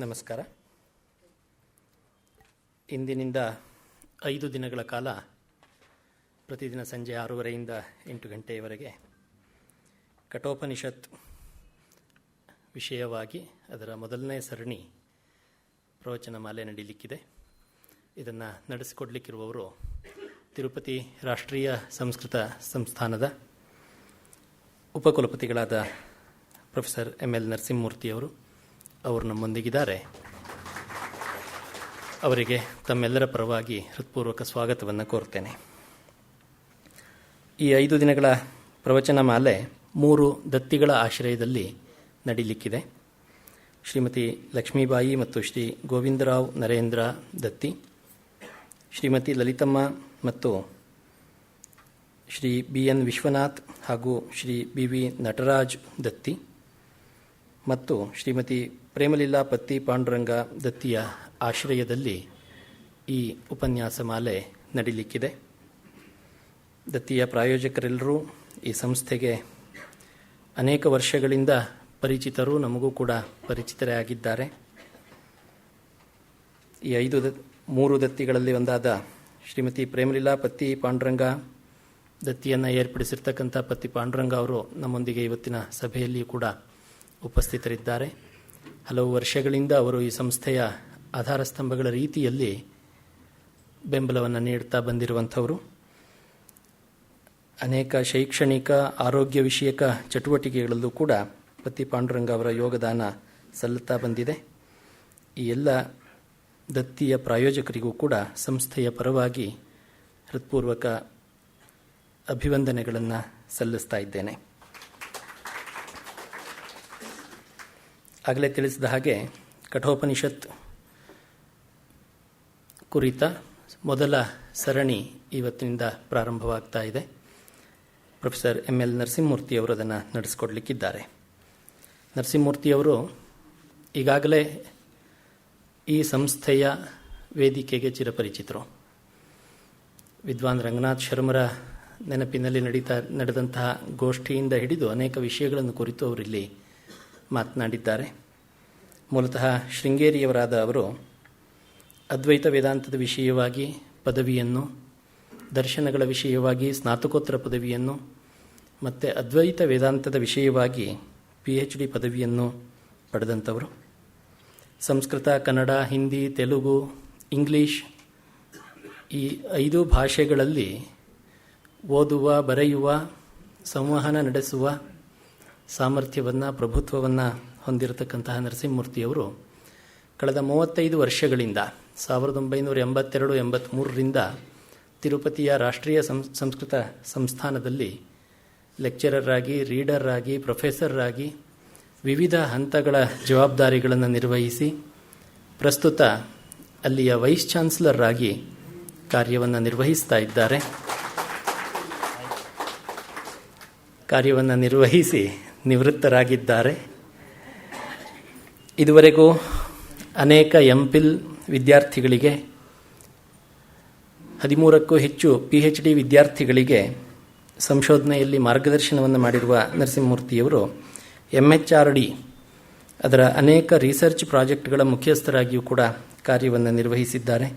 ನಮಸ್ಕಾರ. ಇಂದಿನಿಂದ 5 ದಿನಗಳ ಕಾಲ ಪ್ರತಿದಿನ ಸಂಜೆ 6:30ರಿಂದ 8 ಗಂಟೆಯವರೆಗೆ ಕಠೋಪನಿಷತ್ ವಿಷಯವಾಗಿ ಅದರ ಮೊದಲನೇ ಸರಣಿ ಪ್ರವಚನ ಮಾಲೆ ನಡೀಲಿಕ್ಕಿದೆ. ಇದನ್ನು ನಡೆಸಿಕೊಡ್ಲಿಕ್ಕಿರುವವರು ತಿರುಪತಿ ರಾಷ್ಟ್ರೀಯ ಸಂಸ್ಕೃತ ಸಂಸ್ಥಾನದ ಉಪಕುಲಪತಿಗಳಾದ ಪ್ರೊಫೆಸರ್ ML ನರಸಿಂಹಮೂರ್ತಿಯವರು. ಅವರು ನಮ್ಮೊಂದಿಗಿದ್ದಾರೆ. ಅವರಿಗೆ ತಮ್ಮೆಲ್ಲರ ಪರವಾಗಿ ಹೃತ್ಪೂರ್ವಕ ಸ್ವಾಗತವನ್ನು ಕೋರ್ತೇನೆ. ಈ 5 ದಿನಗಳ ಪ್ರವಚನ ಮಾಲೆ 3 ದತ್ತಿಗಳ ಆಶ್ರಯದಲ್ಲಿ ನಡೀಲಿಕ್ಕಿದೆ. ಶ್ರೀಮತಿ ಲಕ್ಷ್ಮೀಬಾಯಿ ಮತ್ತು ಶ್ರೀ ಗೋವಿಂದರಾವ್ ನರೇಂದ್ರ ದತ್ತಿ, ಶ್ರೀಮತಿ ಲಲಿತಮ್ಮ ಮತ್ತು ಶ್ರೀ BN ವಿಶ್ವನಾಥ್ ಹಾಗೂ ಶ್ರೀ BV ನಟರಾಜ್ ದತ್ತಿ ಮತ್ತು ಶ್ರೀಮತಿ ಪ್ರೇಮಲೀಲಾ ಪತ್ತಿ ಪಾಂಡುರಂಗ ದತ್ತಿಯ ಆಶ್ರಯದಲ್ಲಿ ಈ ಉಪನ್ಯಾಸ ಮಾಲೆ ನಡೀಲಿಕ್ಕಿದೆ. ದತ್ತಿಯ ಪ್ರಾಯೋಜಕರೆಲ್ಲರೂ ಈ ಸಂಸ್ಥೆಗೆ ಅನೇಕ ವರ್ಷಗಳಿಂದ ಪರಿಚಿತರು, ನಮಗೂ ಕೂಡ ಪರಿಚಿತರೇ ಆಗಿದ್ದಾರೆ. ಈ 3 ದತ್ತಿಗಳಲ್ಲಿ ಒಂದಾದ ಶ್ರೀಮತಿ ಪ್ರೇಮಲೀಲಾ ಪತ್ತಿ ಪಾಂಡುರಂಗ ದತ್ತಿಯನ್ನು ಏರ್ಪಡಿಸಿರ್ತಕ್ಕಂಥ ಪತ್ತಿ ಪಾಂಡುರಂಗ ಅವರು ನಮ್ಮೊಂದಿಗೆ ಇವತ್ತಿನ ಸಭೆಯಲ್ಲಿ ಕೂಡ ಉಪಸ್ಥಿತರಿದ್ದಾರೆ. ಹಲವು ವರ್ಷಗಳಿಂದ ಅವರು ಈ ಸಂಸ್ಥೆಯ ಆಧಾರ ಸ್ತಂಭಗಳ ರೀತಿಯಲ್ಲಿ ಬೆಂಬಲವನ್ನು ನೀಡುತ್ತಾ ಬಂದಿರುವಂಥವರು. ಅನೇಕ ಶೈಕ್ಷಣಿಕ ಆರೋಗ್ಯ ವಿಷಯಕ ಚಟುವಟಿಕೆಗಳಲ್ಲೂ ಕೂಡ ಪತ್ತಿ ಪಾಂಡುರಂಗ ಅವರ ಯೋಗದಾನ ಸಲ್ಲುತ್ತಾ ಬಂದಿದೆ. ಈ ಎಲ್ಲ ದತ್ತಿಯ ಪ್ರಾಯೋಜಕರಿಗೂ ಕೂಡ ಸಂಸ್ಥೆಯ ಪರವಾಗಿ ಹೃತ್ಪೂರ್ವಕ ಅಭಿವಂದನೆಗಳನ್ನು ಸಲ್ಲಿಸ್ತಾ ಇದ್ದೇನೆ. ಆಗಲೇ ತಿಳಿಸಿದ ಹಾಗೆ ಕಠೋಪನಿಷತ್ ಕುರಿತ ಮೊದಲ ಸರಣಿ ಇವತ್ತಿನಿಂದ ಪ್ರಾರಂಭವಾಗ್ತಾ ಇದೆ. ಪ್ರೊಫೆಸರ್ ML ನರಸಿಂಹಮೂರ್ತಿಯವರು ಅದನ್ನು ನಡೆಸಿಕೊಡ್ಲಿಕ್ಕಿದ್ದಾರೆ. ನರಸಿಂಹಮೂರ್ತಿಯವರು ಈಗಾಗಲೇ ಈ ಸಂಸ್ಥೆಯ ವೇದಿಕೆಗೆ ಚಿರಪರಿಚಿತರು. ವಿದ್ವಾನ್ ರಂಗನಾಥ್ ಶರ್ಮರ ನೆನಪಿನಲ್ಲಿ ನಡೆದಂತಹ ಗೋಷ್ಠಿಯಿಂದ ಹಿಡಿದು ಅನೇಕ ವಿಷಯಗಳನ್ನು ಕುರಿತು ಅವರಿಲ್ಲಿ ಮಾತನಾಡಿದ್ದಾರೆ. ಮೂಲತಃ ಶೃಂಗೇರಿಯವರಾದ ಅವರು ಅದ್ವೈತ ವೇದಾಂತದ ವಿಷಯವಾಗಿ ಪದವಿಯನ್ನು, ದರ್ಶನಗಳ ವಿಷಯವಾಗಿ ಸ್ನಾತಕೋತ್ತರ ಪದವಿಯನ್ನು ಮತ್ತು ಅದ್ವೈತ ವೇದಾಂತದ ವಿಷಯವಾಗಿ PhD ಪದವಿಯನ್ನು ಪಡೆದಂಥವರು. ಸಂಸ್ಕೃತ, ಕನ್ನಡ, ಹಿಂದಿ, ತೆಲುಗು, ಇಂಗ್ಲೀಷ್ ಈ 5 ಭಾಷೆಗಳಲ್ಲಿ ಓದುವ, ಬರೆಯುವ, ಸಂವಹನ ನಡೆಸುವ ಸಾಮರ್ಥ್ಯವನ್ನು, ಪ್ರಭುತ್ವವನ್ನು ಹೊಂದಿರತಕ್ಕಂತಹ ನರಸಿಂಹಮೂರ್ತಿಯವರು ಕಳೆದ 35 ವರ್ಷಗಳಿಂದ 1982-83ರಿಂದ ತಿರುಪತಿಯ ರಾಷ್ಟ್ರೀಯ ಸಂಸ್ಕೃತ ಸಂಸ್ಥಾನದಲ್ಲಿ ಲೆಕ್ಚರರ್ ಆಗಿ, ರೀಡರ್ ಆಗಿ, ಪ್ರೊಫೆಸರ್ ಆಗಿ ವಿವಿಧ ಹಂತಗಳ ಜವಾಬ್ದಾರಿಗಳನ್ನು ನಿರ್ವಹಿಸಿ ಪ್ರಸ್ತುತ ಅಲ್ಲಿಯ ವೈಸ್ ಚಾನ್ಸಲರ್ ಆಗಿ ಕಾರ್ಯವನ್ನು ನಿರ್ವಹಿಸ್ತಾ ಇದ್ದಾರೆ. ಕಾರ್ಯವನ್ನು ನಿರ್ವಹಿಸಿ ನಿವೃತ್ತರಾಗಿದ್ದಾರೆ. ಇದುವರೆಗೂ ಅನೇಕ MPhil ವಿದ್ಯಾರ್ಥಿಗಳಿಗೆ, 13ಕ್ಕೂ ಹೆಚ್ಚು PhD ವಿದ್ಯಾರ್ಥಿಗಳಿಗೆ ಸಂಶೋಧನೆಯಲ್ಲಿ ಮಾರ್ಗದರ್ಶನವನ್ನು ಮಾಡಿರುವ ನರಸಿಂಹಮೂರ್ತಿಯವರು MHRD ಅದರ ಅನೇಕ ರಿಸರ್ಚ್ ಪ್ರಾಜೆಕ್ಟ್ಗಳ ಮುಖ್ಯಸ್ಥರಾಗಿಯೂ ಕೂಡ ಕಾರ್ಯವನ್ನು ನಿರ್ವಹಿಸಿದ್ದಾರೆ.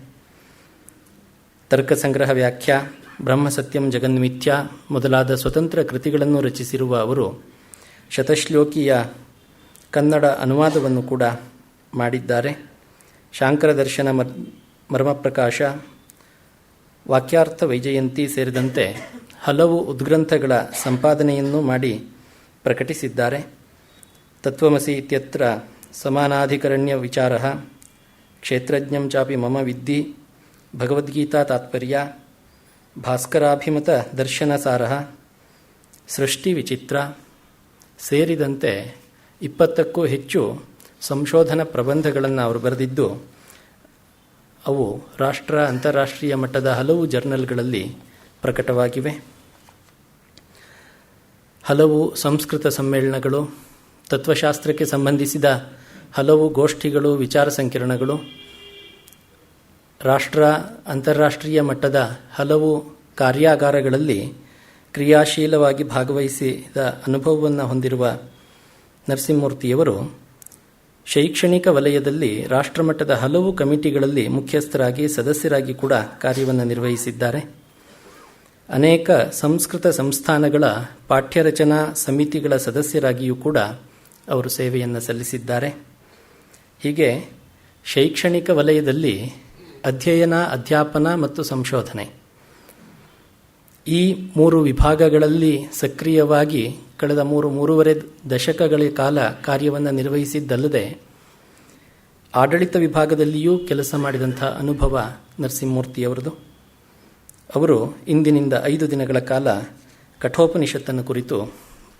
ತರ್ಕಸಂಗ್ರಹ ವ್ಯಾಖ್ಯಾ, ಬ್ರಹ್ಮಸತ್ಯಂ ಜಗನ್ಮಿಥ್ಯ ಮೊದಲಾದ ಸ್ವತಂತ್ರ ಕೃತಿಗಳನ್ನು ರಚಿಸಿರುವ ಅವರು ಶತಶ್ಲೋಕಿಯ ಕನ್ನಡ ಅನುವಾದವನ್ನು ಕೂಡ ಮಾಡಿದ್ದಾರೆ. ಶಾಂಕರ ದರ್ಶನ ಮರ್ಮಪ್ರಕಾಶ, ವಾಕ್ಯಾರ್ಥ ವೈಜಯಂತಿ ಸೇರಿದಂತೆ ಹಲವು ಉದ್ಗ್ರಂಥಗಳ ಸಂಪಾದನೆಯನ್ನು ಮಾಡಿ ಪ್ರಕಟಿಸಿದ್ದಾರೆ. ತತ್ವಮಸಿ ಇತ್ಯತ್ರ ಸಮಾನಾಧಿಕರಣ್ಯ ವಿಚಾರ, ಕ್ಷೇತ್ರಜ್ಞಂ ಚಾಪಿ ಮಮ ವಿದ್ಧಿ, ಭಗವದ್ಗೀತಾ ತಾತ್ಪರ್ಯ, ಭಾಸ್ಕರಾಭಿಮತ ದರ್ಶನಸಾರ, ಸೃಷ್ಟಿ ವಿಚಿತ್ರ ಸೇರಿದಂತೆ 20ಕ್ಕೂ ಹೆಚ್ಚು ಸಂಶೋಧನಾ ಪ್ರಬಂಧಗಳನ್ನು ಅವರು ಬರೆದಿದ್ದು ಅವು ರಾಷ್ಟ್ರ, ಅಂತಾರಾಷ್ಟ್ರೀಯ ಮಟ್ಟದ ಹಲವು ಜರ್ನಲ್ಗಳಲ್ಲಿ ಪ್ರಕಟವಾಗಿವೆ. ಹಲವು ಸಂಸ್ಕೃತ ಸಮ್ಮೇಳನಗಳು, ತತ್ವಶಾಸ್ತ್ರಕ್ಕೆ ಸಂಬಂಧಿಸಿದ ಹಲವು ಗೋಷ್ಠಿಗಳು, ವಿಚಾರ ಸಂಕಿರಣಗಳು, ರಾಷ್ಟ್ರ, ಅಂತಾರಾಷ್ಟ್ರೀಯ ಮಟ್ಟದ ಹಲವು ಕಾರ್ಯಾಗಾರಗಳಲ್ಲಿ ಕ್ರಿಯಾಶೀಲವಾಗಿ ಭಾಗವಹಿಸಿದ ಅನುಭವವನ್ನು ಹೊಂದಿರುವ ನರಸಿಂಹಮೂರ್ತಿಯವರು ಶೈಕ್ಷಣಿಕ ವಲಯದಲ್ಲಿ ರಾಷ್ಟ್ರಮಟ್ಟದ ಹಲವು ಕಮಿಟಿಗಳಲ್ಲಿ ಮುಖ್ಯಸ್ಥರಾಗಿ ಸದಸ್ಯರಾಗಿ ಕೂಡ ಕಾರ್ಯವನ್ನು ನಿರ್ವಹಿಸಿದ್ದಾರೆ. ಅನೇಕ ಸಂಸ್ಕೃತ ಸಂಸ್ಥಾನಗಳ ಪಾಠ್ಯರಚನಾ ಸಮಿತಿಗಳ ಸದಸ್ಯರಾಗಿಯೂ ಕೂಡ ಅವರು ಸೇವೆಯನ್ನು ಸಲ್ಲಿಸಿದ್ದಾರೆ. ಹೀಗೆ ಶೈಕ್ಷಣಿಕ ವಲಯದಲ್ಲಿ ಅಧ್ಯಯನ, ಅಧ್ಯಾಪನ ಮತ್ತು ಸಂಶೋಧನೆ ಈ 3 ವಿಭಾಗಗಳಲ್ಲಿ ಸಕ್ರಿಯವಾಗಿ ಕಳೆದ 3-3.5 ದಶಕಗಳ ಕಾಲ ಕಾರ್ಯವನ್ನು ನಿರ್ವಹಿಸಿದ್ದಲ್ಲದೆ ಆಡಳಿತ ವಿಭಾಗದಲ್ಲಿಯೂ ಕೆಲಸ ಮಾಡಿದಂಥ ಅನುಭವ ನರಸಿಂಹಮೂರ್ತಿಯವರದು. ಅವರು ಇಂದಿನಿಂದ 5 ದಿನಗಳ ಕಾಲ ಕಠೋಪನಿಷತ್ತನ್ನು ಕುರಿತು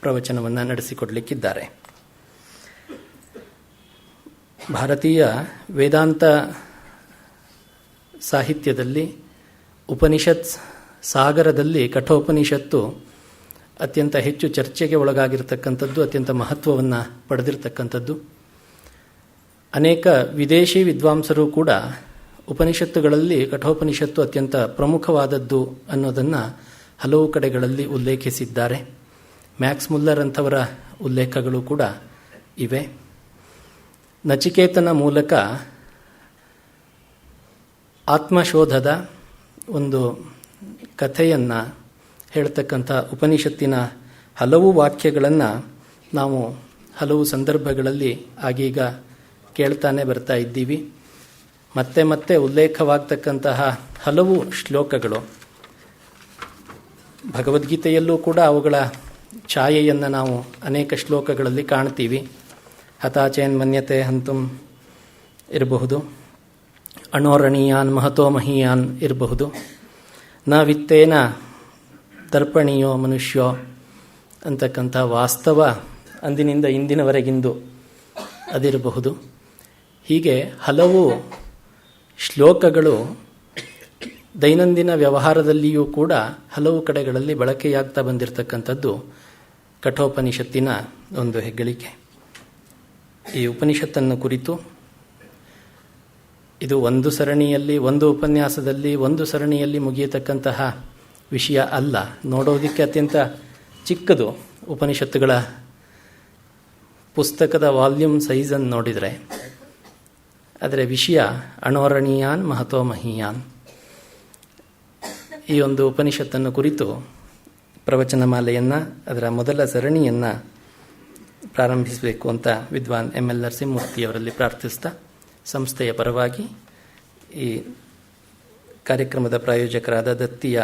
ಪ್ರವಚನವನ್ನು ನಡೆಸಿಕೊಡಲಿಕ್ಕಿದ್ದಾರೆ. ಭಾರತೀಯ ವೇದಾಂತ ಸಾಹಿತ್ಯದಲ್ಲಿ ಉಪನಿಷತ್ ಸಾಗರದಲ್ಲಿ ಕಠೋಪನಿಷತ್ತು ಅತ್ಯಂತ ಹೆಚ್ಚು ಚರ್ಚೆಗೆ ಒಳಗಾಗಿರ್ತಕ್ಕಂಥದ್ದು, ಅತ್ಯಂತ ಮಹತ್ವವನ್ನು ಪಡೆದಿರತಕ್ಕಂಥದ್ದು. ಅನೇಕ ವಿದೇಶಿ ವಿದ್ವಾಂಸರು ಕೂಡ ಉಪನಿಷತ್ತುಗಳಲ್ಲಿ ಕಠೋಪನಿಷತ್ತು ಅತ್ಯಂತ ಪ್ರಮುಖವಾದದ್ದು ಅನ್ನೋದನ್ನು ಹಲವು ಕಡೆಗಳಲ್ಲಿ ಉಲ್ಲೇಖಿಸಿದ್ದಾರೆ. ಮ್ಯಾಕ್ಸ್ ಮುಲ್ಲರ್ ಅಂಥವರ ಉಲ್ಲೇಖಗಳು ಕೂಡ ಇವೆ. ನಚಿಕೇತನ ಮೂಲಕ ಆತ್ಮಶೋಧದ ಒಂದು ಕಥೆಯನ್ನು ಹೇಳ್ತಕ್ಕಂಥ ಉಪನಿಷತ್ತಿನ ಹಲವು ವಾಕ್ಯಗಳನ್ನು ನಾವು ಹಲವು ಸಂದರ್ಭಗಳಲ್ಲಿ ಆಗೀಗ ಕೇಳ್ತಾನೆ ಬರ್ತಾ ಇದ್ದೀವಿ. ಮತ್ತೆ ಮತ್ತೆ ಉಲ್ಲೇಖವಾಗ್ತಕ್ಕಂತಹ ಹಲವು ಶ್ಲೋಕಗಳು ಭಗವದ್ಗೀತೆಯಲ್ಲೂ ಕೂಡ ಅವುಗಳ ಛಾಯೆಯನ್ನು ನಾವು ಅನೇಕ ಶ್ಲೋಕಗಳಲ್ಲಿ ಕಾಣ್ತೀವಿ. ಹತಾಚೇನ್ ಮನ್ಯತೆ ಹಂತುಂ ಇರಬಹುದು, ಅಣೋರಣೀಯಾನ್ ಮಹತೋ ಮಹೀಯಾನ್ ಇರಬಹುದು, ನ ವಿತ್ತೇನ ದರ್ಪಣೀಯೋ ಮನುಷ್ಯೋ ಅಂತಕ್ಕಂಥ ವಾಸ್ತವ ಅಂದಿನಿಂದ ಇಂದಿನವರೆಗಿಂದು ಅದಿರಬಹುದು. ಹೀಗೆ ಹಲವು ಶ್ಲೋಕಗಳು ದೈನಂದಿನ ವ್ಯವಹಾರದಲ್ಲಿಯೂ ಕೂಡ ಹಲವು ಕಡೆಗಳಲ್ಲಿ ಬಳಕೆಯಾಗ್ತಾ ಬಂದಿರತಕ್ಕಂಥದ್ದು ಕಠೋಪನಿಷತ್ತಿನ ಒಂದು ಹೆಗ್ಗಳಿಕೆ. ಈ ಉಪನಿಷತ್ತನ್ನು ಕುರಿತು ಇದು ಒಂದು ಸರಣಿಯಲ್ಲಿ, ಒಂದು ಉಪನ್ಯಾಸದಲ್ಲಿ, ಒಂದು ಸರಣಿಯಲ್ಲಿ ಮುಗಿಯತಕ್ಕಂತಹ ವಿಷಯ ಅಲ್ಲ. ನೋಡೋದಕ್ಕೆ ಅತ್ಯಂತ ಚಿಕ್ಕದು ಉಪನಿಷತ್ತುಗಳ ಪುಸ್ತಕದ ವಾಲ್ಯೂಮ್ ಸೈಜನ್ನು ನೋಡಿದರೆ, ಆದರೆ ವಿಷಯ ಅಣೋರಣೀಯಾನ್ ಮಹತೋ ಮಹೀಯಾನ್. ಈ ಒಂದು ಉಪನಿಷತ್ತನ್ನು ಕುರಿತು ಪ್ರವಚನ ಮಾಲೆಯನ್ನು, ಅದರ ಮೊದಲ ಸರಣಿಯನ್ನು ಪ್ರಾರಂಭಿಸಬೇಕು ಅಂತ ವಿದ್ವಾನ್ ML ನರಸಿಂಹಮೂರ್ತಿಯವರಲ್ಲಿ ಪ್ರಾರ್ಥಿಸ್ತಾ, ಸಂಸ್ಥೆಯ ಪರವಾಗಿ ಈ ಕಾರ್ಯಕ್ರಮದ ಪ್ರಾಯೋಜಕರಾದ ದತ್ತಿಯ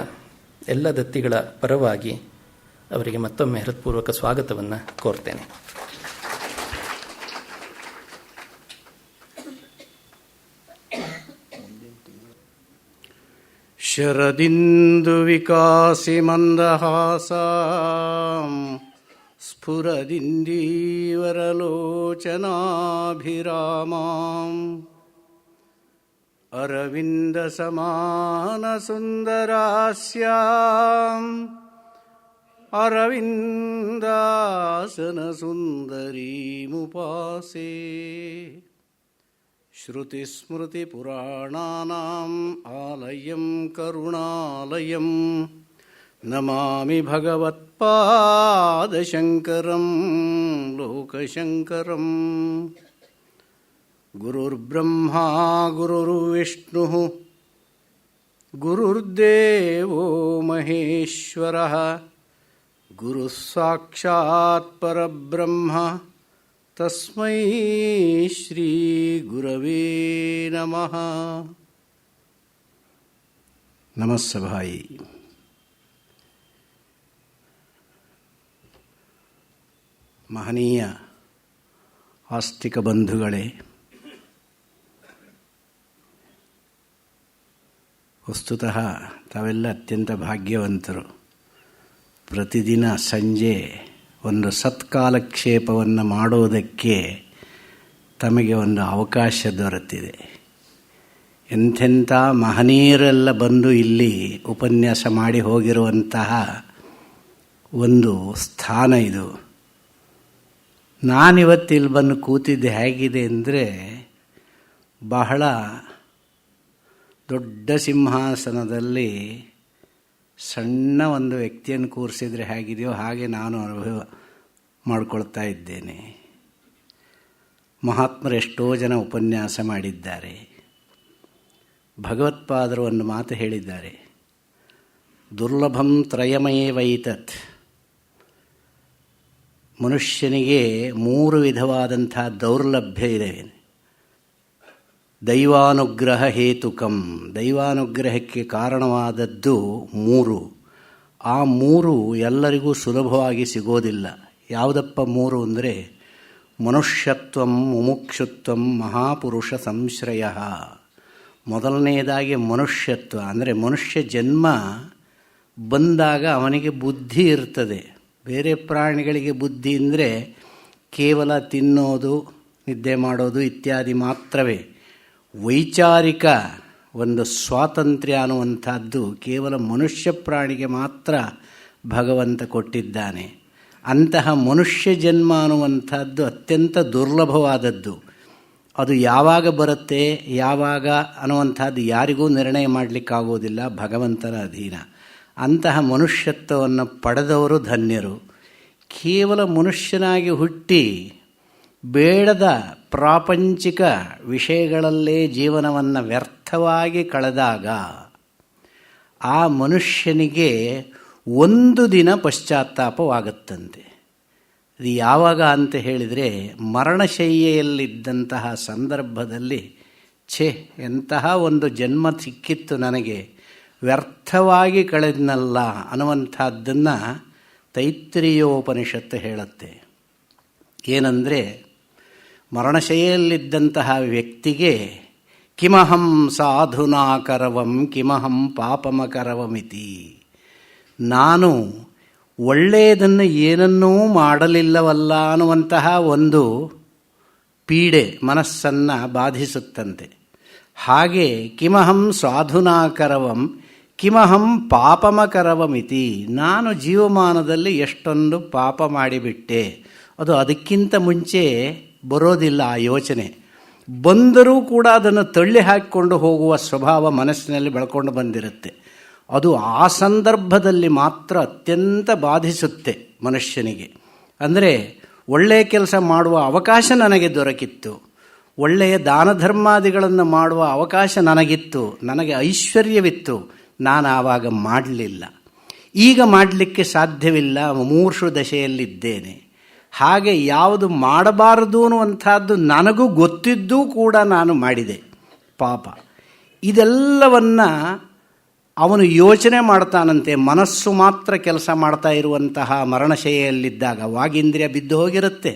ಎಲ್ಲ ದತ್ತಿಗಳ ಪರವಾಗಿ ಅವರಿಗೆ ಮತ್ತೊಮ್ಮೆ ಹೃತ್ಪೂರ್ವಕ ಸ್ವಾಗತವನ್ನು ಕೋರ್ತೇನೆ. ಶರದಿಂದು ವಿಕಾಸಿ ಮಂದಹಾಸಾಂ ಸ್ಫುರದಿಂದೀವರಲೋಚನಾಭಿರಾಮಾಂ ಅರವಿಂದ ಸಮಾನ ಸುಂದರಾಸ್ಯಾಂ ಅರವಿಂದಾಸನ ಸುಂದರೀಮುಪಾಸೆ. ಶ್ರುತಿಸ್ಮೃತಿ ಪುರಾಣಾನಾಂ ಆಲಯಂ ಕರುಣಾಲಯಂ ನಮಾಮಿ ಭಗವತ್ಪಾದಶಂಕರಂ ಲೋಕಶಂಕರಂ. ಗುರುರ್ಬ್ರಹ್ಮಾ ಗುರುರ್ವಿಷ್ಣುಃ ಗುರುರ್ದೇವೋ ಮಹೇಶ್ವರಃ ಗುರುಃ ಸಾಕ್ಷಾತ್ ಪರಬ್ರಹ್ಮ ತಸ್ಮೈ ಶ್ರೀ ಗುರವೇ ನಮಃ. ನಮಸ್ಸಭಾಯಿ. ಮಹನೀಯ ಆಸ್ತಿಕ ಬಂಧುಗಳೇ, ವಸ್ತುತಃ ತಾವೆಲ್ಲ ಅತ್ಯಂತ ಭಾಗ್ಯವಂತರು. ಪ್ರತಿದಿನ ಸಂಜೆ ಒಂದು ಸತ್ಕಾಲಕ್ಷೇಪವನ್ನು ಮಾಡೋದಕ್ಕೆ ತಮಗೆ ಒಂದು ಅವಕಾಶ ದೊರೆತಿದೆ. ಎಂಥೆಂಥ ಮಹನೀಯರೆಲ್ಲ ಬಂದು ಇಲ್ಲಿ ಉಪನ್ಯಾಸ ಮಾಡಿ ಹೋಗಿರುವಂತಹ ಒಂದು ಸ್ಥಾನ ಇದು. ನಾನಿವತ್ತಿಲ್ಲಿ ಬಂದು ಕೂತಿದ್ದೆ ಹೇಗಿದೆ ಅಂದರೆ, ಬಹಳ ದೊಡ್ಡ ಸಿಂಹಾಸನದಲ್ಲಿ ಸಣ್ಣ ಒಂದು ವ್ಯಕ್ತಿಯನ್ನು ಕೂರಿಸಿದರೆ ಹೇಗಿದೆಯೋ ಹಾಗೆ ನಾನು ಅನುಭವ ಮಾಡಿಕೊಳ್ತಾ ಇದ್ದೇನೆ. ಮಹಾತ್ಮರು ಎಷ್ಟೋ ಜನ ಉಪನ್ಯಾಸ ಮಾಡಿದ್ದಾರೆ. ಭಗವತ್ಪಾದರು ಒಂದು ಮಾತು ಹೇಳಿದ್ದಾರೆ, ದುರ್ಲಭಂ ತ್ರಯಮೇವೈತತ್. ಮನುಷ್ಯನಿಗೆ 3 ವಿಧವಾದಂಥ ದೌರ್ಲಭ್ಯ ಇದೆ. ದೈವಾನುಗ್ರಹ ಹೇತುಕಂ, ದೈವಾನುಗ್ರಹಕ್ಕೆ ಕಾರಣವಾದದ್ದು 3. ಆ 3 ಎಲ್ಲರಿಗೂ ಸುಲಭವಾಗಿ ಸಿಗೋದಿಲ್ಲ. ಯಾವುದಪ್ಪ 3 ಅಂದರೆ ಮನುಷ್ಯತ್ವಂ, ಮುಮುಕ್ಷುತ್ವಂ, ಮಹಾಪುರುಷ ಸಂಶ್ರಯ. ಮೊದಲನೆಯದಾಗಿ ಮನುಷ್ಯತ್ವ ಅಂದರೆ ಮನುಷ್ಯ ಜನ್ಮ ಬಂದಾಗ ಅವನಿಗೆ ಬುದ್ಧಿ ಇರ್ತದೆ. ಬೇರೆ ಪ್ರಾಣಿಗಳಿಗೆ ಬುದ್ಧಿ ಅಂದರೆ ಕೇವಲ ತಿನ್ನೋದು, ನಿದ್ದೆ ಮಾಡೋದು ಇತ್ಯಾದಿ ಮಾತ್ರವೇ. ವೈಚಾರಿಕ ಒಂದು ಸ್ವಾತಂತ್ರ್ಯ ಅನ್ನುವಂಥದ್ದು ಕೇವಲ ಮನುಷ್ಯ ಪ್ರಾಣಿಗೆ ಮಾತ್ರ ಭಗವಂತ ಕೊಟ್ಟಿದ್ದಾನೆ. ಅಂತಹ ಮನುಷ್ಯ ಜನ್ಮ ಅನ್ನುವಂಥದ್ದು ಅತ್ಯಂತ ದುರ್ಲಭವಾದದ್ದು. ಅದು ಯಾವಾಗ ಬರುತ್ತೆ ಯಾವಾಗ ಅನ್ನುವಂಥದ್ದು ಯಾರಿಗೂ ನಿರ್ಣಯ ಮಾಡಲಿಕ್ಕಾಗೋದಿಲ್ಲ, ಭಗವಂತನ ಅಧೀನ. ಅಂತಹ ಮನುಷ್ಯತ್ವವನ್ನು ಪಡೆದವರು ಧನ್ಯರು. ಕೇವಲ ಮನುಷ್ಯನಾಗಿ ಹುಟ್ಟಿ ಬೇಡದ ಪ್ರಾಪಂಚಿಕ ವಿಷಯಗಳಲ್ಲೇ ಜೀವನವನ್ನು ವ್ಯರ್ಥವಾಗಿ ಕಳೆದಾಗ ಆ ಮನುಷ್ಯನಿಗೆ ಒಂದು ದಿನ ಪಶ್ಚಾತ್ತಾಪವಾಗುತ್ತಂತೆ. ಇದು ಯಾವಾಗ ಅಂತ ಹೇಳಿದರೆ, ಮರಣಶಯ್ಯೆಯಲ್ಲಿದ್ದಂತಹ ಸಂದರ್ಭದಲ್ಲಿ ಎಂತಹ ಒಂದು ಜನ್ಮ ಸಿಕ್ಕಿತ್ತು ನನಗೆ, ವ್ಯರ್ಥವಾಗಿ ಕಳೆದನಲ್ಲ ಅನ್ನುವಂಥದ್ದನ್ನು ತೈತ್ರಿಯೋಪನಿಷತ್ತು ಹೇಳುತ್ತೆ. ಏನಂದರೆ, ಮರಣಶಯ್ಯೆಯಲ್ಲಿದ್ದಂತಹ ವ್ಯಕ್ತಿಗೆ ಕಿಮಹಂ ಸಾಧುನಾ ಕರವಂ ಕಿಮಹಂ ಪಾಪಮಕರವಮಿತಿ, ನಾನು ಒಳ್ಳೆಯದನ್ನು ಏನನ್ನೂ ಮಾಡಲಿಲ್ಲವಲ್ಲ ಅನ್ನುವಂತಹ ಒಂದು ಪೀಡೆ ಮನಸ್ಸನ್ನು ಬಾಧಿಸುತ್ತಂತೆ. ಹಾಗೆ ಕಿಮಹಂ ಸಾಧುನಾ ಕರವಂ ಕಿಮಹಂ ಪಾಪಮಕರವಮಿತಿ, ನಾನು ಜೀವಮಾನದಲ್ಲಿ ಎಷ್ಟೊಂದು ಪಾಪ ಮಾಡಿಬಿಟ್ಟೆ. ಅದು ಅದಕ್ಕಿಂತ ಮುಂಚೆ ಬರೋದಿಲ್ಲ ಆ ಯೋಚನೆ. ಬಂದರೂ ಕೂಡ ಅದನ್ನು ತಳ್ಳಿ ಹಾಕಿಕೊಂಡು ಹೋಗುವ ಸ್ವಭಾವ ಮನಸ್ಸಿನಲ್ಲಿ ಬೆಳ್ಕೊಂಡು ಬಂದಿರುತ್ತೆ. ಅದು ಆ ಸಂದರ್ಭದಲ್ಲಿ ಮಾತ್ರ ಅತ್ಯಂತ ಬಾಧಿಸುತ್ತೆ ಮನುಷ್ಯನಿಗೆ. ಅಂದರೆ ಒಳ್ಳೆಯ ಕೆಲಸ ಮಾಡುವ ಅವಕಾಶ ನನಗೆ ದೊರಕಿತ್ತು, ಒಳ್ಳೆಯ ದಾನ ಧರ್ಮಾದಿಗಳನ್ನು ಮಾಡುವ ಅವಕಾಶ ನನಗಿತ್ತು, ನನಗೆ ಐಶ್ವರ್ಯವಿತ್ತು, ನಾನು ಆವಾಗ ಮಾಡಲಿಲ್ಲ. ಈಗ ಮಾಡಲಿಕ್ಕೆ ಸಾಧ್ಯವಿಲ್ಲ, ಮುಮೂರ್ಷು ದಶೆಯಲ್ಲಿದ್ದೇನೆ. ಹಾಗೆ ಯಾವುದು ಮಾಡಬಾರದು ಅನ್ನುವಂಥದ್ದು ನನಗೂ ಗೊತ್ತಿದ್ದೂ ಕೂಡ ನಾನು ಮಾಡಿದೆ ಪಾಪ. ಇದೆಲ್ಲವನ್ನು ಅವನು ಯೋಚನೆ ಮಾಡ್ತಾನಂತೆ. ಮನಸ್ಸು ಮಾತ್ರ ಕೆಲಸ ಮಾಡ್ತಾ ಇರುವಂತಹ ಮರಣಶಯ್ಯೆಯಲ್ಲಿದ್ದಾಗ, ವಾಗೀಂದ್ರಿಯ ಬಿದ್ದು ಹೋಗಿರುತ್ತೆ,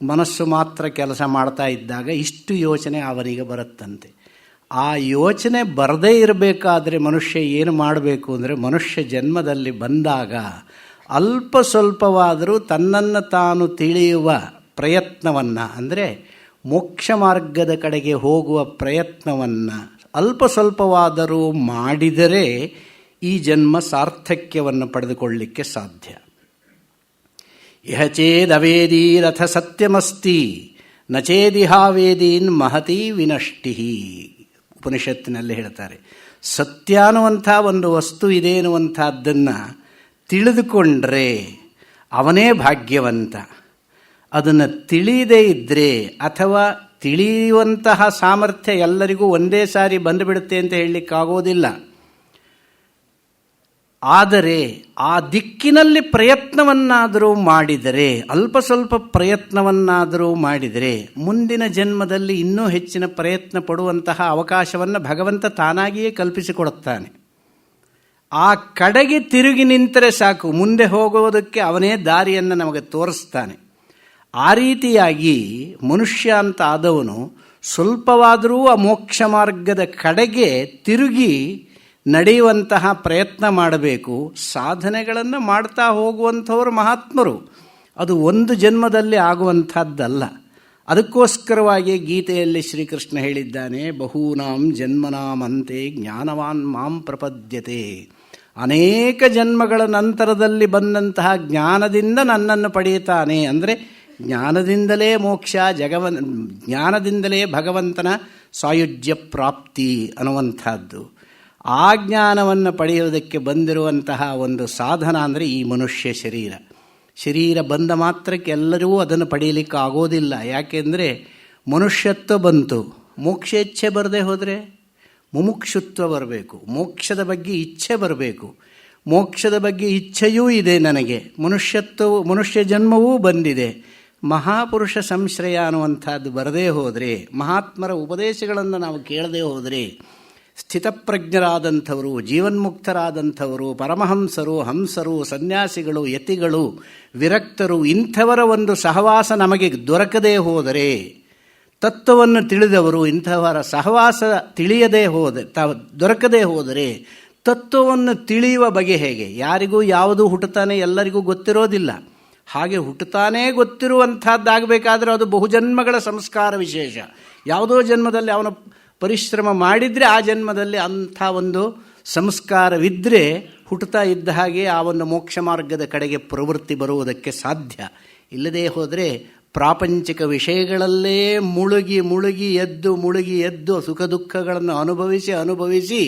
ಮನಸ್ಸು ಮಾತ್ರ ಕೆಲಸ ಮಾಡ್ತಾ ಇದ್ದಾಗ ಇಷ್ಟು ಯೋಚನೆ ಅವನಿಗೆ ಬರುತ್ತಂತೆ. ಆ ಯೋಚನೆ ಬರದೇ ಇರಬೇಕಾದ್ರೆ ಮನುಷ್ಯ ಏನು ಮಾಡಬೇಕು ಅಂದರೆ, ಮನುಷ್ಯ ಜನ್ಮದಲ್ಲಿ ಬಂದಾಗ ಅಲ್ಪ ಸ್ವಲ್ಪವಾದರೂ ತನ್ನನ್ನು ತಾನು ತಿಳಿಯುವ ಪ್ರಯತ್ನವನ್ನು, ಅಂದರೆ ಮೋಕ್ಷ ಮಾರ್ಗದ ಕಡೆಗೆ ಹೋಗುವ ಪ್ರಯತ್ನವನ್ನು ಅಲ್ಪ ಸ್ವಲ್ಪವಾದರೂ ಮಾಡಿದರೆ ಈ ಜನ್ಮ ಸಾರ್ಥಕ್ಯವನ್ನು ಪಡೆದುಕೊಳ್ಳಲಿಕ್ಕೆ ಸಾಧ್ಯ. ಇಹ ಚೇದವೇದೀರಥ ಸತ್ಯಮಸ್ತಿ ನಚೇದಿಹಾವೇದೀನ್ ಮಹತಿ ವಿನಷ್ಟಿ. ಉಪನಿಷತ್ತಿನಲ್ಲಿ ಹೇಳ್ತಾರೆ, ಸತ್ಯ ಅನ್ನುವಂಥ ಒಂದು ವಸ್ತು ಇದೆ ಎನ್ನುವಂಥದ್ದನ್ನು ತಿಳಿದುಕೊಂಡ್ರೆ ಅವನೇ ಭಾಗ್ಯವಂತ. ಅದನ್ನು ತಿಳಿಯದೇ ಇದ್ದರೆ, ಅಥವಾ ತಿಳಿಯುವಂತಹ ಸಾಮರ್ಥ್ಯ ಎಲ್ಲರಿಗೂ ಒಂದೇ ಸಾರಿ ಬಂದುಬಿಡುತ್ತೆ ಅಂತ ಹೇಳಲಿಕ್ಕಾಗೋದಿಲ್ಲ. ಆದರೆ ಆ ದಿಕ್ಕಿನಲ್ಲಿ ಪ್ರಯತ್ನವನ್ನಾದರೂ ಮಾಡಿದರೆ, ಅಲ್ಪ ಸ್ವಲ್ಪ ಪ್ರಯತ್ನವನ್ನಾದರೂ ಮಾಡಿದರೆ, ಮುಂದಿನ ಜನ್ಮದಲ್ಲಿ ಇನ್ನೂ ಹೆಚ್ಚಿನ ಪ್ರಯತ್ನ ಪಡುವಂತಹ ಅವಕಾಶವನ್ನು ಭಗವಂತ ತಾನಾಗಿಯೇ ಕಲ್ಪಿಸಿಕೊಡುತ್ತಾನೆ. ಆ ಕಡೆಗೆ ತಿರುಗಿ ನಿಂತರೆ ಸಾಕು, ಮುಂದೆ ಹೋಗುವುದಕ್ಕೆ ಅವನೇ ದಾರಿಯನ್ನು ನಮಗೆ ತೋರಿಸ್ತಾನೆ. ಆ ರೀತಿಯಾಗಿ ಮನುಷ್ಯ ಅಂತ ಆದವನು ಸ್ವಲ್ಪವಾದರೂ ಆ ಮೋಕ್ಷ ಮಾರ್ಗದ ಕಡೆಗೆ ತಿರುಗಿ ನಡೆಯುವಂತಹ ಪ್ರಯತ್ನ ಮಾಡಬೇಕು. ಸಾಧನೆಗಳನ್ನು ಮಾಡ್ತಾ ಹೋಗುವಂಥವರು ಮಹಾತ್ಮರು. ಅದು ಒಂದು ಜನ್ಮದಲ್ಲಿ ಆಗುವಂಥದ್ದಲ್ಲ. ಅದಕ್ಕೋಸ್ಕರವಾಗಿ ಗೀತೆಯಲ್ಲಿ ಶ್ರೀಕೃಷ್ಣ ಹೇಳಿದ್ದಾನೆ, ಬಹೂನಾಂ ಜನ್ಮನಾಮಂತೆ ಜ್ಞಾನವಾನ್ ಮಾಂ ಪ್ರಪದ್ಯತೆ. ಅನೇಕ ಜನ್ಮಗಳ ನಂತರದಲ್ಲಿ ಬಂದಂತಹ ಜ್ಞಾನದಿಂದ ನನ್ನನ್ನು ಪಡೆಯುತ್ತಾನೆ. ಅಂದರೆ ಜ್ಞಾನದಿಂದಲೇ ಮೋಕ್ಷ, ಜ್ಞಾನದಿಂದಲೇ ಭಗವಂತನ ಸಾಯುಜ್ಯ ಪ್ರಾಪ್ತಿ ಅನ್ನುವಂಥದ್ದು. ಆ ಜ್ಞಾನವನ್ನು ಪಡೆಯುವುದಕ್ಕೆ ಬಂದಿರುವಂತಹ ಒಂದು ಸಾಧನ ಅಂದರೆ ಈ ಮನುಷ್ಯ ಶರೀರ. ಶರೀರ ಬಂದ ಮಾತ್ರಕ್ಕೆ ಎಲ್ಲರೂ ಅದನ್ನು ಪಡೆಯಲಿಕ್ಕೆ ಆಗೋದಿಲ್ಲ. ಯಾಕೆಂದರೆ ಮನುಷ್ಯತ್ವ ಬಂತು, ಮೋಕ್ಷೇಚ್ಛೆ ಬರದೆ ಹೋದರೆ ಮುಮುಕ್ಷುತ್ವ ಬರಬೇಕು, ಮೋಕ್ಷದ ಬಗ್ಗೆ ಇಚ್ಛೆ ಬರಬೇಕು. ಮೋಕ್ಷದ ಬಗ್ಗೆ ಇಚ್ಛೆಯೂ ಇದೆ ನನಗೆ, ಮನುಷ್ಯ ಜನ್ಮವೂ ಬಂದಿದೆ. ಮಹಾಪುರುಷ ಸಂಶ್ರಯ ಅನ್ನುವಂಥದ್ದು ಬರದೇ ಹೋದರೆ, ಮಹಾತ್ಮರ ಉಪದೇಶಗಳನ್ನು ನಾವು ಕೇಳದೇ ಹೋದರೆ, ಸ್ಥಿತಪ್ರಜ್ಞರಾದಂಥವರು, ಜೀವನ್ಮುಕ್ತರಾದಂಥವರು, ಪರಮಹಂಸರು, ಹಂಸರು, ಸನ್ಯಾಸಿಗಳು, ಯತಿಗಳು, ವಿರಕ್ತರು, ಇಂಥವರ ಒಂದು ಸಹವಾಸ ನಮಗೆ ದೊರಕದೇ ಹೋದರೆ, ತತ್ವವನ್ನು ತಿಳಿದವರು ಇಂಥವರ ಸಹವಾಸ ದೊರಕದೇ ಹೋದರೆ ತತ್ವವನ್ನು ತಿಳಿಯುವ ಬಗೆ ಹೇಗೆ? ಯಾರಿಗೂ ಯಾವುದು ಹುಟ್ಟುತ್ತಾನೆ ಎಲ್ಲರಿಗೂ ಗೊತ್ತಿರೋದಿಲ್ಲ. ಹಾಗೆ ಹುಟ್ಟುತ್ತಾನೇ ಗೊತ್ತಿರುವಂಥದ್ದಾಗಬೇಕಾದ್ರೆ ಅದು ಬಹುಜನ್ಮಗಳ ಸಂಸ್ಕಾರ ವಿಶೇಷ. ಯಾವುದೋ ಜನ್ಮದಲ್ಲಿ ಅವನ ಪರಿಶ್ರಮ ಮಾಡಿದರೆ ಆ ಜನ್ಮದಲ್ಲಿ ಅಂಥ ಒಂದು ಸಂಸ್ಕಾರವಿದ್ದರೆ ಹುಟ್ಟುತ್ತಾ ಇದ್ದ ಹಾಗೆ ಆ ಒಂದು ಮೋಕ್ಷ ಮಾರ್ಗದ ಕಡೆಗೆ ಪ್ರವೃತ್ತಿ ಬರುವುದಕ್ಕೆ ಸಾಧ್ಯ. ಇಲ್ಲದೇ ಹೋದರೆ ಪ್ರಾಪಂಚಿಕ ವಿಷಯಗಳಲ್ಲೇ ಮುಳುಗಿ ಎದ್ದು ಸುಖ ದುಃಖಗಳನ್ನು ಅನುಭವಿಸಿ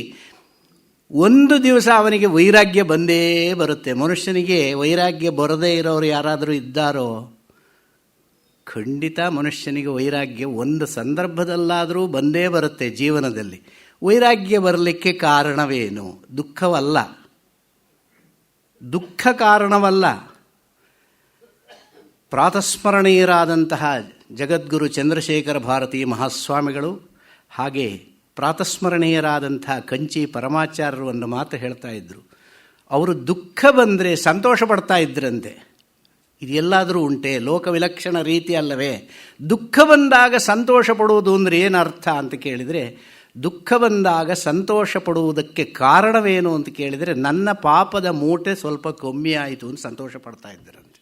ಒಂದು ದಿವಸ ಅವನಿಗೆ ವೈರಾಗ್ಯ ಬಂದೇ ಬರುತ್ತೆ. ಮನುಷ್ಯನಿಗೆ ವೈರಾಗ್ಯ ಬರದೇ ಇರೋರು ಯಾರಾದರೂ ಇದ್ದಾರೋ? ಖಂಡಿತ ಮನುಷ್ಯನಿಗೆ ವೈರಾಗ್ಯ ಒಂದು ಸಂದರ್ಭದಲ್ಲಾದರೂ ಬಂದೇ ಬರುತ್ತೆ ಜೀವನದಲ್ಲಿ. ವೈರಾಗ್ಯ ಬರಲಿಕ್ಕೆ ಕಾರಣವೇನು? ದುಃಖ ಕಾರಣವಲ್ಲ. ಪ್ರಾತಸ್ಮರಣೀಯರಾದಂತಹ ಜಗದ್ಗುರು ಚಂದ್ರಶೇಖರ ಭಾರತೀ ಮಹಾಸ್ವಾಮಿಗಳು, ಹಾಗೆ ಪ್ರಾತಸ್ಮರಣೀಯರಾದಂತಹ ಕಂಚಿ ಪರಮಾಚಾರ್ಯರು ಒಂದು ಮಾತು ಹೇಳ್ತಾ ಇದ್ದರು. ಅವರು ದುಃಖ ಬಂದರೆ ಸಂತೋಷ ಪಡ್ತಾ ಇದ್ರಂತೆ. ಇದೆಲ್ಲಾದರೂ ಉಂಟೆ? ಲೋಕವಿಲಕ್ಷಣ ರೀತಿ ಅಲ್ಲವೇ? ದುಃಖ ಬಂದಾಗ ಸಂತೋಷ ಪಡುವುದು ಅಂದರೆ ಏನು ಅರ್ಥ ಅಂತ ಕೇಳಿದರೆ, ದುಃಖ ಬಂದಾಗ ಸಂತೋಷ ಪಡುವುದಕ್ಕೆ ಕಾರಣವೇನು ಅಂತ ಕೇಳಿದರೆ, ನನ್ನ ಪಾಪದ ಮೂಟೆ ಸ್ವಲ್ಪ ಕಮ್ಮಿ ಆಯಿತು ಅಂತ ಸಂತೋಷ ಪಡ್ತಾ ಇದ್ದರಂತೆ.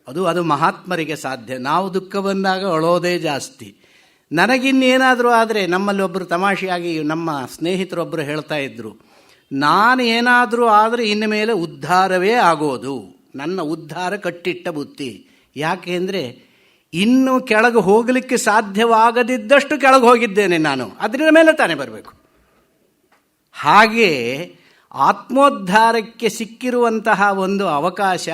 ಅದು ಮಹಾತ್ಮರಿಗೆ ಸಾಧ್ಯ. ನಾವು ದುಃಖ ಬಂದಾಗ ಅಳೋದೇ ಜಾಸ್ತಿ. ನನಗಿನ್ನೇನಾದರೂ ಆದರೆ, ನಮ್ಮಲ್ಲಿ ಒಬ್ಬರು ತಮಾಷೆಯಾಗಿ ನಮ್ಮ ಸ್ನೇಹಿತರೊಬ್ಬರು ಹೇಳ್ತಾ ಇದ್ದರು, ನಾನು ಏನಾದರೂ ಆದರೆ ಇನ್ನು ಮೇಲೆ ಉದ್ಧಾರವೇ ಆಗೋದು, ನನ್ನ ಉದ್ಧಾರ ಕಟ್ಟಿಟ್ಟ ಬುತ್ತಿ. ಯಾಕೆ ಅಂದರೆ ಇನ್ನು ಕೆಳಗೆ ಹೋಗಲಿಕ್ಕೆ ಸಾಧ್ಯವಾಗದಿದ್ದಷ್ಟು ಕೆಳಗೆ ಹೋಗಿದ್ದೇನೆ ನಾನು, ಅದರ ಮೇಲೆ ತಾನೇ ಬರಬೇಕು. ಹಾಗೆ ಆತ್ಮೋದ್ಧಾರಕ್ಕೆ ಸಿಕ್ಕಿರುವಂತಹ ಒಂದು ಅವಕಾಶ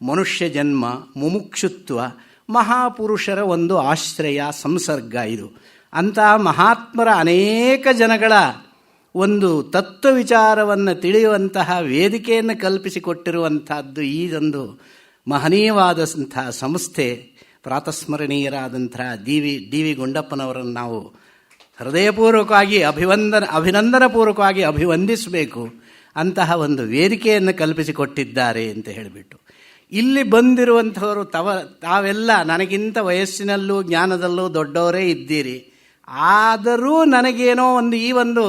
ಮನುಷ್ಯ ಜನ್ಮ, ಮುಮುಕ್ಷುತ್ವ, ಮಹಾಪುರುಷರ ಒಂದು ಆಶ್ರಯ, ಸಂಸರ್ಗ. ಇದು ಅಂತಹ ಮಹಾತ್ಮರ ಅನೇಕ ಜನಗಳ ಒಂದು ತತ್ವ ವಿಚಾರವನ್ನು ತಿಳಿಯುವಂತಹ ವೇದಿಕೆಯನ್ನು ಕಲ್ಪಿಸಿಕೊಟ್ಟಿರುವಂತಹದ್ದು ಈ ಒಂದು ಮಹನೀಯವಾದಂತಹ ಸಂಸ್ಥೆ. ಪ್ರಾತಸ್ಮರಣೀಯರಾದಂತಹ ಡಿ ವಿ ಗುಂಡಪ್ಪನವರನ್ನು ನಾವು ಹೃದಯಪೂರ್ವಕವಾಗಿ ಅಭಿನಂದನಪೂರ್ವಕವಾಗಿ ಅಭಿವಂದಿಸಬೇಕು. ಅಂತಹ ಒಂದು ವೇದಿಕೆಯನ್ನು ಕಲ್ಪಿಸಿಕೊಟ್ಟಿದ್ದಾರೆ ಅಂತ ಹೇಳಿಬಿಟ್ಟು, ಇಲ್ಲಿ ಬಂದಿರುವಂಥವರು ತಾವೆಲ್ಲ ನನಗಿಂತ ವಯಸ್ಸಿನಲ್ಲೂ ಜ್ಞಾನದಲ್ಲೂ ದೊಡ್ಡವರೇ ಇದ್ದೀರಿ, ಆದರೂ ನನಗೇನೋ ಈ ಒಂದು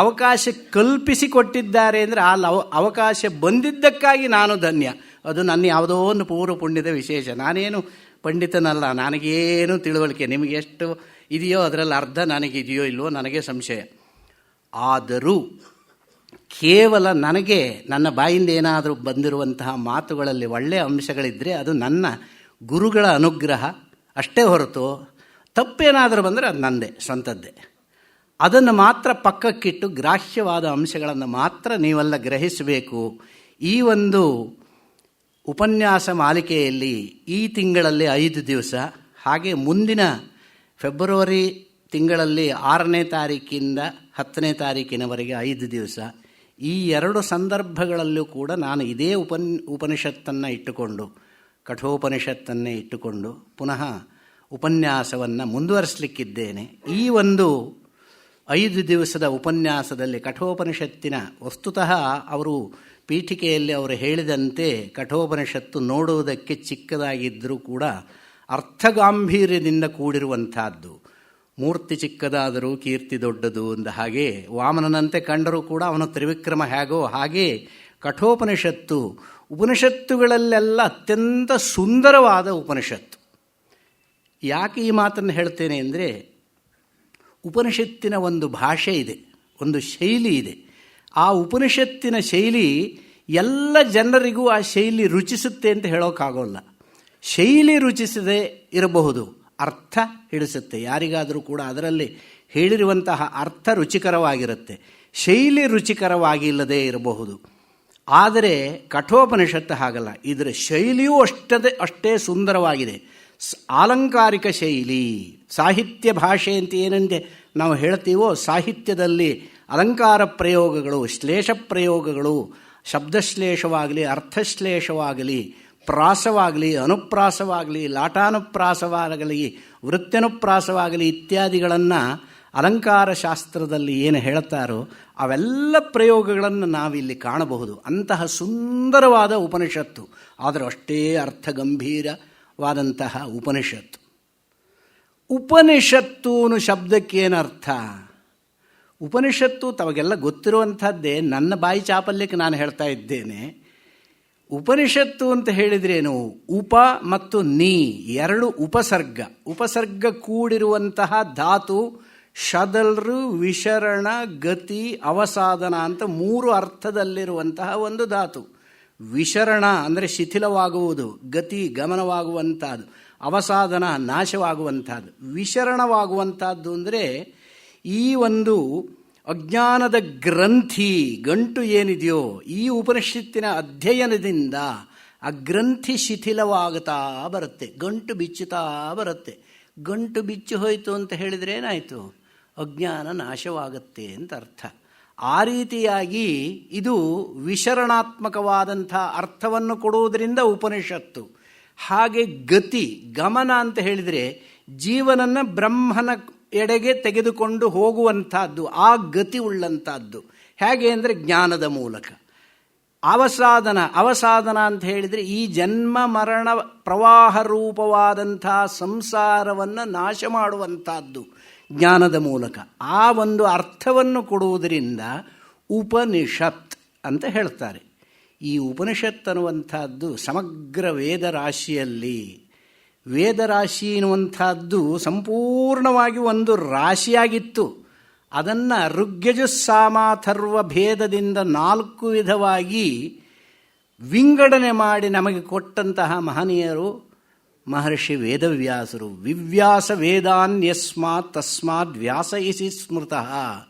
ಅವಕಾಶ ಕಲ್ಪಿಸಿಕೊಟ್ಟಿದ್ದಾರೆ ಅಂದರೆ ಆ ಅವಕಾಶ ಬಂದಿದ್ದಕ್ಕಾಗಿ ನಾನು ಧನ್ಯ. ಅದು ನನ್ನ ಯಾವುದೋ ಒಂದು ಪೂರ್ವ ಪುಣ್ಯದ ವಿಶೇಷ. ನಾನೇನು ಪಂಡಿತನಲ್ಲ, ನನಗೇನು ತಿಳುವಳಿಕೆ, ನಿಮಗೆ ಎಷ್ಟು ಇದೆಯೋ ಅದರಲ್ಲಿ ಅರ್ಧ ನನಗಿದೆಯೋ ಇಲ್ವೋ ನನಗೆ ಸಂಶಯ. ಆದರೂ ಕೇವಲ ನನಗೆ ನನ್ನ ಬಾಯಿಂದ ಏನಾದರೂ ಬಂದಿರುವಂತಹ ಮಾತುಗಳಲ್ಲಿ ಒಳ್ಳೆಯ ಅಂಶಗಳಿದ್ದರೆ ಅದು ನನ್ನ ಗುರುಗಳ ಅನುಗ್ರಹ ಅಷ್ಟೇ ಹೊರತು, ತಪ್ಪೇನಾದರೂ ಬಂದರೆ ಅದು ನನ್ನದೇ, ಸ್ವಂತದ್ದೇ. ಅದನ್ನು ಮಾತ್ರ ಪಕ್ಕಕ್ಕಿಟ್ಟು ಗ್ರಾಹ್ಯವಾದ ಅಂಶಗಳನ್ನು ಮಾತ್ರ ನೀವೆಲ್ಲ ಗ್ರಹಿಸಬೇಕು. ಈ ಒಂದು ಉಪನ್ಯಾಸ ಮಾಲಿಕೆಯಲ್ಲಿ ಈ ತಿಂಗಳಲ್ಲಿ 5 ದಿವಸ, ಹಾಗೆ ಮುಂದಿನ ಫೆಬ್ರವರಿ ತಿಂಗಳಲ್ಲಿ 6ನೇ ತಾರೀಕಿಂದ 10ನೇ ತಾರೀಕಿನವರೆಗೆ 5 ದಿವಸ, ಈ 2 ಸಂದರ್ಭಗಳಲ್ಲೂ ಕೂಡ ನಾನು ಇದೇ ಉಪನಿಷತ್ತನ್ನು ಇಟ್ಟುಕೊಂಡು, ಕಠೋಪನಿಷತ್ತನ್ನೇ ಇಟ್ಟುಕೊಂಡು ಪುನಃ ಉಪನ್ಯಾಸವನ್ನು ಮುಂದುವರಿಸಲಿಕ್ಕಿದ್ದೇನೆ. ಈ ಒಂದು 5 ದಿವಸದ ಉಪನ್ಯಾಸದಲ್ಲಿ ಕಠೋಪನಿಷತ್ತಿನ ವಸ್ತುತಃ ಅವರು ಪೀಠಿಕೆಯಲ್ಲಿ ಅವರು ಹೇಳಿದಂತೆ ಕಠೋಪನಿಷತ್ತು ನೋಡುವುದಕ್ಕೆ ಚಿಕ್ಕದಾಗಿದ್ದರೂ ಕೂಡ ಅರ್ಥಗಾಂಭೀರ್ಯದಿಂದ ಕೂಡಿರುವಂತಹದ್ದು. ಮೂರ್ತಿ ಚಿಕ್ಕದಾದರೂ ಕೀರ್ತಿ ದೊಡ್ಡದು ಅಂದ ಹಾಗೆ, ವಾಮನನಂತೆ ಕಂಡರೂ ಕೂಡ ಅವನ ತ್ರಿವಿಕ್ರಮ ಹೇಗೋ ಹಾಗೆ ಕಠೋಪನಿಷತ್ತು ಉಪನಿಷತ್ತುಗಳಲ್ಲೆಲ್ಲ ಅತ್ಯಂತ ಸುಂದರವಾದ ಉಪನಿಷತ್ತು. ಯಾಕೆ ಈ ಮಾತನ್ನು ಹೇಳ್ತೇನೆ ಅಂದರೆ, ಉಪನಿಷತ್ತಿನ ಒಂದು ಭಾಷೆ ಇದೆ, ಒಂದು ಶೈಲಿ ಇದೆ. ಆ ಉಪನಿಷತ್ತಿನ ಶೈಲಿ ಎಲ್ಲ ಜನರಿಗೂ ಆ ಶೈಲಿ ರುಚಿಸುತ್ತೆ ಅಂತ ಹೇಳೋಕ್ಕಾಗೋಲ್ಲ. ಶೈಲಿ ರುಚಿಸದೇ ಇರಬಹುದು, ಅರ್ಥ ಹಿಡಿಸುತ್ತೆ. ಯಾರಿಗಾದರೂ ಕೂಡ ಅದರಲ್ಲಿ ಹೇಳಿರುವಂತಹ ಅರ್ಥ ರುಚಿಕರವಾಗಿರುತ್ತೆ, ಶೈಲಿ ರುಚಿಕರವಾಗಿಲ್ಲದೇ ಇರಬಹುದು. ಆದರೆ ಕಠೋಪನಿಷತ್ತು ಹಾಗಲ್ಲ, ಇದರ ಶೈಲಿಯೂ ಅಷ್ಟೇ ಸುಂದರವಾಗಿದೆ. ಆಲಂಕಾರಿಕ ಶೈಲಿ. ಸಾಹಿತ್ಯ ಭಾಷೆ ಅಂತ ಏನಂತೆ ನಾವು ಹೇಳ್ತೀವೋ, ಸಾಹಿತ್ಯದಲ್ಲಿ ಅಲಂಕಾರ ಪ್ರಯೋಗಗಳು, ಶ್ಲೇಷ ಪ್ರಯೋಗಗಳು, ಶಬ್ದಶ್ಲೇಷವಾಗಲಿ, ಅರ್ಥಶ್ಲೇಷವಾಗಲಿ, ಪ್ರಾಸವಾಗಲಿ, ಅನುಪ್ರಾಸವಾಗಲಿ, ಲಾಟಾನುಪ್ರಾಸವಾಗಲಿ, ವೃತ್ಯನುಪ್ರಾಸವಾಗಲಿ ಇತ್ಯಾದಿಗಳನ್ನು ಅಲಂಕಾರ ಶಾಸ್ತ್ರದಲ್ಲಿ ಏನು ಹೇಳ್ತಾರೋ ಅವೆಲ್ಲ ಪ್ರಯೋಗಗಳನ್ನು ನಾವಿಲ್ಲಿ ಕಾಣಬಹುದು. ಅಂತಹ ಸುಂದರವಾದ ಉಪನಿಷತ್ತು, ಆದರೆ ಅಷ್ಟೇ ಅರ್ಥಗಂಭೀರವಾದಂತಹ ಉಪನಿಷತ್ತು. ಉಪನಿಷತ್ತು ಅನ್ನೋ ಶಬ್ದಕ್ಕೇನರ್ಥ? ಉಪನಿಷತ್ತು ತಮಗೆಲ್ಲ ಗೊತ್ತಿರುವಂಥದ್ದೇ, ನನ್ನ ಬಾಯಿ ಚಾಪಲ್ಯಕ್ಕೆ ನಾನು ಹೇಳ್ತಾ ಇದ್ದೇನೆ. ಉಪನಿಷತ್ತು ಅಂತ ಹೇಳಿದ್ರೇನು? ಉಪ ಮತ್ತು ನೀ ಎರಡು ಉಪಸರ್ಗ, ಉಪಸರ್ಗ ಕೂಡಿರುವಂತಹ ಧಾತು ಶದಲ್ರು, ವಿಶರಣ, ಗತಿ, ಅವಸಾದನ ಅಂತ ಮೂರು ಅರ್ಥದಲ್ಲಿರುವಂತಹ ಒಂದು ಧಾತು. ವಿಶರಣ ಅಂದರೆ ಶಿಥಿಲವಾಗುವುದು, ಗತಿ ಗಮನವಾಗುವಂಥದ್ದು, ಅವಸಾದನ ನಾಶವಾಗುವಂಥದ್ದು. ವಿಶರಣವಾಗುವಂಥದ್ದು ಅಂದರೆ ಈ ಒಂದು ಅಜ್ಞಾನದ ಗ್ರಂಥಿ ಗಂಟು ಏನಿದೆಯೋ ಈ ಉಪನಿಷತ್ತಿನ ಅಧ್ಯಯನದಿಂದ ಆ ಗ್ರಂಥಿ ಶಿಥಿಲವಾಗುತ್ತಾ ಬರುತ್ತೆ, ಗಂಟು ಬಿಚ್ಚುತ್ತಾ ಬರುತ್ತೆ. ಗಂಟು ಬಿಚ್ಚಿ ಹೋಯಿತು ಅಂತ ಹೇಳಿದರೆ ಏನಾಯಿತು? ಅಜ್ಞಾನ ನಾಶವಾಗುತ್ತೆ ಅಂತ ಅರ್ಥ. ಆ ರೀತಿಯಾಗಿ ಇದು ವಿಶರಣಾತ್ಮಕವಾದಂಥ ಅರ್ಥವನ್ನು ಕೊಡುವುದರಿಂದ ಉಪನಿಷತ್ತು. ಹಾಗೆ ಗತಿ ಗಮನ ಅಂತ ಹೇಳಿದರೆ ಜೀವನನ್ನು ಬ್ರಹ್ಮನ ಎಡೆಗೆ ತೆಗೆದುಕೊಂಡು ಹೋಗುವಂಥದ್ದು, ಆ ಗತಿ ಉಳ್ಳಂಥದ್ದು. ಹೇಗೆ ಅಂದರೆ ಜ್ಞಾನದ ಮೂಲಕ. ಅವಸಾದನ, ಅವಸಾದನ ಅಂತ ಹೇಳಿದರೆ ಈ ಜನ್ಮ ಮರಣ ಪ್ರವಾಹ ರೂಪವಾದಂಥ ಸಂಸಾರವನ್ನು ನಾಶ ಮಾಡುವಂಥದ್ದು ಜ್ಞಾನದ ಮೂಲಕ. ಆ ಒಂದು ಅರ್ಥವನ್ನು ಕೊಡುವುದರಿಂದ ಉಪನಿಷತ್ ಅಂತ ಹೇಳ್ತಾರೆ. ಈ ಉಪನಿಷತ್ ಅನ್ನುವಂಥದ್ದು ಸಮಗ್ರ ವೇದರಾಶಿಯಲ್ಲಿ, ವೇದರಾಶಿ ಎನ್ನುವಂಥದ್ದು ಸಂಪೂರ್ಣವಾಗಿ ಒಂದು ರಾಶಿಯಾಗಿತ್ತು. ಅದನ್ನು ಋಗ್ಯಜುಸ್ಸಾಮಾಥರ್ವ ಭೇದದಿಂದ 4 ವಿಧವಾಗಿ ವಿಂಗಡಣೆ ಮಾಡಿ ನಮಗೆ ಕೊಟ್ಟಂತಹ ಮಹನೀಯರು ಮಹರ್ಷಿ ವೇದವ್ಯಾಸರು. ವಿವ್ಯಾಸ ವೇದಾನ್ಯಸ್ಮಾತ್ ತಸ್ಮಾತ್ ವ್ಯಾಸ ಇಸಿ ಸ್ಮೃತಃ.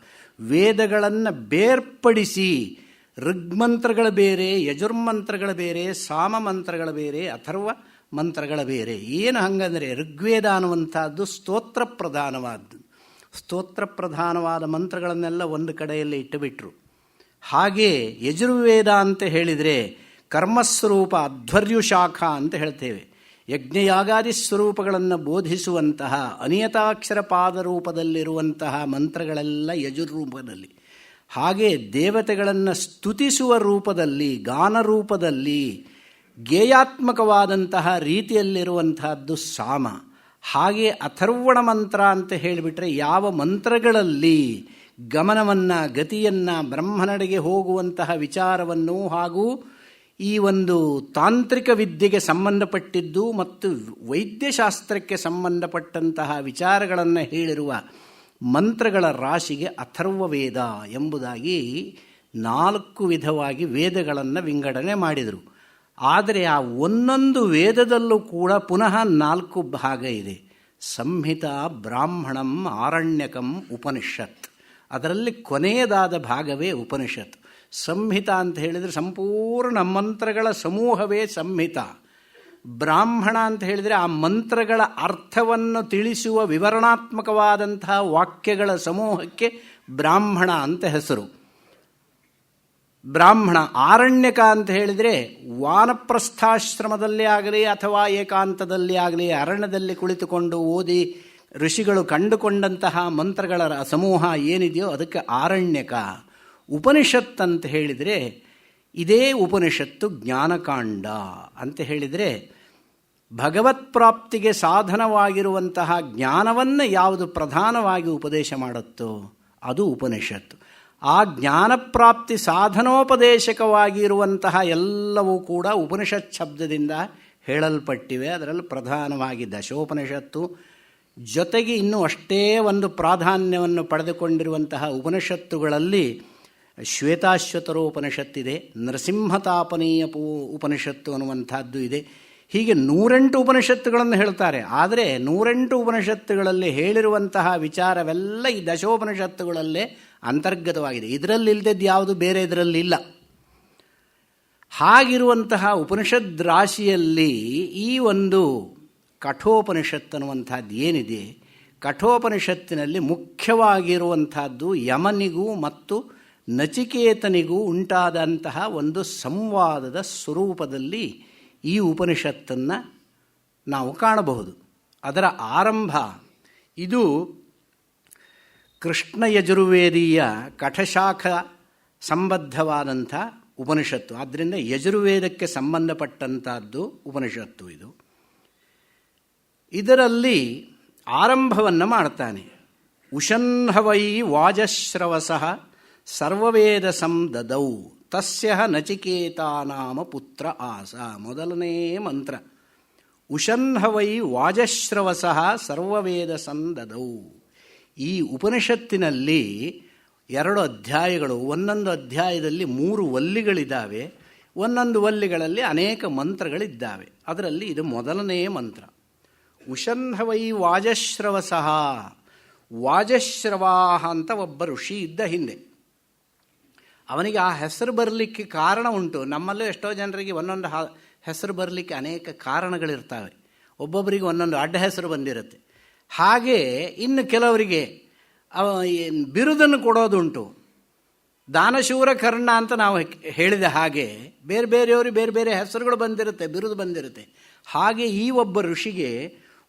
ವೇದಗಳನ್ನು ಬೇರ್ಪಡಿಸಿ ಋಗ್ಮಂತ್ರಗಳ ಬೇರೆ, ಯಜುರ್ಮಂತ್ರಗಳ ಬೇರೆ, ಸಾಮ ಮಂತ್ರಗಳ ಬೇರೆ, ಅಥರ್ವ ಮಂತ್ರಗಳ ಬೇರೆ. ಏನು ಹಂಗಂದರೆ ಋಗ್ವೇದ ಅನ್ನುವಂಥದ್ದು ಸ್ತೋತ್ರ ಪ್ರಧಾನವಾದ್ದು. ಸ್ತೋತ್ರ ಪ್ರಧಾನವಾದ ಮಂತ್ರಗಳನ್ನೆಲ್ಲ ಒಂದು ಕಡೆಯಲ್ಲಿ ಇಟ್ಟುಬಿಟ್ರು. ಹಾಗೆ ಯಜುರ್ವೇದ ಅಂತ ಹೇಳಿದರೆ ಕರ್ಮಸ್ವರೂಪ ಅಧ್ವರ್ಯುಶಾಖ ಅಂತ ಹೇಳ್ತೇವೆ. ಯಜ್ಞಯಾಗಾದಿ ಸ್ವರೂಪಗಳನ್ನು ಬೋಧಿಸುವಂತಹ ಅನಿಯತಾಕ್ಷರ ಪಾದರೂಪದಲ್ಲಿರುವಂತಹ ಮಂತ್ರಗಳೆಲ್ಲ ಯಜುರ್ರೂಪದಲ್ಲಿ. ಹಾಗೆ ದೇವತೆಗಳನ್ನು ಸ್ತುತಿಸುವ ರೂಪದಲ್ಲಿ, ಗಾನ ರೂಪದಲ್ಲಿ, ಗೇಯಾತ್ಮಕವಾದಂತಹ ರೀತಿಯಲ್ಲಿರುವಂತಹದ್ದು ಸಾಮ. ಹಾಗೆ ಅಥರ್ವಣ ಮಂತ್ರ ಅಂತ ಹೇಳಿಬಿಟ್ರೆ ಯಾವ ಮಂತ್ರಗಳಲ್ಲಿ ಗಮನವನ್ನು, ಗತಿಯನ್ನು, ಬ್ರಹ್ಮನಡೆಗೆ ಹೋಗುವಂತಹ ವಿಚಾರವನ್ನು ಹಾಗೂ ಈ ಒಂದು ತಾಂತ್ರಿಕ ವಿದ್ಯೆಗೆ ಸಂಬಂಧಪಟ್ಟಿದ್ದು ಮತ್ತು ವೈದ್ಯಶಾಸ್ತ್ರಕ್ಕೆ ಸಂಬಂಧಪಟ್ಟಂತಹ ವಿಚಾರಗಳನ್ನು ಹೇಳಿರುವ ಮಂತ್ರಗಳ ರಾಶಿಗೆ ಅಥರ್ವವೇದ ಎಂಬುದಾಗಿ 4 ವಿಧವಾಗಿ ವೇದಗಳನ್ನು ವಿಂಗಡಣೆ ಮಾಡಿದರು. ಆದರೆ ಆ ಒಂದೊಂದು ವೇದದಲ್ಲೂ ಕೂಡ ಪುನಃ 4 ಭಾಗ ಇದೆ. ಸಂಹಿತ, ಬ್ರಾಹ್ಮಣಂ, ಆರಣ್ಯಕಂ, ಉಪನಿಷತ್. ಅದರಲ್ಲಿ ಕೊನೆಯದಾದ ಭಾಗವೇ ಉಪನಿಷತ್. ಸಂಹಿತ ಅಂತ ಹೇಳಿದರೆ ಸಂಪೂರ್ಣ ಮಂತ್ರಗಳ ಸಮೂಹವೇ ಸಂಹಿತ. ಬ್ರಾಹ್ಮಣ ಅಂತ ಹೇಳಿದರೆ ಆ ಮಂತ್ರಗಳ ಅರ್ಥವನ್ನು ತಿಳಿಸುವ ವಿವರಣಾತ್ಮಕವಾದಂತಹ ವಾಕ್ಯಗಳ ಸಮೂಹಕ್ಕೆ ಬ್ರಾಹ್ಮಣ ಅಂತ ಹೆಸರು. ಬ್ರಾಹ್ಮಣ. ಆರಣ್ಯಕ ಅಂತ ಹೇಳಿದರೆ ವಾನಪ್ರಸ್ಥಾಶ್ರಮದಲ್ಲೇ ಆಗಲಿ ಅಥವಾ ಏಕಾಂತದಲ್ಲಿ ಆಗಲಿ ಅರಣ್ಯದಲ್ಲಿ ಕುಳಿತುಕೊಂಡು ಓದಿ ಋಷಿಗಳು ಕಂಡುಕೊಂಡಂತಹ ಮಂತ್ರಗಳ ಸಮೂಹ ಏನಿದೆಯೋ ಅದಕ್ಕೆ ಆರಣ್ಯಕ. ಉಪನಿಷತ್ ಅಂತ ಹೇಳಿದರೆ ಇದೇ ಉಪನಿಷತ್ತು ಜ್ಞಾನಕಾಂಡ ಅಂತ ಹೇಳಿದರೆ ಭಗವತ್ ಪ್ರಾಪ್ತಿಗೆ ಸಾಧನವಾಗಿರುವಂತಹ ಜ್ಞಾನವನ್ನು ಯಾವುದು ಪ್ರಧಾನವಾಗಿ ಉಪದೇಶ ಮಾಡುತ್ತೋ ಅದು ಉಪನಿಷತ್ತು. ಆ ಜ್ಞಾನಪ್ರಾಪ್ತಿ ಸಾಧನೋಪದೇಶಕವಾಗಿರುವಂತಹ ಎಲ್ಲವೂ ಕೂಡ ಉಪನಿಷತ್ ಶಬ್ದದಿಂದ ಹೇಳಲ್ಪಟ್ಟಿವೆ. ಅದರಲ್ಲಿ ಪ್ರಧಾನವಾಗಿ ದಶೋಪನಿಷತ್ತು, ಜೊತೆಗೆ ಇನ್ನೂ ಅಷ್ಟೇ ಒಂದು ಪ್ರಾಧಾನ್ಯವನ್ನು ಪಡೆದುಕೊಂಡಿರುವಂತಹ ಉಪನಿಷತ್ತುಗಳಲ್ಲಿ ಶ್ವೇತಾಶ್ವತರೋಪನಿಷತ್ತಿದೆ, ನರಸಿಂಹತಾಪನೀಯ ಉಪನಿಷತ್ತು ಅನ್ನುವಂಥದ್ದು ಇದೆ. ಹೀಗೆ 108 ಉಪನಿಷತ್ತುಗಳನ್ನು ಹೇಳ್ತಾರೆ. ಆದರೆ 108 ಉಪನಿಷತ್ತುಗಳಲ್ಲಿ ಹೇಳಿರುವಂತಹ ವಿಚಾರವೆಲ್ಲ ಈ ದಶೋಪನಿಷತ್ತುಗಳಲ್ಲೇ ಅಂತರ್ಗತವಾಗಿದೆ. ಇದರಲ್ಲಿ ಇಲ್ಲದದ್ದು ಯಾವುದು ಬೇರೆ ಇದರಲ್ಲಿ ಇಲ್ಲ. ಹಾಗಿರುವಂತಹ ಉಪನಿಷದ್ ರಾಶಿಯಲ್ಲಿ ಈ ಒಂದು ಕಠೋಪನಿಷತ್ ಅನ್ನುವಂಥದ್ದು ಏನಿದೆ, ಕಠೋಪನಿಷತ್ತಿನಲ್ಲಿ ಮುಖ್ಯವಾಗಿರುವಂಥದ್ದು ಯಮನಿಗೂ ಮತ್ತು ನಚಿಕೇತನಿಗೂ ಉಂಟಾದಂತಹ ಒಂದು ಸಂವಾದದ ಸ್ವರೂಪದಲ್ಲಿ ಈ ಉಪನಿಷತ್ತನ್ನು ನಾವು ಕಾಣಬಹುದು. ಅದರ ಆರಂಭ ಇದು ಕೃಷ್ಣ ಯಜುರ್ವೇದೀಯ ಕಠಶಾಖ ಸಂಬದ್ಧವಾದಂಥ ಉಪನಿಷತ್ತು. ಆದ್ದರಿಂದ ಯಜುರ್ವೇದಕ್ಕೆ ಸಂಬಂಧಪಟ್ಟಂಥದ್ದು ಉಪನಿಷತ್ತು ಇದು. ಇದರಲ್ಲಿ ಆರಂಭವನ್ನು ಮಾಡ್ತಾನೆ. ಉಷನ್ಹವೈ ವಾಜಶ್ರವಸಃ ಸರ್ವವೇದ ಸಂದದೌ ತಸ್ಯ ನಚಿಕೇತಾನಾಮ ಪುತ್ರ ಆಸ. ಮೊದಲನೇ ಮಂತ್ರ ಉಷನ್ಹವೈ ವಾಜಶ್ರವಸಃ ಸರ್ವವೇದ ಸಂದದೌ. ಈ ಉಪನಿಷತ್ತಿನಲ್ಲಿ 2 ಅಧ್ಯಾಯಗಳು, ಒಂದೊಂದು ಅಧ್ಯಾಯದಲ್ಲಿ 3 ವಲ್ಲಿಗಳಿದ್ದಾವೆ, ಒಂದೊಂದು ವಲ್ಲಿಗಳಲ್ಲಿ ಅನೇಕ ಮಂತ್ರಗಳಿದ್ದಾವೆ. ಅದರಲ್ಲಿ ಇದು ಮೊದಲನೆಯ ಮಂತ್ರ. ಉಷನ್ಹವೈ ವಾಜಶ್ರವಸಃ. ವಾಜಶ್ರವಾಹ ಅಂತ ಒಬ್ಬ ಋಷಿ ಇದ್ದ ಹಿಂದೆ. ಅವನಿಗೆ ಆ ಹೆಸರು ಬರಲಿಕ್ಕೆ ಕಾರಣ ಉಂಟು. ನಮ್ಮಲ್ಲೂ ಎಷ್ಟೋ ಜನರಿಗೆ ಒಂದೊಂದು ಹೆಸರು ಬರಲಿಕ್ಕೆ ಅನೇಕ ಕಾರಣಗಳಿರ್ತವೆ. ಒಬ್ಬೊಬ್ಬರಿಗೆ ಒಂದೊಂದು ಅಡ್ಡ ಹೆಸರು ಬಂದಿರುತ್ತೆ. ಹಾಗೆ ಇನ್ನು ಕೆಲವರಿಗೆ ಬಿರುದನ್ನು ಕೊಡೋದುಂಟು. ದಾನಶೂರ ಕರ್ಣ ಅಂತ ನಾವು ಹೇಳಿದ ಹಾಗೆ ಬೇರೆ ಬೇರೆಯವ್ರಿಗೆ ಬೇರೆ ಬೇರೆ ಹೆಸರುಗಳು ಬಂದಿರುತ್ತೆ, ಬಿರುದು ಬಂದಿರುತ್ತೆ. ಹಾಗೆ ಈ ಒಬ್ಬ ಋಷಿಗೆ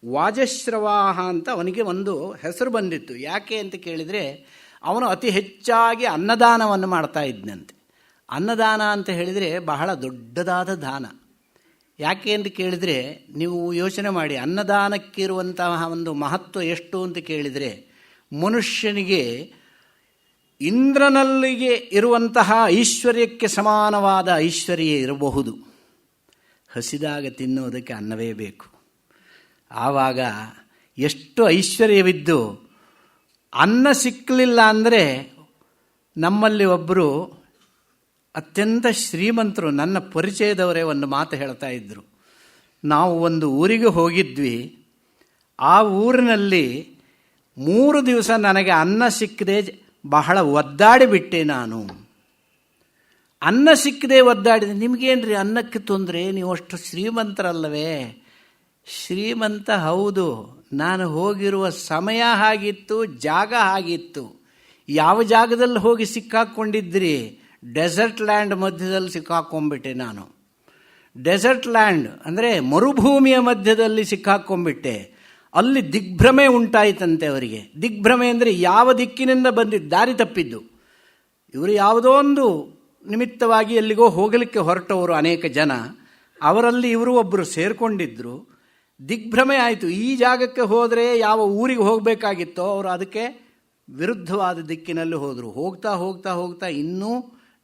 ವಾಜಶ್ರವಾಹ ಅಂತ ಅವನಿಗೆ ಒಂದು ಹೆಸರು ಬಂದಿತ್ತು. ಯಾಕೆ ಅಂತ ಕೇಳಿದರೆ, ಅವನು ಅತಿ ಹೆಚ್ಚಾಗಿ ಅನ್ನದಾನವನ್ನು ಮಾಡ್ತಾ ಇದ್ದಂತೆ. ಅನ್ನದಾನ ಅಂತ ಹೇಳಿದರೆ ಬಹಳ ದೊಡ್ಡದಾದ ದಾನ. ಯಾಕೆ ಅಂತ ಕೇಳಿದರೆ, ನೀವು ಯೋಚನೆ ಮಾಡಿ, ಅನ್ನದಾನಕ್ಕಿರುವಂತಹ ಒಂದು ಮಹತ್ವ ಎಷ್ಟು ಅಂತ ಕೇಳಿದರೆ, ಮನುಷ್ಯನಿಗೆ ಇಂದ್ರನಲ್ಲಿಗೆ ಇರುವಂತಹ ಐಶ್ವರ್ಯಕ್ಕೆ ಸಮಾನವಾದ ಐಶ್ವರ್ಯ ಇರಬಹುದು. ಹಸಿದಾಗ ತಿನ್ನೋದಕ್ಕೆ ಅನ್ನವೇ ಬೇಕು. ಆವಾಗ ಎಷ್ಟು ಐಶ್ವರ್ಯವಿದ್ದು ಅನ್ನ ಸಿಕ್ಕಲಿಲ್ಲ ಅಂದರೆ, ನಮ್ಮಲ್ಲಿ ಒಬ್ಬರು ಅತ್ಯಂತ ಶ್ರೀಮಂತರು, ನನ್ನ ಪರಿಚಯದವರೇ ಒಂದು ಮಾತು ಹೇಳ್ತಾ ಇದ್ದರು. ನಾವು ಒಂದು ಊರಿಗೆ ಹೋಗಿದ್ವಿ. ಆ ಊರಿನಲ್ಲಿ 3 ದಿವಸ ನನಗೆ ಅನ್ನ ಸಿಕ್ಕದೆ ಬಹಳ ಒದ್ದಾಡಿಬಿಟ್ಟೆ. ನಾನು ಅನ್ನ ಸಿಕ್ಕದೆ ಒದ್ದಾಡಿದೆ. ನಿಮಗೇನ್ರಿ ಅನ್ನಕ್ಕೆ ತೊಂದರೆ, ನೀವು ಅಷ್ಟು ಶ್ರೀಮಂತರಲ್ಲವೇ? ಶ್ರೀಮಂತ ಹೌದು, ನಾನು ಹೋಗಿರುವ ಸಮಯ ಹಾಗಿತ್ತು, ಜಾಗ ಹಾಗಿತ್ತು. ಯಾವ ಜಾಗದಲ್ಲಿ ಹೋಗಿ ಸಿಕ್ಕಾಕ್ಕೊಂಡಿದ್ರಿ? ಡೆಸರ್ಟ್ ಲ್ಯಾಂಡ್ ಮಧ್ಯದಲ್ಲಿ ಸಿಕ್ಕಾಕ್ಕೊಂಡ್ಬಿಟ್ಟೆ ನಾನು. ಡೆಸರ್ಟ್ ಲ್ಯಾಂಡ್ ಅಂದರೆ ಮರುಭೂಮಿಯ ಮಧ್ಯದಲ್ಲಿ ಸಿಕ್ಕಾಕ್ಕೊಂಡ್ಬಿಟ್ಟೆ. ಅಲ್ಲಿ ದಿಗ್ಭ್ರಮೆ ಉಂಟಾಯಿತಂತೆ ಅವರಿಗೆ. ದಿಗ್ಭ್ರಮೆ ಅಂದರೆ ಯಾವ ದಿಕ್ಕಿನಿಂದ ಬಂದಿದ್ದು, ದಾರಿ ತಪ್ಪಿದ್ದು. ಇವರು ಯಾವುದೋ ಒಂದು ನಿಮಿತ್ತವಾಗಿ ಎಲ್ಲಿಗೋ ಹೋಗಲಿಕ್ಕೆ ಹೊರಟವರು ಅನೇಕ ಜನ. ಅವರಲ್ಲಿ ಇವರು ಒಬ್ಬರು ಸೇರಿಕೊಂಡಿದ್ದರು. ದಿಗ್ಭ್ರಮೆ ಆಯಿತು. ಈ ಜಾಗಕ್ಕೆ ಹೋದರೆ ಯಾವ ಊರಿಗೆ ಹೋಗಬೇಕಾಗಿತ್ತೋ ಅವರು ಅದಕ್ಕೆ ವಿರುದ್ಧವಾದ ದಿಕ್ಕಿನಲ್ಲಿ ಹೋದರು. ಹೋಗ್ತಾ ಹೋಗ್ತಾ ಹೋಗ್ತಾ ಇನ್ನೂ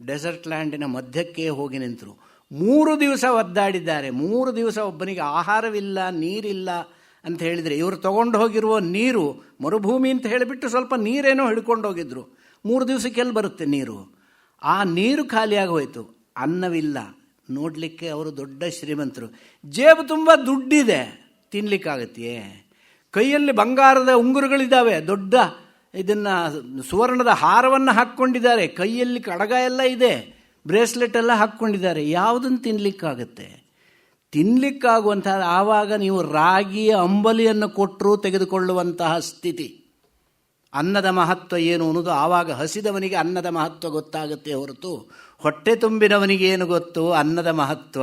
ಡೆಸರ್ಟ್ ಲ್ಯಾಂಡಿನ ಮಧ್ಯಕ್ಕೆ ಹೋಗಿ ನಿಂತರು. 3 ದಿವಸ ಒದ್ದಾಡಿದ್ದಾರೆ. 3 ದಿವಸ ಒಬ್ಬನಿಗೆ ಆಹಾರವಿಲ್ಲ, ನೀರಿಲ್ಲ ಅಂತ ಹೇಳಿದರೆ, ಇವರು ತಗೊಂಡು ಹೋಗಿರುವ ನೀರು ಮರುಭೂಮಿ ಅಂತ ಹೇಳಿಬಿಟ್ಟು ಸ್ವಲ್ಪ ನೀರೇನೋ ಹಿಡ್ಕೊಂಡು ಹೋಗಿದ್ರು. 3 ದಿವಸಕ್ಕೆಲ್ಲಿ ಬರುತ್ತೆ ನೀರು? ಆ ನೀರು ಖಾಲಿಯಾಗಿ ಹೋಯಿತು. ಅನ್ನವಿಲ್ಲ. ನೋಡಲಿಕ್ಕೆ ಅವರು ದೊಡ್ಡ ಶ್ರೀಮಂತರು. ಜೇಬು ತುಂಬ ದುಡ್ಡಿದೆ, ತಿನ್ನಲಿಕ್ಕಾಗತ್ತೆಯೇ? ಕೈಯಲ್ಲಿ ಬಂಗಾರದ ಉಂಗುರಗಳಿದ್ದಾವೆ, ದೊಡ್ಡ ಇದನ್ನು ಸುವರ್ಣದ ಹಾರವನ್ನು ಹಾಕ್ಕೊಂಡಿದ್ದಾರೆ, ಕೈಯಲ್ಲಿ ಕಡಗ ಎಲ್ಲ ಇದೆ, ಬ್ರೇಸ್ಲೆಟ್ ಎಲ್ಲ ಹಾಕ್ಕೊಂಡಿದ್ದಾರೆ. ಯಾವುದನ್ನು ತಿನ್ನಲಿಕ್ಕಾಗತ್ತೆ? ತಿನ್ನಲಿಕ್ಕಾಗುವಂತಹ ಆವಾಗ ನೀವು ರಾಗಿಯ ಅಂಬಲಿಯನ್ನು ಕೊಟ್ಟರೂ ತೆಗೆದುಕೊಳ್ಳುವಂತಹ ಸ್ಥಿತಿ. ಅನ್ನದ ಮಹತ್ವ ಏನು ಅನ್ನೋದು ಆವಾಗ ಹಸಿದವನಿಗೆ ಅನ್ನದ ಮಹತ್ವ ಗೊತ್ತಾಗುತ್ತೆ ಹೊರತು ಹೊಟ್ಟೆ ತುಂಬಿನವನಿಗೆ ಏನು ಗೊತ್ತು ಅನ್ನದ ಮಹತ್ವ.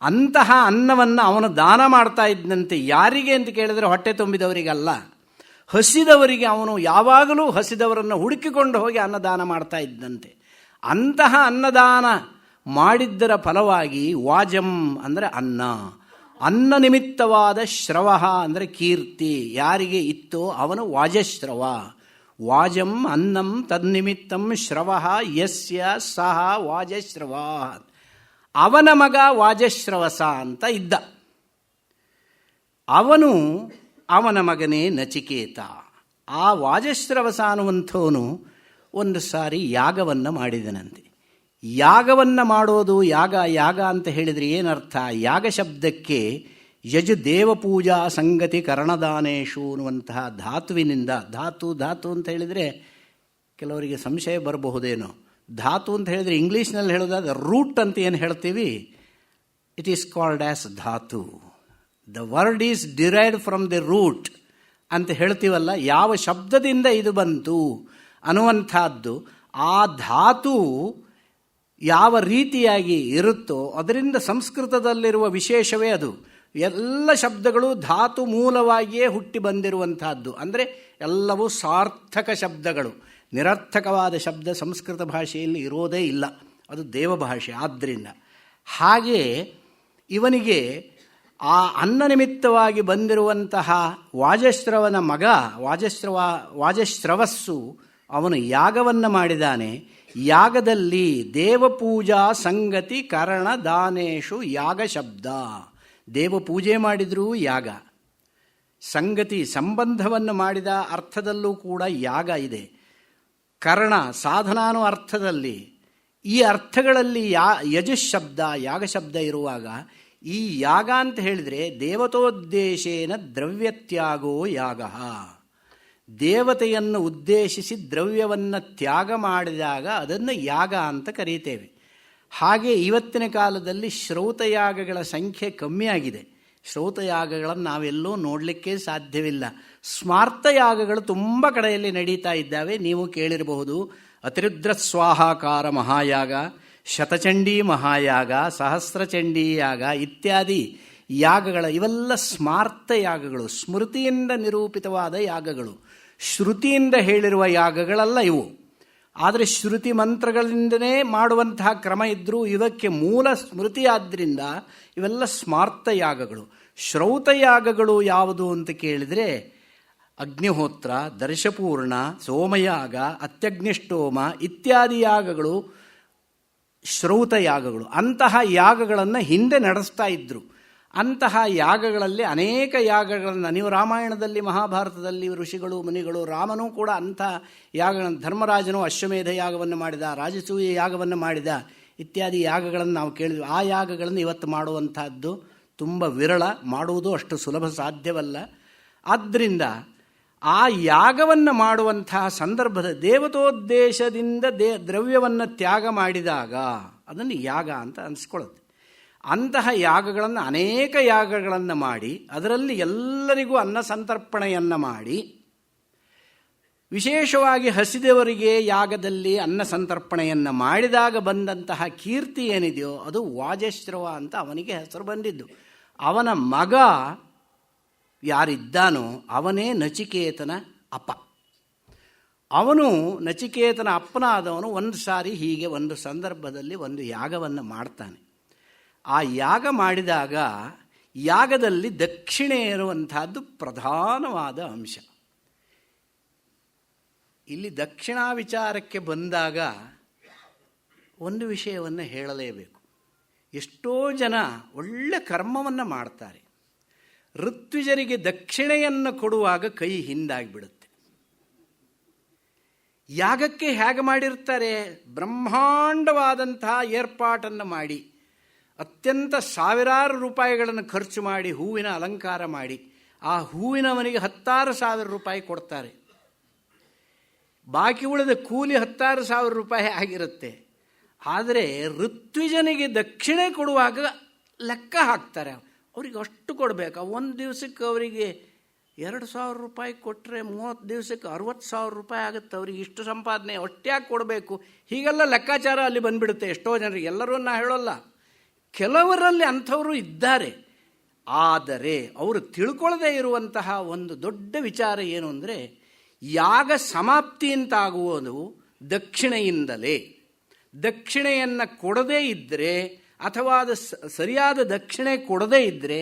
ಅಂತಹ ಅನ್ನವನ್ನು ಅವನು ದಾನ ಮಾಡ್ತಾ ಇದ್ದಂತೆ. ಯಾರಿಗೆ ಅಂತ ಕೇಳಿದರೆ ಹೊಟ್ಟೆ ತುಂಬಿದವರಿಗಲ್ಲ, ಹಸಿದವರಿಗೆ. ಅವನು ಯಾವಾಗಲೂ ಹಸಿದವರನ್ನು ಹುಡುಕಿಕೊಂಡು ಹೋಗಿ ಅನ್ನದಾನ ಮಾಡ್ತಾ ಇದ್ದಂತೆ. ಅಂತಹ ಅನ್ನದಾನ ಮಾಡಿದ್ದರ ಫಲವಾಗಿ ವಾಜಂ ಅಂದರೆ ಅನ್ನ, ಅನ್ನ ನಿಮಿತ್ತವಾದ ಶ್ರವ ಅಂದರೆ ಕೀರ್ತಿ ಯಾರಿಗೆ ಇತ್ತೋ ಅವನು ವಾಜಶ್ರವ. ವಾಜಂ ಅನ್ನಂ ತನ್ನಿಮಿತ್ತಂ ಶ್ರವ ಯಸ್ಯ ಸಹ ವಾಜಶ್ರವ. ಅವನ ಮಗ ವಾಜಶ್ರವಸ ಅಂತ ಇದ್ದ. ಅವನ ಮಗನೇ ನಚಿಕೇತ. ಆ ವಾಜಶ್ರವಸ ಅನ್ನುವಂಥವನು ಒಂದು ಸಾರಿ ಯಾಗವನ್ನು ಮಾಡಿದನಂತೆ. ಯಾಗವನ್ನು ಮಾಡೋದು, ಯಾಗ ಅಂತ ಹೇಳಿದರೆ ಏನರ್ಥ? ಯಾಗ ಶಬ್ದಕ್ಕೆ ಯಜು ದೇವಪೂಜಾ ಸಂಗತಿ ಕರ್ಣದಾನೇಶು ಅನ್ನುವಂತಹ ಧಾತುವಿನಿಂದ, ಧಾತು ಅಂತ ಹೇಳಿದರೆ ಕೆಲವರಿಗೆ ಸಂಶಯ ಬರಬಹುದೇನೋ. ಧಾತು ಅಂತ ಹೇಳಿದರೆ ಇಂಗ್ಲೀಷ್ನಲ್ಲಿ ಹೇಳೋದಾದ ರೂಟ್ ಅಂತ ಏನು ಹೇಳ್ತೀವಿ, ಇಟ್ ಈಸ್ ಕಾಲ್ಡ್ ಆ್ಯಸ್ ಧಾತು. The word is derived from the root ಅಂತ ಹೇಳ್ತೀವಲ್ಲ, ಯಾವ ಶಬ್ದದಿಂದ ಇದು ಬಂತು ಅನ್ನುವಂಥದ್ದು, ಆ ಧಾತು ಯಾವ ರೀತಿಯಾಗಿ ಇರುತ್ತೋ ಅದರಿಂದ ಸಂಸ್ಕೃತದಲ್ಲಿರುವ ವಿಶೇಷವೇ ಅದು. ಎಲ್ಲ ಶಬ್ದಗಳು ಧಾತು ಮೂಲವಾಗಿಯೇ ಹುಟ್ಟಿ ಬಂದಿರುವಂತಹದ್ದು. ಅಂದರೆ ಎಲ್ಲವೂ ಸಾರ್ಥಕ ಶಬ್ದಗಳು. ನಿರರ್ಥಕವಾದ ಶಬ್ದ ಸಂಸ್ಕೃತ ಭಾಷೆಯಲ್ಲಿ ಇರೋದೇ ಇಲ್ಲ, ಅದು ದೇವಭಾಷೆ. ಆದ್ದರಿಂದ ಹಾಗೆ ಇವನಿಗೆ ಆ ಅನ್ನ ನಿಮಿತ್ತವಾಗಿ ಬಂದಿರುವಂತಹ ವಾಜಶ್ರವನ ಮಗ ವಾಜಶ್ರವಸ್ಸು ಅವನು ಯಾಗವನ್ನು ಮಾಡಿದ್ದಾನೆ. ಯಾಗದಲ್ಲಿ ದೇವಪೂಜಾ ಸಂಗತಿ ಕರಣ ದಾನೇಶು ಯಾಗ ಶಬ್ದ. ದೇವಪೂಜೆ ಮಾಡಿದರೂ ಯಾಗ, ಸಂಗತಿ ಸಂಬಂಧವನ್ನು ಮಾಡಿದ ಅರ್ಥದಲ್ಲೂ ಕೂಡ ಯಾಗ ಇದೆ. ಕರ್ಣ ಸಾಧನಾನು ಅರ್ಥದಲ್ಲಿ, ಈ ಅರ್ಥಗಳಲ್ಲಿ ಯಜುಶ್ ಶಬ್ದ ಯಾಗ ಶಬ್ದ ಇರುವಾಗ ಈ ಯಾಗ ಅಂತ ಹೇಳಿದರೆ ದೇವತೋದ್ದೇಶೇನ ದ್ರವ್ಯತ್ಯಾಗೋ ಯಾಗ. ದೇವತೆಯನ್ನು ಉದ್ದೇಶಿಸಿ ದ್ರವ್ಯವನ್ನು ತ್ಯಾಗ ಮಾಡಿದಾಗ ಅದನ್ನು ಯಾಗ ಅಂತ ಕರೀತೇವೆ. ಹಾಗೆ ಇವತ್ತಿನ ಕಾಲದಲ್ಲಿ ಶ್ರೌತಯಾಗಗಳ ಸಂಖ್ಯೆ ಕಮ್ಮಿಯಾಗಿದೆ. ಶ್ರೌತಯಾಗಗಳನ್ನು ನಾವೆಲ್ಲೂ ನೋಡಲಿಕ್ಕೆ ಸಾಧ್ಯವಿಲ್ಲ. ಸ್ಮಾರ್ತಯಾಗಗಳು ತುಂಬ ಕಡೆಯಲ್ಲಿ ನಡೀತಾ ಇದ್ದಾವೆ. ನೀವು ಕೇಳಿರಬಹುದು ಅತಿರುದ್ರ ಸ್ವಾಹಾಕಾರ ಮಹಾಯಾಗ, ಶತಚಂಡೀ ಮಹಾಯಾಗ, ಸಹಸ್ರಚಂಡೀ ಯಾಗ ಇತ್ಯಾದಿ ಯಾಗಗಳ, ಇವೆಲ್ಲ ಸ್ಮಾರ್ತ ಯಾಗಗಳು, ಸ್ಮೃತಿಯಿಂದ ನಿರೂಪಿತವಾದ ಯಾಗಗಳು. ಶ್ರುತಿಯಿಂದ ಹೇಳಿರುವ ಯಾಗಗಳಲ್ಲ ಇವು. ಆದರೆ ಶ್ರುತಿ ಮಂತ್ರಗಳಿಂದನೇ ಮಾಡುವಂತಹ ಕ್ರಮ ಇದ್ದರೂ ಇವಕ್ಕೆ ಮೂಲ ಸ್ಮೃತಿ ಆದ್ದರಿಂದ ಇವೆಲ್ಲ ಸ್ಮಾರ್ತ ಯಾಗಗಳು. ಶ್ರೌತಯಾಗಗಳು ಯಾವುದು ಅಂತ ಕೇಳಿದರೆ ಅಗ್ನಿಹೋತ್ರ, ದರ್ಶಪೂರ್ಣ, ಸೋಮಯಾಗ, ಅತ್ಯಗ್ನಿಷ್ಟೋಮ ಇತ್ಯಾದಿ ಯಾಗಗಳು ಶ್ರೌತಯಾಗಗಳು. ಅಂತಹ ಯಾಗಗಳನ್ನು ಹಿಂದೆ ನಡೆಸ್ತಾ ಇದ್ದರು. ಅಂತಹ ಯಾಗಗಳಲ್ಲಿ ಅನೇಕ ಯಾಗಗಳನ್ನು ನೀವು ರಾಮಾಯಣದಲ್ಲಿ ಮಹಾಭಾರತದಲ್ಲಿ ಋಷಿಗಳು ಮುನಿಗಳು, ರಾಮನೂ ಕೂಡ ಅಂಥ ಯಾಗಗಳನ್ನು, ಧರ್ಮರಾಜನು ಅಶ್ವಮೇಧ ಯಾಗವನ್ನು ಮಾಡಿದ, ರಾಜಸೂಯ ಯಾಗವನ್ನು ಮಾಡಿದ ಇತ್ಯಾದಿ ಯಾಗಗಳನ್ನು ನಾವು ಕೇಳಿದ್ವಿ. ಆ ಯಾಗಗಳನ್ನು ಇವತ್ತು ಮಾಡುವಂತಹದ್ದು ತುಂಬ ವಿರಳ, ಮಾಡುವುದು ಅಷ್ಟು ಸುಲಭ ಸಾಧ್ಯವಲ್ಲ. ಆದ್ದರಿಂದ ಆ ಯಾಗವನ್ನು ಮಾಡುವಂತಹ ಸಂದರ್ಭದ ದೇವತೋದ್ದೇಶದಿಂದ ದ್ರವ್ಯವನ್ನು ತ್ಯಾಗ ಮಾಡಿದಾಗ ಅದನ್ನು ಯಾಗ ಅಂತ ಅನಿಸ್ಕೊಳ್ಳುತ್ತೆ. ಅಂತಹ ಯಾಗಗಳನ್ನು, ಅನೇಕ ಯಾಗಗಳನ್ನು ಮಾಡಿ ಅದರಲ್ಲಿ ಎಲ್ಲರಿಗೂ ಅನ್ನ ಸಂತರ್ಪಣೆಯನ್ನು ಮಾಡಿ, ವಿಶೇಷವಾಗಿ ಹಸಿದವರಿಗೆ ಯಾಗದಲ್ಲಿ ಅನ್ನ ಸಂತರ್ಪಣೆಯನ್ನು ಮಾಡಿದಾಗ ಬಂದಂತಹ ಕೀರ್ತಿ ಏನಿದೆಯೋ ಅದು ವಾಜಶ್ರವ ಅಂತ ಅವನಿಗೆ ಹೆಸರು ಬಂದಿದ್ದು. ಅವನ ಮಗ ಯಾರಿದ್ದಾನೋ ಅವನೇ ನಚಿಕೇತನ ಅಪ್ಪ. ಅವನು ನಚಿಕೇತನ ಅಪ್ಪನಾದವನು ಒಂದು ಸಾರಿ ಹೀಗೆ ಒಂದು ಸಂದರ್ಭದಲ್ಲಿ ಒಂದು ಯಾಗವನ್ನು ಮಾಡ್ತಾನೆ. ಆ ಯಾಗ ಮಾಡಿದಾಗ ಯಾಗದಲ್ಲಿ ದಕ್ಷಿಣೆ ಇರುವಂತಹದ್ದು ಪ್ರಧಾನವಾದ ಅಂಶ. ಇಲ್ಲಿ ದಕ್ಷಿಣಾ ವಿಚಾರಕ್ಕೆ ಬಂದಾಗ ಒಂದು ವಿಷಯವನ್ನು ಹೇಳಲೇಬೇಕು. ಎಷ್ಟೋ ಜನ ಒಳ್ಳೆ ಕರ್ಮವನ್ನು ಮಾಡ್ತಾರೆ, ಋತ್ವಿಜರಿಗೆ ದಕ್ಷಿಣೆಯನ್ನು ಕೊಡುವಾಗ ಕೈ ಹಿಂದಾಗಿಬಿಡುತ್ತೆ. ಯಾಗಕ್ಕೆ ಹೇಗೆ ಮಾಡಿರ್ತಾರೆ, ಬ್ರಹ್ಮಾಂಡವಾದಂತಹ ಏರ್ಪಾಟನ್ನು ಮಾಡಿ ಅತ್ಯಂತ ಸಾವಿರಾರು ರೂಪಾಯಿಗಳನ್ನು ಖರ್ಚು ಮಾಡಿ ಹೂವಿನ ಅಲಂಕಾರ ಮಾಡಿ ಆ ಹೂವಿನವನಿಗೆ 10,000 ರೂಪಾಯಿ ಕೊಡ್ತಾರೆ. ಬಾಕಿ ಉಳಿದ ಕೂಲಿ 10,000 ರೂಪಾಯಿ ಆಗಿರುತ್ತೆ. ಆದರೆ ಋತ್ವಿಜನಿಗೆ ದಕ್ಷಿಣೆ ಕೊಡುವಾಗ ಲೆಕ್ಕ ಹಾಕ್ತಾರೆ, ಅವರಿಗೆ ಅಷ್ಟು ಕೊಡಬೇಕು. ಒಂದು ದಿವಸಕ್ಕೆ ಅವರಿಗೆ 2,000 ರೂಪಾಯಿ ಕೊಟ್ಟರೆ 30 ದಿವಸಕ್ಕೆ 60,000 ರೂಪಾಯಿ ಆಗುತ್ತೆ. ಅವರಿಗೆ ಇಷ್ಟು ಸಂಪಾದನೆ ಒಟ್ಟ್ಯಾಕೆ ಕೊಡಬೇಕು, ಹೀಗೆಲ್ಲ ಲೆಕ್ಕಾಚಾರ ಅಲ್ಲಿ ಬಂದುಬಿಡುತ್ತೆ ಎಷ್ಟೋ ಜನರಿಗೆ. ಎಲ್ಲರೂ ನಾ ಹೇಳೋಲ್ಲ, ಕೆಲವರಲ್ಲಿ ಅಂಥವರು ಇದ್ದಾರೆ. ಆದರೆ ಅವರು ತಿಳ್ಕೊಳ್ಳದೇ ಇರುವಂತಹ ಒಂದು ದೊಡ್ಡ ವಿಚಾರ ಏನು ಅಂದರೆ, ಯಾಗ ಸಮಾಪ್ತಿ ಅಂತಾಗುವುದು ದಕ್ಷಿಣೆಯಿಂದಲೇ. ದಕ್ಷಿಣೆಯನ್ನು ಕೊಡದೇ ಇದ್ದರೆ ಅಥವಾ ಅದು ಸರಿಯಾದ ದಕ್ಷಿಣೆ ಕೊಡದೇ ಇದ್ದರೆ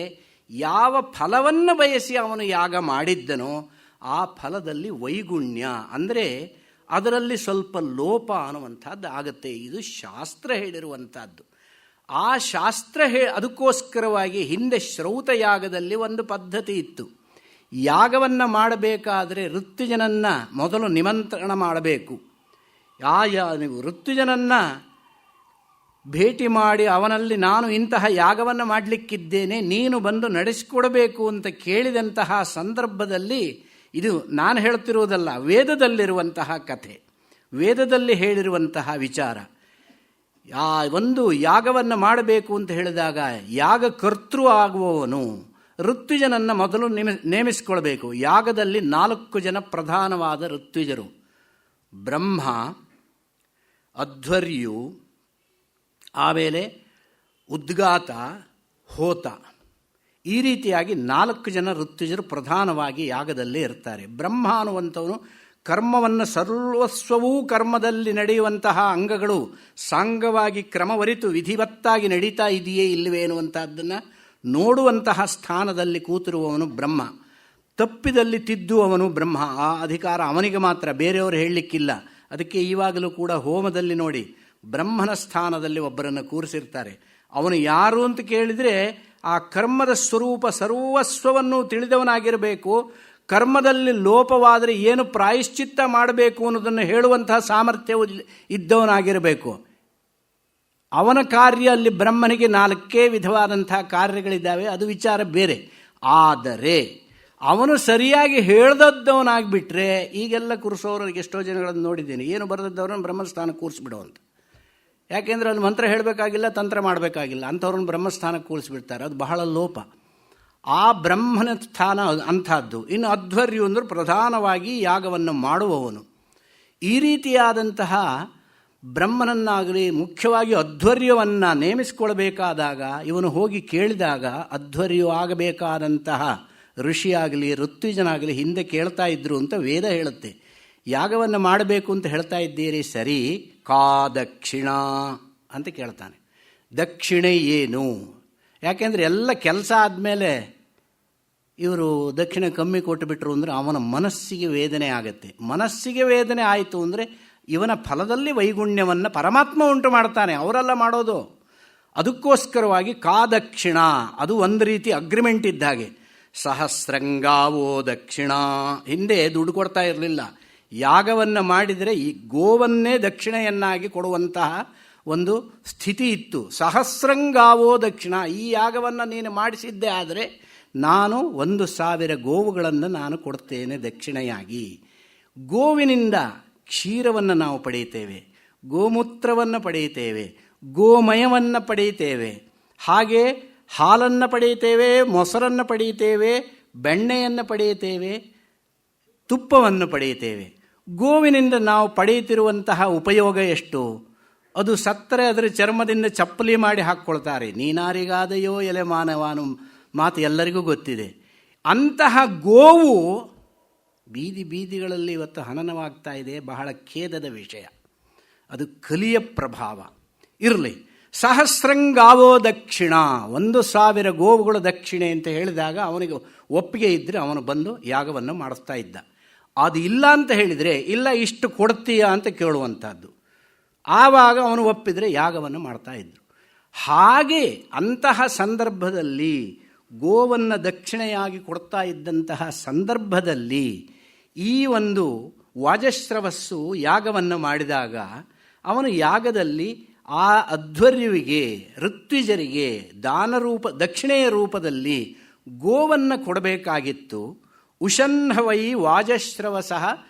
ಯಾವ ಫಲವನ್ನು ಬಯಸಿ ಅವನು ಯಾಗ ಮಾಡಿದ್ದನೋ ಆ ಫಲದಲ್ಲಿ ವೈಗುಣ್ಯ ಅಂದರೆ ಅದರಲ್ಲಿ ಸ್ವಲ್ಪ ಲೋಪ ಅನ್ನುವಂಥದ್ದು ಆಗುತ್ತೆ. ಇದು ಶಾಸ್ತ್ರ ಹೇಳಿರುವಂಥದ್ದು. ಆ ಶಾಸ್ತ್ರ ಅದಕ್ಕೋಸ್ಕರವಾಗಿ ಹಿಂದೆ ಶ್ರೌತ ಯಾಗದಲ್ಲಿ ಒಂದು ಪದ್ಧತಿ ಇತ್ತು. ಯಾಗವನ್ನು ಮಾಡಬೇಕಾದರೆ ಋತ್ವಿಜನನ್ನು ಮೊದಲು ನಿಮಂತ್ರಣ ಮಾಡಬೇಕು. ನೀವು ಋತ್ವಿಜನನ್ನು ಭೇಟಿ ಮಾಡಿ ಅವನಲ್ಲಿ ನಾನು ಇಂತಹ ಯಾಗವನ್ನು ಮಾಡಲಿಕ್ಕಿದ್ದೇನೆ, ನೀನು ಬಂದು ನಡೆಸಿಕೊಡಬೇಕು ಅಂತ ಕೇಳಿದಂತಹ ಸಂದರ್ಭದಲ್ಲಿ, ಇದು ನಾನು ಹೇಳ್ತಿರುವುದಲ್ಲ, ವೇದದಲ್ಲಿರುವಂತಹ ಕಥೆ, ವೇದದಲ್ಲಿ ಹೇಳಿರುವಂತಹ ವಿಚಾರ. ಒಂದು ಯಾಗವನ್ನು ಮಾಡಬೇಕು ಅಂತ ಹೇಳಿದಾಗ ಯಾಗ ಕರ್ತೃ ಆಗುವವನು ಋತ್ವಿಜನನ್ನು ಮೊದಲು ನೇಮಿಸಿಕೊಳ್ಬೇಕು. ಯಾಗದಲ್ಲಿ 4 ಜನ ಪ್ರಧಾನವಾದ ಋತ್ವಿಜರು: ಬ್ರಹ್ಮ, ಅಧ್ವರ್ಯು, ಆಮೇಲೆ ಉದ್ಗಾತ, ಹೋತ. ಈ ರೀತಿಯಾಗಿ 4 ಜನ ಋತ್ವಿಜರು ಪ್ರಧಾನವಾಗಿ ಯಾಗದಲ್ಲೇ ಇರ್ತಾರೆ. ಬ್ರಹ್ಮ ಅನ್ನುವಂಥವನು ಕರ್ಮವನ್ನು ಸರ್ವಸ್ವವೂ ಕರ್ಮದಲ್ಲಿ ನಡೆಯುವಂತಹ ಅಂಗಗಳು ಸಾಂಗವಾಗಿ ಕ್ರಮವರಿತು ವಿಧಿವತ್ತಾಗಿ ನಡೀತಾ ಇದೆಯೇ ಇಲ್ಲವೇ ಎನ್ನುವಂತಹದ್ದನ್ನು ನೋಡುವಂತಹ ಸ್ಥಾನದಲ್ಲಿ ಕೂತಿರುವವನು ಬ್ರಹ್ಮ. ತಪ್ಪಿದಲ್ಲಿ ತಿದ್ದುವವನು ಬ್ರಹ್ಮ. ಆ ಅಧಿಕಾರ ಅವನಿಗೆ ಮಾತ್ರ, ಬೇರೆಯವರು ಹೇಳಲಿಕ್ಕಿಲ್ಲ. ಅದಕ್ಕೆ ಈವಾಗಲೂ ಕೂಡ ಹೋಮದಲ್ಲಿ ನೋಡಿ, ಬ್ರಹ್ಮನ ಸ್ಥಾನದಲ್ಲಿ ಒಬ್ಬರನ್ನು ಕೂರಿಸಿರ್ತಾರೆ. ಅವನು ಯಾರು ಅಂತ ಕೇಳಿದರೆ ಆ ಕರ್ಮದ ಸ್ವರೂಪ ಸರ್ವಸ್ವವನ್ನು ತಿಳಿದವನಾಗಿರಬೇಕು. ಕರ್ಮದಲ್ಲಿ ಲೋಪವಾದರೆ ಏನು ಪ್ರಾಯಶ್ಚಿತ್ತ ಮಾಡಬೇಕು ಅನ್ನೋದನ್ನು ಹೇಳುವಂತಹ ಸಾಮರ್ಥ್ಯವು ಇದ್ದವನಾಗಿರಬೇಕು. ಅವನ ಕಾರ್ಯ ಅಲ್ಲಿ ಬ್ರಹ್ಮನಿಗೆ 4 ವಿಧವಾದಂತಹ ಕಾರ್ಯಗಳಿದ್ದಾವೆ, ಅದು ವಿಚಾರ ಬೇರೆ. ಆದರೆ ಅವನು ಸರಿಯಾಗಿ ಹೇಳ್ದದ್ದವನಾಗಿಬಿಟ್ರೆ, ಈಗೆಲ್ಲ ಕೂರಿಸೋರಿಗೆ ಎಷ್ಟೋ ಜನಗಳನ್ನು ನೋಡಿದ್ದೇನೆ, ಏನು ಬರೆದದ್ದವ್ರನ್ನ ಬ್ರಹ್ಮಸ್ಥಾನಕ್ಕೆ ಕೂರಿಸ್ಬಿಡುವಂತ. ಯಾಕೆಂದರೆ ಅಲ್ಲಿ ಮಂತ್ರ ಹೇಳಬೇಕಾಗಿಲ್ಲ, ತಂತ್ರ ಮಾಡಬೇಕಾಗಿಲ್ಲ, ಅಂಥವ್ರನ್ನ ಬ್ರಹ್ಮಸ್ಥಾನಕ್ಕೆ ಕೂರಿಸ್ಬಿಡ್ತಾರೆ. ಅದು ಬಹಳ ಲೋಪ. ಆ ಬ್ರಹ್ಮನ ಸ್ಥಾನ ಅಂಥದ್ದು. ಇನ್ನು ಅಧ್ವರ್ಯು ಅಂದರೆ ಪ್ರಧಾನವಾಗಿ ಯಾಗವನ್ನು ಮಾಡುವವನು. ಈ ರೀತಿಯಾದಂತಹ ಬ್ರಹ್ಮನನ್ನಾಗಲಿ, ಮುಖ್ಯವಾಗಿ ಅಧ್ವರ್ಯವನ್ನು ನೇಮಿಸಿಕೊಳ್ಬೇಕಾದಾಗ ಇವನು ಹೋಗಿ ಕೇಳಿದಾಗ ಅಧ್ವರ್ಯು ಆಗಬೇಕಾದಂತಹ ಋಷಿಯಾಗಲಿ ಋತ್ವಿಜನಾಗಲಿ ಹಿಂದೆ ಕೇಳ್ತಾ ಇದ್ರು ಅಂತ ವೇದ ಹೇಳುತ್ತೆ. ಯಾಗವನ್ನು ಮಾಡಬೇಕು ಅಂತ ಹೇಳ್ತಾ ಇದ್ದೀರಿ, ಸರಿ, ಕಾ ದಕ್ಷಿಣ ಅಂತ ಕೇಳ್ತಾನೆ. ದಕ್ಷಿಣೆ ಏನು? ಯಾಕೆಂದರೆ ಎಲ್ಲ ಕೆಲಸ ಆದಮೇಲೆ ಇವರು ದಕ್ಷಿಣೆ ಕಮ್ಮಿ ಕೊಟ್ಟುಬಿಟ್ರು ಅಂದರೆ ಅವನ ಮನಸ್ಸಿಗೆ ವೇದನೆ ಆಗುತ್ತೆ. ಮನಸ್ಸಿಗೆ ವೇದನೆ ಆಯಿತು ಅಂದರೆ ಇವನ ಫಲದಲ್ಲಿ ವೈಗುಣ್ಯವನ್ನು ಪರಮಾತ್ಮ ಉಂಟು ಮಾಡ್ತಾನೆ, ಅವರೆಲ್ಲ ಮಾಡೋದು. ಅದಕ್ಕೋಸ್ಕರವಾಗಿ ಕಾ ದಕ್ಷಿಣ, ಅದು ಒಂದು ರೀತಿ ಅಗ್ರಿಮೆಂಟ್ ಇದ್ದ ಹಾಗೆ. ಸಹಸ್ರಂಗಾವೋ ದಕ್ಷಿಣ, ಹಿಂದೆ ದುಡ್ಡು ಕೊಡ್ತಾ ಇರಲಿಲ್ಲ. ಯಾಗವನ್ನು ಮಾಡಿದರೆ ಈ ಗೋವನ್ನೇ ದಕ್ಷಿಣೆಯನ್ನಾಗಿ ಕೊಡುವಂತಹ ಒಂದು ಸ್ಥಿತಿ ಇತ್ತು. ಸಹಸ್ರಂಗಾವೋ ದಕ್ಷಿಣ, ಈ ಯಾಗವನ್ನು ನೀನು ಮಾಡಿಸಿದ್ದೇ ಆದರೆ ನಾನು 1,000 ಗೋವುಗಳನ್ನು ನಾನು ಕೊಡ್ತೇನೆ ದಕ್ಷಿಣೆಯಾಗಿ. ಗೋವಿನಿಂದ ಕ್ಷೀರವನ್ನು ನಾವು ಪಡೆಯುತ್ತೇವೆ, ಗೋಮೂತ್ರವನ್ನು ಪಡೆಯುತ್ತೇವೆ, ಗೋಮಯವನ್ನು ಪಡೆಯುತ್ತೇವೆ, ಹಾಗೆ ಹಾಲನ್ನು ಪಡೆಯುತ್ತೇವೆ, ಮೊಸರನ್ನು ಪಡೆಯುತ್ತೇವೆ, ಬೆಣ್ಣೆಯನ್ನು ಪಡೆಯುತ್ತೇವೆ, ತುಪ್ಪವನ್ನು ಪಡೆಯುತ್ತೇವೆ. ಗೋವಿನಿಂದ ನಾವು ಪಡೆಯುತ್ತಿರುವಂತಹ ಉಪಯೋಗ ಎಷ್ಟು? ಅದು ಸತ್ತರೆ ಅದರ ಚರ್ಮದಿಂದ ಚಪ್ಪಲಿ ಮಾಡಿ ಹಾಕ್ಕೊಳ್ತಾರೆ. ನೀನಾರಿಗಾದೆಯೋ ಎಲೆ ಮಾನವಾನು ಮಾತು ಎಲ್ಲರಿಗೂ ಗೊತ್ತಿದೆ. ಅಂತಹ ಗೋವು ಬೀದಿ ಬೀದಿಗಳಲ್ಲಿ ಇವತ್ತು ಹನನವಾಗ್ತಾ ಇದೆ. ಬಹಳ ಖೇದದ ವಿಷಯ. ಅದು ಕಲಿಯ ಪ್ರಭಾವ. ಇರಲಿ, ಸಹಸ್ರಂಗಾವೋ ದಕ್ಷಿಣ, 1,000 ಗೋವುಗಳು ದಕ್ಷಿಣೆ ಅಂತ ಹೇಳಿದಾಗ ಅವನಿಗೆ ಒಪ್ಪಿಗೆ ಇದ್ದರೆ ಅವನು ಬಂದು ಯಾಗವನ್ನು ಮಾಡಿಸ್ತಾ ಇದ್ದ. ಅದು ಇಲ್ಲ ಅಂತ ಹೇಳಿದರೆ, ಇಲ್ಲ ಇಷ್ಟು ಕೊಡ್ತೀಯಾ ಅಂತ ಕೇಳುವಂಥದ್ದು. ಆವಾಗ ಅವನು ಒಪ್ಪಿದರೆ ಯಾಗವನ್ನು ಮಾಡ್ತಾ ಇದ್ದರು. ಹಾಗೆ ಅಂತಹ ಸಂದರ್ಭದಲ್ಲಿ ಗೋವನ್ನು ದಕ್ಷಿಣೆಯಾಗಿ ಕೊಡ್ತಾ ಇದ್ದಂತಹ ಸಂದರ್ಭದಲ್ಲಿ ಈ ಒಂದು ವಾಜಶ್ರವಸ್ಸು ಯಾಗವನ್ನು ಮಾಡಿದಾಗ ಅವನು ಯಾಗದಲ್ಲಿ ಆ ಅಧ್ವರ್ಯುವಿಗೆ, ಋತ್ವಿಜರಿಗೆ ದಕ್ಷಿಣೆಯ ರೂಪದಲ್ಲಿ ಗೋವನ್ನು ಕೊಡಬೇಕಾಗಿತ್ತು. ಉಷನ್ಹವೈ ವಾಜಶ್ರವಸಃ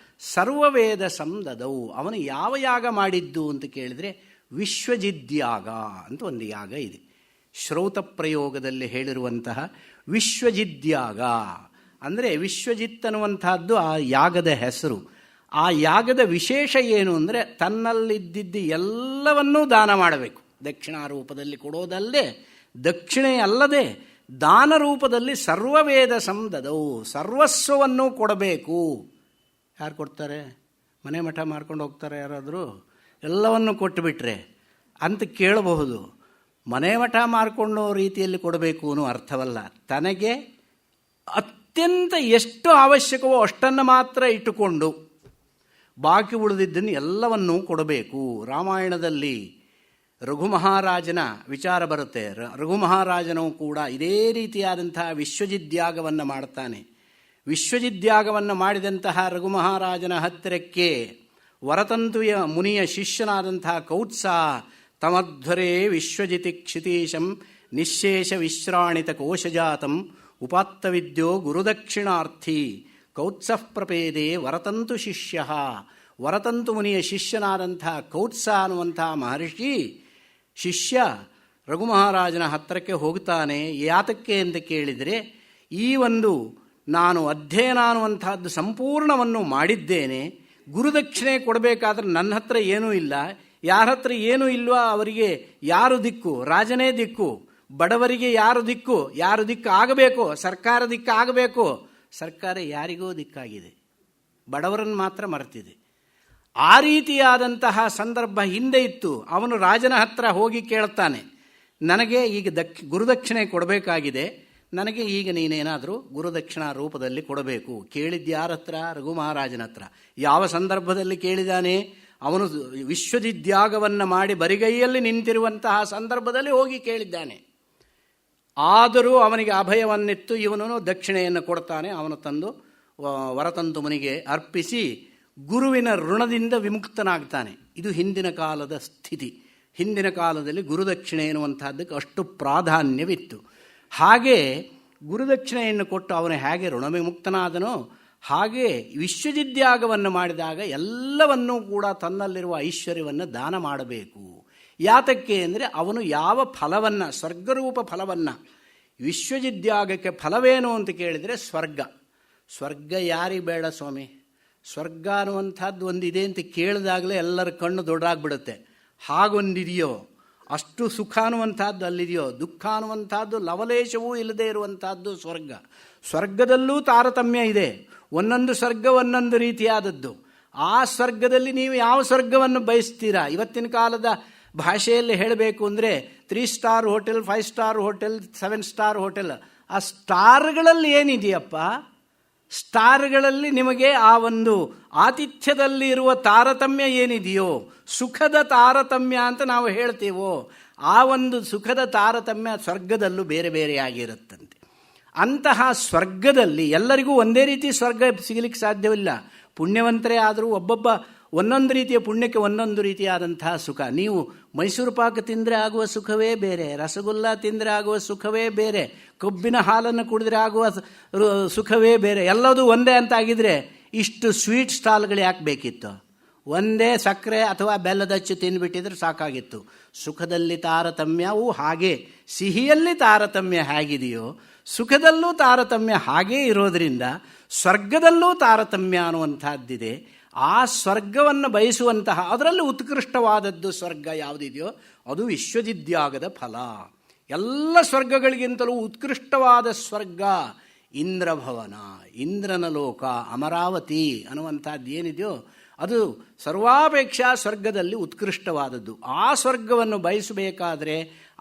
ಸರ್ವವೇದ ಸಂದದವು. ಅವನು ಯಾವ ಯಾಗ ಮಾಡಿದ್ದು ಅಂತ ಕೇಳಿದರೆ ವಿಶ್ವಜಿದ್ಯಾಗ ಅಂತ ಒಂದು ಯಾಗ ಇದೆ. ಶ್ರೌತ ಪ್ರಯೋಗದಲ್ಲಿ ಹೇಳಿರುವಂತಹ ವಿಶ್ವಜಿದ್ಯಾಗ ಅಂದರೆ ವಿಶ್ವಜಿತ್ ಅನ್ನುವಂತಹದ್ದು ಆ ಯಾಗದ ಹೆಸರು. ಆ ಯಾಗದ ವಿಶೇಷ ಏನು ಅಂದರೆ ತನ್ನಲ್ಲಿದ್ದಿದ್ದು ಎಲ್ಲವನ್ನೂ ದಾನ ಮಾಡಬೇಕು. ದಕ್ಷಿಣಾ ರೂಪದಲ್ಲಿ ಕೊಡೋದಲ್ಲದೆ, ದಕ್ಷಿಣೆ ಅಲ್ಲದೆ ದಾನ ರೂಪದಲ್ಲಿ ಸರ್ವವೇದ ಸಂದದವು, ಸರ್ವಸ್ವವನ್ನು ಕೊಡಬೇಕು. ಯಾರು ಕೊಡ್ತಾರೆ? ಮನೆ ಮಠ ಮಾಡ್ಕೊಂಡು ಹೋಗ್ತಾರೆ ಯಾರಾದರೂ? ಎಲ್ಲವನ್ನು ಕೊಟ್ಟುಬಿಟ್ರೆ ಅಂತ ಕೇಳಬಹುದು. ಮನೆ ಮಠ ಮಾಡಿಕೊಳ್ಳೋ ರೀತಿಯಲ್ಲಿ ಕೊಡಬೇಕು ಅನ್ನೋ ಅರ್ಥವಲ್ಲ. ತನಗೆ ಅತ್ಯಂತ ಎಷ್ಟು ಅವಶ್ಯಕವೋ ಅಷ್ಟನ್ನು ಮಾತ್ರ ಇಟ್ಟುಕೊಂಡು ಬಾಕಿ ಉಳಿದಿದ್ದನ್ನು ಎಲ್ಲವನ್ನೂ ಕೊಡಬೇಕು. ರಾಮಾಯಣದಲ್ಲಿ ರಘುಮಹಾರಾಜನ ವಿಚಾರ ಬರುತ್ತೆ. ರಘುಮಹಾರಾಜನೂ ಕೂಡ ಇದೇ ರೀತಿಯಾದಂತಹ ವಿಶ್ವಜಿದ್ಯಾಗವನ್ನು ಮಾಡ್ತಾನೆ. ವಿಶ್ವಜಿದ್ಯಾಗವನ್ನು ಮಾಡಿದಂತಹ ರಘುಮಹಾರಾಜನ ಹತ್ತಿರಕ್ಕೆ ವರತಂತುಯ ಮುನಿಯ ಶಿಷ್ಯನಾದಂತಹ ಕೌತ್ಸ ತಮಧ್ವರೇ ವಿಶ್ವಜಿತಿ ಕ್ಷಿತೀಶಂ ನಿಶೇಷ ವಿಶ್ರಾಣಿತ ಕೋಶಜಾತಂ ಉಪಾತ್ತವಿದ್ಯೋ ಗುರುದಕ್ಷಿಣಾರ್ಥಿ ಕೌತ್ಸಃ ಪ್ರಪೇದೆ ವರತಂತು ಶಿಷ್ಯ. ವರತಂತು ಮುನಿಯ ಶಿಷ್ಯನಾದಂತಹ ಕೌತ್ಸ ಅನ್ನುವಂತಹ ಮಹರ್ಷಿ ಶಿಷ್ಯ ರಘುಮಹಾರಾಜನ ಹತ್ತಿರಕ್ಕೆ ಹೋಗ್ತಾನೆ. ಯಾತಕ್ಕೆ ಅಂತ ಕೇಳಿದರೆ, ಈ ಒಂದು ನಾನು ಅಧ್ಯಯನ ಅನ್ನುವಂತಹದ್ದು ಸಂಪೂರ್ಣವನ್ನು ಮಾಡಿದ್ದೇನೆ, ಗುರುದಕ್ಷಿಣೆ ಕೊಡಬೇಕಾದ್ರೆ ನನ್ನ ಹತ್ರ ಏನೂ ಇಲ್ಲ, ಯಾರ ಹತ್ರ ಏನೂ ಇಲ್ವಾ ಅವರಿಗೆ ಯಾರು ದಿಕ್ಕು? ರಾಜನೇ ದಿಕ್ಕು. ಬಡವರಿಗೆ ಯಾರು ದಿಕ್ಕು? ಯಾರು ದಿಕ್ಕು ಆಗಬೇಕು? ಸರ್ಕಾರ ದಿಕ್ಕು ಆಗಬೇಕು. ಸರ್ಕಾರ ಯಾರಿಗೋ ದಿಕ್ಕಾಗಿದೆ, ಬಡವರನ್ನು ಮಾತ್ರ ಮರೆತಿದೆ. ಆ ರೀತಿಯಾದಂತಹ ಸಂದರ್ಭ ಹಿಂದೆ ಇತ್ತು. ಅವನು ರಾಜನ ಹತ್ರ ಹೋಗಿ ಕೇಳ್ತಾನೆ, ನನಗೆ ಈಗ ಗುರುದಕ್ಷಿಣೆ ಕೊಡಬೇಕಾಗಿದೆ, ನನಗೆ ಈಗ ನೀನೇನಾದರೂ ಗುರುದಕ್ಷಿಣಾ ರೂಪದಲ್ಲಿ ಕೊಡಬೇಕು. ಕೇಳಿದ್ಯಾರ ಹತ್ರ? ರಘು ಮಹಾರಾಜನ ಹತ್ರ. ಯಾವ ಸಂದರ್ಭದಲ್ಲಿ ಕೇಳಿದಾನೆ? ಅವನು ವಿಶ್ವಜಿದ್ಯಾಗವನ್ನು ಮಾಡಿ ಬರಿಗೈಯಲ್ಲಿ ನಿಂತಿರುವಂತಹ ಸಂದರ್ಭದಲ್ಲಿ ಹೋಗಿ ಕೇಳಿದ್ದಾನೆ. ಆದರೂ ಅವನಿಗೆ ಅಭಯವನ್ನಿತ್ತು. ಇವನು ದಕ್ಷಿಣೆಯನ್ನು ಕೊಡ್ತಾನೆ. ಅವನು ತಂದು ವರತಂತು ಮುನಿಗೆ ಅರ್ಪಿಸಿ ಗುರುವಿನ ಋಣದಿಂದ ವಿಮುಕ್ತನಾಗ್ತಾನೆ. ಇದು ಹಿಂದಿನ ಕಾಲದ ಸ್ಥಿತಿ. ಹಿಂದಿನ ಕಾಲದಲ್ಲಿ ಗುರುದಕ್ಷಿಣೆ ಎನ್ನುವಂತಹದ್ದಕ್ಕೆ ಅಷ್ಟು ಪ್ರಾಧಾನ್ಯವಿತ್ತು. ಹಾಗೆ ಗುರುದಕ್ಷಿಣೆಯನ್ನು ಕೊಟ್ಟು ಅವನು ಹೇಗೆ ಋಣವಿಮುಕ್ತನಾದನೋ ಹಾಗೆ ವಿಶ್ವಜಿದ್ಯಾಗವನ್ನು ಮಾಡಿದಾಗ ಎಲ್ಲವನ್ನೂ ಕೂಡ ತನ್ನಲ್ಲಿರುವ ಐಶ್ವರ್ಯವನ್ನು ದಾನ ಮಾಡಬೇಕು. ಯಾತಕ್ಕೆ ಅಂದರೆ ಅವನು ಯಾವ ಫಲವನ್ನು, ಸ್ವರ್ಗರೂಪ ಫಲವನ್ನು, ವಿಶ್ವಜಿದ್ಯಾಗಕ್ಕೆ ಫಲವೇನು ಅಂತ ಕೇಳಿದರೆ ಸ್ವರ್ಗ. ಸ್ವರ್ಗ ಯಾರಿಗೆ ಬೇಡ ಸ್ವಾಮಿ? ಸ್ವರ್ಗ ಅನ್ನುವಂಥದ್ದು ಒಂದಿದೆ ಅಂತ ಕೇಳಿದಾಗಲೇ ಎಲ್ಲರ ಕಣ್ಣು ದೊಡ್ಡಾಗ್ಬಿಡುತ್ತೆ. ಹಾಗೊಂದಿದೆಯೋ? ಅಷ್ಟು ಸುಖ ಅನ್ನುವಂಥದ್ದು ಅಲ್ಲಿದೆಯೋ? ದುಃಖ ಅನ್ನುವಂಥದ್ದು ಲವಲೇಶವೂ ಇಲ್ಲದೆ ಇರುವಂಥದ್ದು ಸ್ವರ್ಗ. ಸ್ವರ್ಗದಲ್ಲೂ ತಾರತಮ್ಯ ಇದೆ. ಒಂದೊಂದು ಸ್ವರ್ಗ ಒಂದೊಂದು ರೀತಿಯಾದದ್ದು. ಆ ಸ್ವರ್ಗದಲ್ಲಿ ನೀವು ಯಾವ ಸ್ವರ್ಗವನ್ನು ಬಯಸ್ತೀರಾ? ಇವತ್ತಿನ ಕಾಲದ ಭಾಷೆಯಲ್ಲಿ ಹೇಳಬೇಕು ಅಂದರೆ 3 star hotel, 5 star hotel, 7 star hotel. ಆ ಸ್ಟಾರ್ಗಳಲ್ಲಿ ಏನಿದೆಯಪ್ಪ? ಸ್ಟಾರ್ಗಳಲ್ಲಿ ನಿಮಗೆ ಆ ಒಂದು ಆತಿಥ್ಯದಲ್ಲಿ ಇರುವ ತಾರತಮ್ಯ ಏನಿದೆಯೋ, ಸುಖದ ತಾರತಮ್ಯ ಅಂತ ನಾವು ಹೇಳ್ತೀವೋ, ಆ ಒಂದು ಸುಖದ ತಾರತಮ್ಯ ಸ್ವರ್ಗದಲ್ಲೂ ಬೇರೆ ಬೇರೆಯಾಗಿರುತ್ತಂತೆ. ಅಂತಹ ಸ್ವರ್ಗದಲ್ಲಿ ಎಲ್ಲರಿಗೂ ಒಂದೇ ರೀತಿ ಸ್ವರ್ಗ ಸಿಗಲಿಕ್ಕೆ ಸಾಧ್ಯವಿಲ್ಲ. ಪುಣ್ಯವಂತರೇ ಆದರೂ ಒಬ್ಬೊಬ್ಬ ಒಂದೊಂದು ರೀತಿಯ ಪುಣ್ಯಕ್ಕೆ ಒಂದೊಂದು ರೀತಿಯಾದಂತಹ ಸುಖ. ನೀವು ಮೈಸೂರು ಪಾಕ ತಿಂದರೆ ಆಗುವ ಸುಖವೇ ಬೇರೆ, ರಸಗುಲ್ಲ ತಿಂದರೆ ಆಗುವ ಸುಖವೇ ಬೇರೆ, ಕಬ್ಬಿನ ಹಾಲನ್ನು ಕುಡಿದ್ರೆ ಆಗುವ ಸುಖವೇ ಬೇರೆ. ಎಲ್ಲದೂ ಒಂದೇ ಅಂತಾಗಿದ್ದರೆ ಇಷ್ಟು ಸ್ವೀಟ್ ಸ್ಟಾಲ್ಗಳು ಯಾಕೆ ಬೇಕಿತ್ತು? ಒಂದೇ ಸಕ್ಕರೆ ಅಥವಾ ಬೆಲ್ಲದಚ್ಚು ತಿಂದುಬಿಟ್ಟಿದ್ರೆ ಸಾಕಾಗಿತ್ತು. ಸುಖದಲ್ಲಿ ತಾರತಮ್ಯವೂ ಹಾಗೆ, ಸಿಹಿಯಲ್ಲಿ ತಾರತಮ್ಯ ಹೇಗಿದೆಯೋ ಸುಖದಲ್ಲೂ ತಾರತಮ್ಯ ಹಾಗೇ ಇರೋದರಿಂದ ಸ್ವರ್ಗದಲ್ಲೂ ತಾರತಮ್ಯ ಅನ್ನುವಂಥದ್ದಿದೆ. ಆ ಸ್ವರ್ಗವನ್ನು ಬಯಸುವಂತಹ, ಅದರಲ್ಲಿ ಉತ್ಕೃಷ್ಟವಾದದ್ದು ಸ್ವರ್ಗ ಯಾವುದಿದೆಯೋ ಅದು ವಿಶ್ವಜಿದ್ಯಾಗದ ಫಲ. ಎಲ್ಲ ಸ್ವರ್ಗಗಳಿಗಿಂತಲೂ ಉತ್ಕೃಷ್ಟವಾದ ಸ್ವರ್ಗ ಇಂದ್ರಭವನ, ಇಂದ್ರನ ಲೋಕ, ಅಮರಾವತಿ ಅನ್ನುವಂಥದ್ದು ಏನಿದೆಯೋ ಅದು ಸರ್ವಾಪೇಕ್ಷಾ ಸ್ವರ್ಗದಲ್ಲಿ ಉತ್ಕೃಷ್ಟವಾದದ್ದು. ಆ ಸ್ವರ್ಗವನ್ನು ಬಯಸಬೇಕಾದ್ರೆ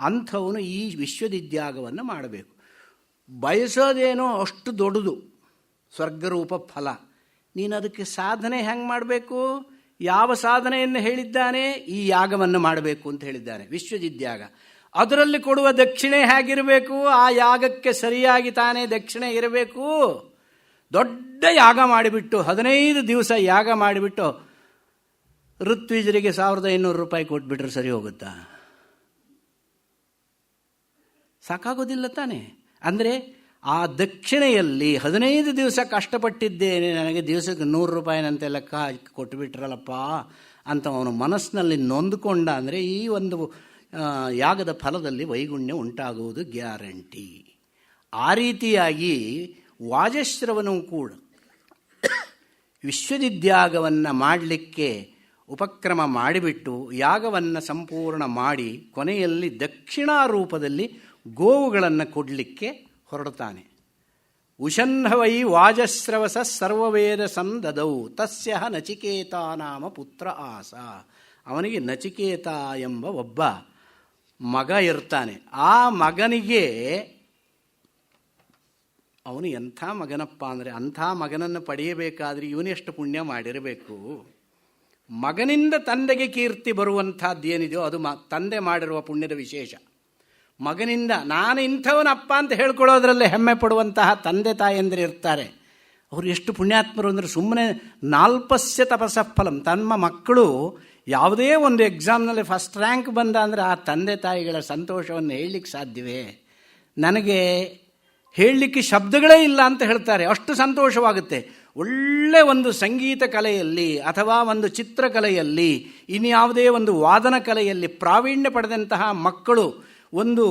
ಅಂಥವನು ಈ ವಿಶ್ವಜಿದ್ಯಾಗವನ್ನು ಮಾಡಬೇಕು. ಬಯಸೋದೇನೋ ಅಷ್ಟು ದೊಡ್ಡದು ಸ್ವರ್ಗರೂಪ ಫಲ. ನೀನು ಅದಕ್ಕೆ ಸಾಧನೆ ಹೆಂಗೆ ಮಾಡಬೇಕು? ಯಾವ ಸಾಧನೆಯನ್ನು ಹೇಳಿದ್ದಾನೆ? ಈ ಯಾಗವನ್ನು ಮಾಡಬೇಕು ಅಂತ ಹೇಳಿದ್ದಾನೆ, ವಿಶ್ವಜಿದ್ಯಾಗ. ಅದರಲ್ಲಿ ಕೊಡುವ ದಕ್ಷಿಣೆ ಹೇಗಿರಬೇಕು? ಆ ಯಾಗಕ್ಕೆ ಸರಿಯಾಗಿ ತಾನೇ ದಕ್ಷಿಣೆ ಇರಬೇಕು. ದೊಡ್ಡ ಯಾಗ ಮಾಡಿಬಿಟ್ಟು 15 ದಿವಸ ಯಾಗ ಮಾಡಿಬಿಟ್ಟು ಋತ್ವಿಜರಿಗೆ 1500 ರೂಪಾಯಿ ಕೊಟ್ಬಿಟ್ರೆ ಸರಿ ಹೋಗುತ್ತಾ? ಸಾಕಾಗೋದಿಲ್ಲ ತಾನೆ. ಅಂದರೆ ಆ ದಕ್ಷಿಣೆಯಲ್ಲಿ 15 ದಿವಸ ಕಷ್ಟಪಟ್ಟಿದ್ದೇನೆ, ನನಗೆ ದಿವಸಕ್ಕೆ 100 ರೂಪಾಯಿನಂತೆ ಲೆಕ್ಕ ಕೊಟ್ಟುಬಿಟ್ರಲ್ಲಪ್ಪ ಅಂತ ಅವನು ಮನಸ್ಸಿನಲ್ಲಿ ನೊಂದುಕೊಂಡ ಅಂದರೆ ಈ ಒಂದು ಯಾಗದ ಫಲದಲ್ಲಿ ವೈಗುಣ್ಯ ಉಂಟಾಗುವುದು ಗ್ಯಾರಂಟಿ. ಆ ರೀತಿಯಾಗಿ ವಾಜಶ್ರವನು ಕೂಡ ವಿಶ್ವಜಿದ್ಯಾಗವನ್ನು ಮಾಡಲಿಕ್ಕೆ ಉಪಕ್ರಮ ಮಾಡಿಬಿಟ್ಟು ಯಾಗವನ್ನು ಸಂಪೂರ್ಣ ಮಾಡಿ ಕೊನೆಯಲ್ಲಿ ದಕ್ಷಿಣಾ ರೂಪದಲ್ಲಿ ಗೋವುಗಳನ್ನು ಕೊಡಲಿಕ್ಕೆ ಹೊರಡ್ತಾನೆ. ಉಷನ್ಹವೈ ವಾಜಶ್ರವಸ ಸರ್ವವೇದ ಸಂದದೌ ತಸ್ಯ ನಚಿಕೇತ ನಾಮ ಪುತ್ರ ಆಸ. ಅವನಿಗೆ ನಚಿಕೇತ ಎಂಬ ಒಬ್ಬ ಮಗ ಇರ್ತಾನೆ. ಆ ಮಗನಿಗೆ ಅವನು ಎಂಥ ಮಗನಪ್ಪ ಅಂದರೆ, ಅಂಥ ಮಗನನ್ನು ಪಡೆಯಬೇಕಾದ್ರೆ ಇವನೆಷ್ಟು ಪುಣ್ಯ ಮಾಡಿರಬೇಕು. ಮಗನಿಂದ ತಂದೆಗೆ ಕೀರ್ತಿ ಬರುವಂಥದ್ದು ಏನಿದೆಯೋ ಅದು ತಂದೆ ಮಾಡಿರುವ ಪುಣ್ಯದ ವಿಶೇಷ. ಮಗನಿಂದ ನಾನು ಇಂಥವನಪ್ಪ ಅಂತ ಹೇಳ್ಕೊಳ್ಳೋದ್ರಲ್ಲೇ ಹೆಮ್ಮೆ ಪಡುವಂತಹ ತಂದೆ ತಾಯಂದಿರು ಇರ್ತಾರೆ. ಅವರು ಎಷ್ಟು ಪುಣ್ಯಾತ್ಮರು ಅಂದರೆ, ಸುಮ್ಮನೆ 4 ತಪಸ್ಸಃ ಫಲಂ. ತಮ್ಮ ಮಕ್ಕಳು ಯಾವುದೇ ಒಂದು ಎಕ್ಸಾಮ್ನಲ್ಲಿ ಫಸ್ಟ್ ರ್ಯಾಂಕ್ ಬಂದ ಅಂದರೆ ಆ ತಂದೆ ತಾಯಿಗಳ ಸಂತೋಷವನ್ನು ಹೇಳಲಿಕ್ಕೆ ಸಾಧ್ಯವೇ? ನನಗೆ ಹೇಳಲಿಕ್ಕೆ ಶಬ್ದಗಳೇ ಇಲ್ಲ ಅಂತ ಹೇಳ್ತಾರೆ, ಅಷ್ಟು ಸಂತೋಷವಾಗುತ್ತೆ. ಒಳ್ಳೆ ಒಂದು ಸಂಗೀತ ಕಲೆಯಲ್ಲಿ ಅಥವಾ ಒಂದು ಚಿತ್ರಕಲೆಯಲ್ಲಿ ಇನ್ಯಾವುದೇ ಒಂದು ವಾದನ ಕಲೆಯಲ್ಲಿ ಪ್ರಾವೀಣ್ಯ ಪಡೆದಂತಹ ಮಕ್ಕಳು ಒಂದು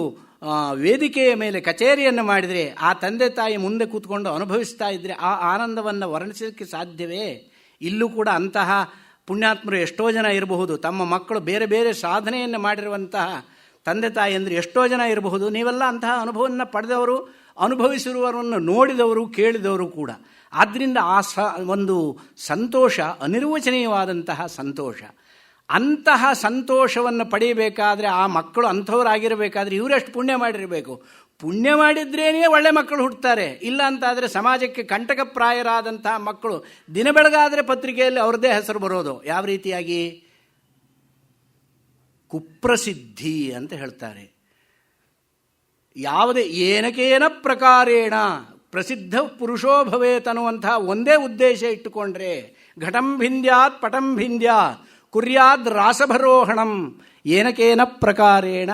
ವೇದಿಕೆಯ ಮೇಲೆ ಕಚೇರಿಯನ್ನು ಮಾಡಿದರೆ ಆ ತಂದೆ ತಾಯಿ ಮುಂದೆ ಕೂತ್ಕೊಂಡು ಅನುಭವಿಸ್ತಾ ಇದ್ದರೆ ಆ ಆನಂದವನ್ನು ವರ್ಣಿಸೋಕ್ಕೆ ಸಾಧ್ಯವೇ? ಇಲ್ಲೂ ಕೂಡ ಅಂತಹ ಪುಣ್ಯಾತ್ಮರು ಎಷ್ಟೋ ಜನ ಇರಬಹುದು. ತಮ್ಮ ಮಕ್ಕಳು ಬೇರೆ ಬೇರೆ ಸಾಧನೆಯನ್ನು ಮಾಡಿರುವಂತಹ ತಂದೆ ತಾಯಿ ಅಂದರೆ ಎಷ್ಟೋ ಜನ ಇರಬಹುದು. ನೀವೆಲ್ಲ ಅಂತಹ ಅನುಭವವನ್ನು ಪಡೆದವರು, ಅನುಭವಿಸಿರುವವರನ್ನು ನೋಡಿದವರು, ಕೇಳಿದವರು ಕೂಡ. ಆದ್ದರಿಂದ ಆ ಒಂದು ಸಂತೋಷ ಅನಿರ್ವಚನೀಯವಾದಂತಹ ಸಂತೋಷ. ಅಂತಹ ಸಂತೋಷವನ್ನು ಪಡೆಯಬೇಕಾದ್ರೆ ಆ ಮಕ್ಕಳು ಅಂಥವರಾಗಿರಬೇಕಾದ್ರೆ ಇವರೆಷ್ಟು ಪುಣ್ಯ ಮಾಡಿರಬೇಕು. ಪುಣ್ಯ ಮಾಡಿದ್ರೇನೇ ಒಳ್ಳೆ ಮಕ್ಕಳು ಹುಟ್ಟುತ್ತಾರೆ. ಇಲ್ಲ ಅಂತಾದರೆ ಸಮಾಜಕ್ಕೆ ಕಂಟಕಪ್ರಾಯರಾದಂತಹ ಮಕ್ಕಳು ದಿನ ಬೆಳಗಾದರೆ ಪತ್ರಿಕೆಯಲ್ಲಿ ಅವ್ರದ್ದೇ ಹೆಸರು ಬರೋದು. ಯಾವ ರೀತಿಯಾಗಿ? ಕುಪ್ರಸಿದ್ಧಿ ಅಂತ ಹೇಳ್ತಾರೆ. ಯಾವುದೇ ಏನಕೇನ ಪ್ರಕಾರೇಣ ಪ್ರಸಿದ್ಧ ಪುರುಷೋ ಭವೇತ್ ಅನ್ನುವಂತಹ ಒಂದೇ ಉದ್ದೇಶ ಇಟ್ಟುಕೊಂಡ್ರೆ, ಘಟಂ ಭಿಂದ್ಯಾತ್ ಪಟಂ ಭಿಂದ್ಯಾತ್ ಕುರ್ಯಾದ್ ರಾಸಭರೋಹಣಂ ಏನಕೇನ ಪ್ರಕಾರೇಣ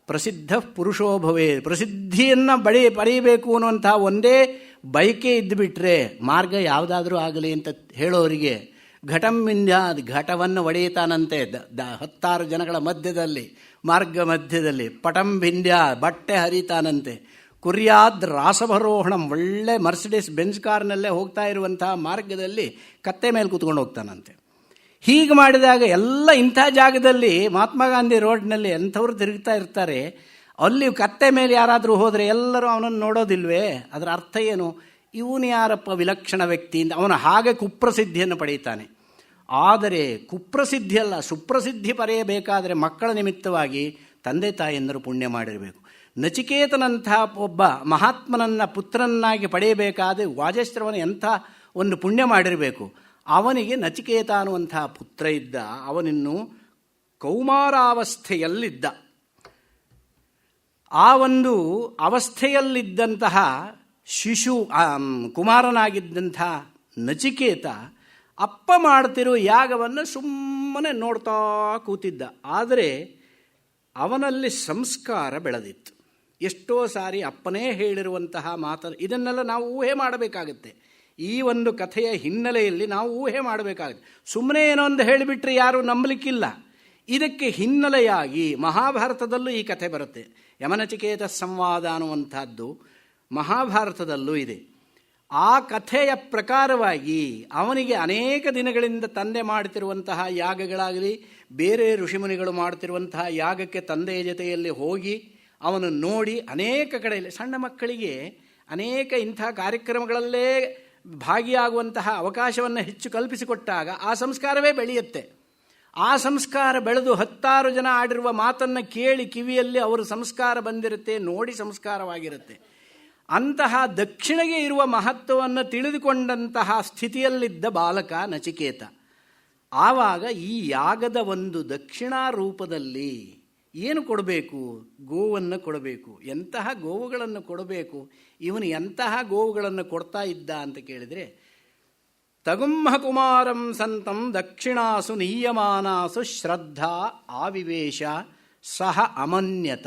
ಪ್ರಸಿದ್ಧ ಪುರುಷೋ ಭವೇತ್, ಪ್ರಸಿದ್ಧಿಯನ್ನು ಪಡೆಯಬೇಕು ಅನ್ನುವಂತಹ ಒಂದೇ ಬಯಕೆ ಇದ್ದುಬಿಟ್ರೆ ಮಾರ್ಗ ಯಾವುದಾದ್ರೂ ಆಗಲಿ ಅಂತ ಹೇಳೋರಿಗೆ, ಘಟಂ ಭಿಂದ್ಯಾತ್ ಘಟವನ್ನು ಒಡೆಯುತ್ತಾನಂತೆ 10 ಜನಗಳ ಮಧ್ಯದಲ್ಲಿ, ಮಾರ್ಗ ಮಧ್ಯದಲ್ಲಿ. ಪಟಂ ಭಿಂದ್ಯಾ ಬಟ್ಟೆ ಹರಿತಾನಂತೆ. ಕುರ್ಯಾದ್ ರಾಸಭರೋಹಣಂ ಒಳ್ಳೆ ಮರ್ಸಿಡಿಸ್ ಬೆಂಜ್ ಕಾರ್ನಲ್ಲೇ ಹೋಗ್ತಾ ಇರುವಂತಹ ಮಾರ್ಗದಲ್ಲಿ ಕತ್ತೆ ಮೇಲೆ ಕೂತ್ಕೊಂಡು ಹೋಗ್ತಾನಂತೆ. ಹೀಗೆ ಮಾಡಿದಾಗ ಎಲ್ಲ ಇಂಥ ಜಾಗದಲ್ಲಿ ಮಹಾತ್ಮ ಗಾಂಧಿ ರೋಡ್ನಲ್ಲಿ ಎಂಥವ್ರು ತಿರುಗ್ತಾ ಇರ್ತಾರೆ. ಅಲ್ಲಿ ಕತ್ತೆ ಮೇಲೆ ಯಾರಾದರೂ ಹೋದರೆ ಎಲ್ಲರೂ ಅವನನ್ನು ನೋಡೋದಿಲ್ವೇ? ಅದರ ಅರ್ಥ ಏನು? ಇವನು ಯಾರಪ್ಪ ವಿಲಕ್ಷಣ ವ್ಯಕ್ತಿ ಅಂತ ಅವನು ಹಾಗೆ ಕುಪ್ರಸಿದ್ಧಿಯನ್ನು ಪಡೆಯುತ್ತಾನೆ. ಆದರೆ ಕುಪ್ರಸಿದ್ಧಿ ಅಲ್ಲ, ಸುಪ್ರಸಿದ್ಧಿ ಪಡೆಯಬೇಕಾದರೆ ಮಕ್ಕಳ ನಿಮಿತ್ತವಾಗಿ ತಂದೆ ತಾಯಿಯಂದರು ಪುಣ್ಯ ಮಾಡಿರಬೇಕು. ನಚಿಕೇತನಂಥ ಒಬ್ಬ ಮಹಾತ್ಮನನ್ನು ಪುತ್ರನನ್ನಾಗಿ ಪಡೆಯಬೇಕಾದರೆ ವಾಜಶ್ರವನ ಎಂಥ ಒಂದು ಪುಣ್ಯ ಮಾಡಿರಬೇಕು. ಅವನಿಗೆ ನಚಿಕೇತ ಅನ್ನುವಂತಹ ಪುತ್ರ ಇದ್ದ. ಅವನಿನ್ನು ಕೌಮಾರಾವಸ್ಥೆಯಲ್ಲಿದ್ದ. ಆ ಒಂದು ಅವಸ್ಥೆಯಲ್ಲಿದ್ದಂತಹ ಕುಮಾರನಾಗಿದ್ದಂಥ ನಚಿಕೇತ ಅಪ್ಪ ಮಾಡ್ತಿರೋ ಯಾಗವನ್ನು ಸುಮ್ಮನೆ ನೋಡ್ತಾ ಕೂತಿದ್ದ. ಆದರೆ ಅವನಲ್ಲಿ ಸಂಸ್ಕಾರ ಬೆಳೆದಿತ್ತು. ಎಷ್ಟೋ ಸಾರಿ ಅಪ್ಪನೇ ಹೇಳಿರುವಂತಹ ಮಾತನ್ನು ಇದನ್ನೆಲ್ಲ ನಾವು ಊಹೆ ಮಾಡಬೇಕಾಗುತ್ತೆ. ಈ ಒಂದು ಕಥೆಯ ಹಿನ್ನೆಲೆಯಲ್ಲಿ ನಾವು ಊಹೆ ಮಾಡಬೇಕಾಗುತ್ತೆ. ಸುಮ್ಮನೆ ಏನೋ ಒಂದು ಹೇಳಿಬಿಟ್ರೆ ಯಾರೂ ನಂಬಲಿಕ್ಕಿಲ್ಲ. ಇದಕ್ಕೆ ಹಿನ್ನೆಲೆಯಾಗಿ ಮಹಾಭಾರತದಲ್ಲೂ ಈ ಕಥೆ ಬರುತ್ತೆ. ಯಮನಚಿಕೇತ ಸಂವಾದ ಅನ್ನುವಂಥದ್ದು ಮಹಾಭಾರತದಲ್ಲೂ ಇದೆ. ಆ ಕಥೆಯ ಪ್ರಕಾರವಾಗಿ ಅವನಿಗೆ ಅನೇಕ ದಿನಗಳಿಂದ ತಂದೆ ಮಾಡುತ್ತಿರುವಂತಹ ಯಾಗಗಳಾಗಲಿ, ಬೇರೆ ಋಷಿಮುನಿಗಳು ಮಾಡುತ್ತಿರುವಂತಹ ಯಾಗಕ್ಕೆ ತಂದೆಯ ಜೊತೆಯಲ್ಲಿ ಹೋಗಿ ಅವನು ನೋಡಿ ಅನೇಕ ಕಡೆಯಲ್ಲಿ ಸಣ್ಣ ಮಕ್ಕಳಿಗೆ ಅನೇಕ ಇಂಥ ಕಾರ್ಯಕ್ರಮಗಳಲ್ಲೇ ಭಾಗಿಯಾಗುವಂತಹ ಅವಕಾಶವನ್ನು ಹೆಚ್ಚು ಕಲ್ಪಿಸಿಕೊಟ್ಟಾಗ ಆ ಸಂಸ್ಕಾರವೇ ಬೆಳೆಯುತ್ತೆ. ಆ ಸಂಸ್ಕಾರ ಬೆಳೆದು 10 ಜನ ಆಡಿರುವ ಮಾತನ್ನು ಕೇಳಿ ಕಿವಿಯಲ್ಲಿ ಅವರು ಸಂಸ್ಕಾರ ಬಂದಿರುತ್ತೆ, ನೋಡಿ ಸಂಸ್ಕಾರವಾಗಿರುತ್ತೆ. ಅಂತಹ ದಕ್ಷಿಣೆಗೆ ಇರುವ ಮಹತ್ವವನ್ನು ತಿಳಿದುಕೊಂಡಂತಹ ಸ್ಥಿತಿಯಲ್ಲಿದ್ದ ಬಾಲಕ ನಚಿಕೇತ. ಆವಾಗ ಈ ಯಾಗದ ಒಂದು ದಕ್ಷಿಣಾ ರೂಪದಲ್ಲಿ ಏನು ಕೊಡಬೇಕು? ಗೋವನ್ನು ಕೊಡಬೇಕು. ಎಂತಹ ಗೋವುಗಳನ್ನು ಕೊಡಬೇಕು? ಇವನು ಎಂತಹ ಗೋವುಗಳನ್ನು ಕೊಡ್ತಾ ಇದ್ದ ಅಂತ ಕೇಳಿದರೆ, ತಗುಂಹ ಕುಮಾರಂ ಸಂತಂ ದಕ್ಷಿಣಾಸು ನೀಯಮಾನಾಸು ಶ್ರದ್ಧಾ ಆವಿವೇಶ ಸಹ ಅಮನ್ಯತ.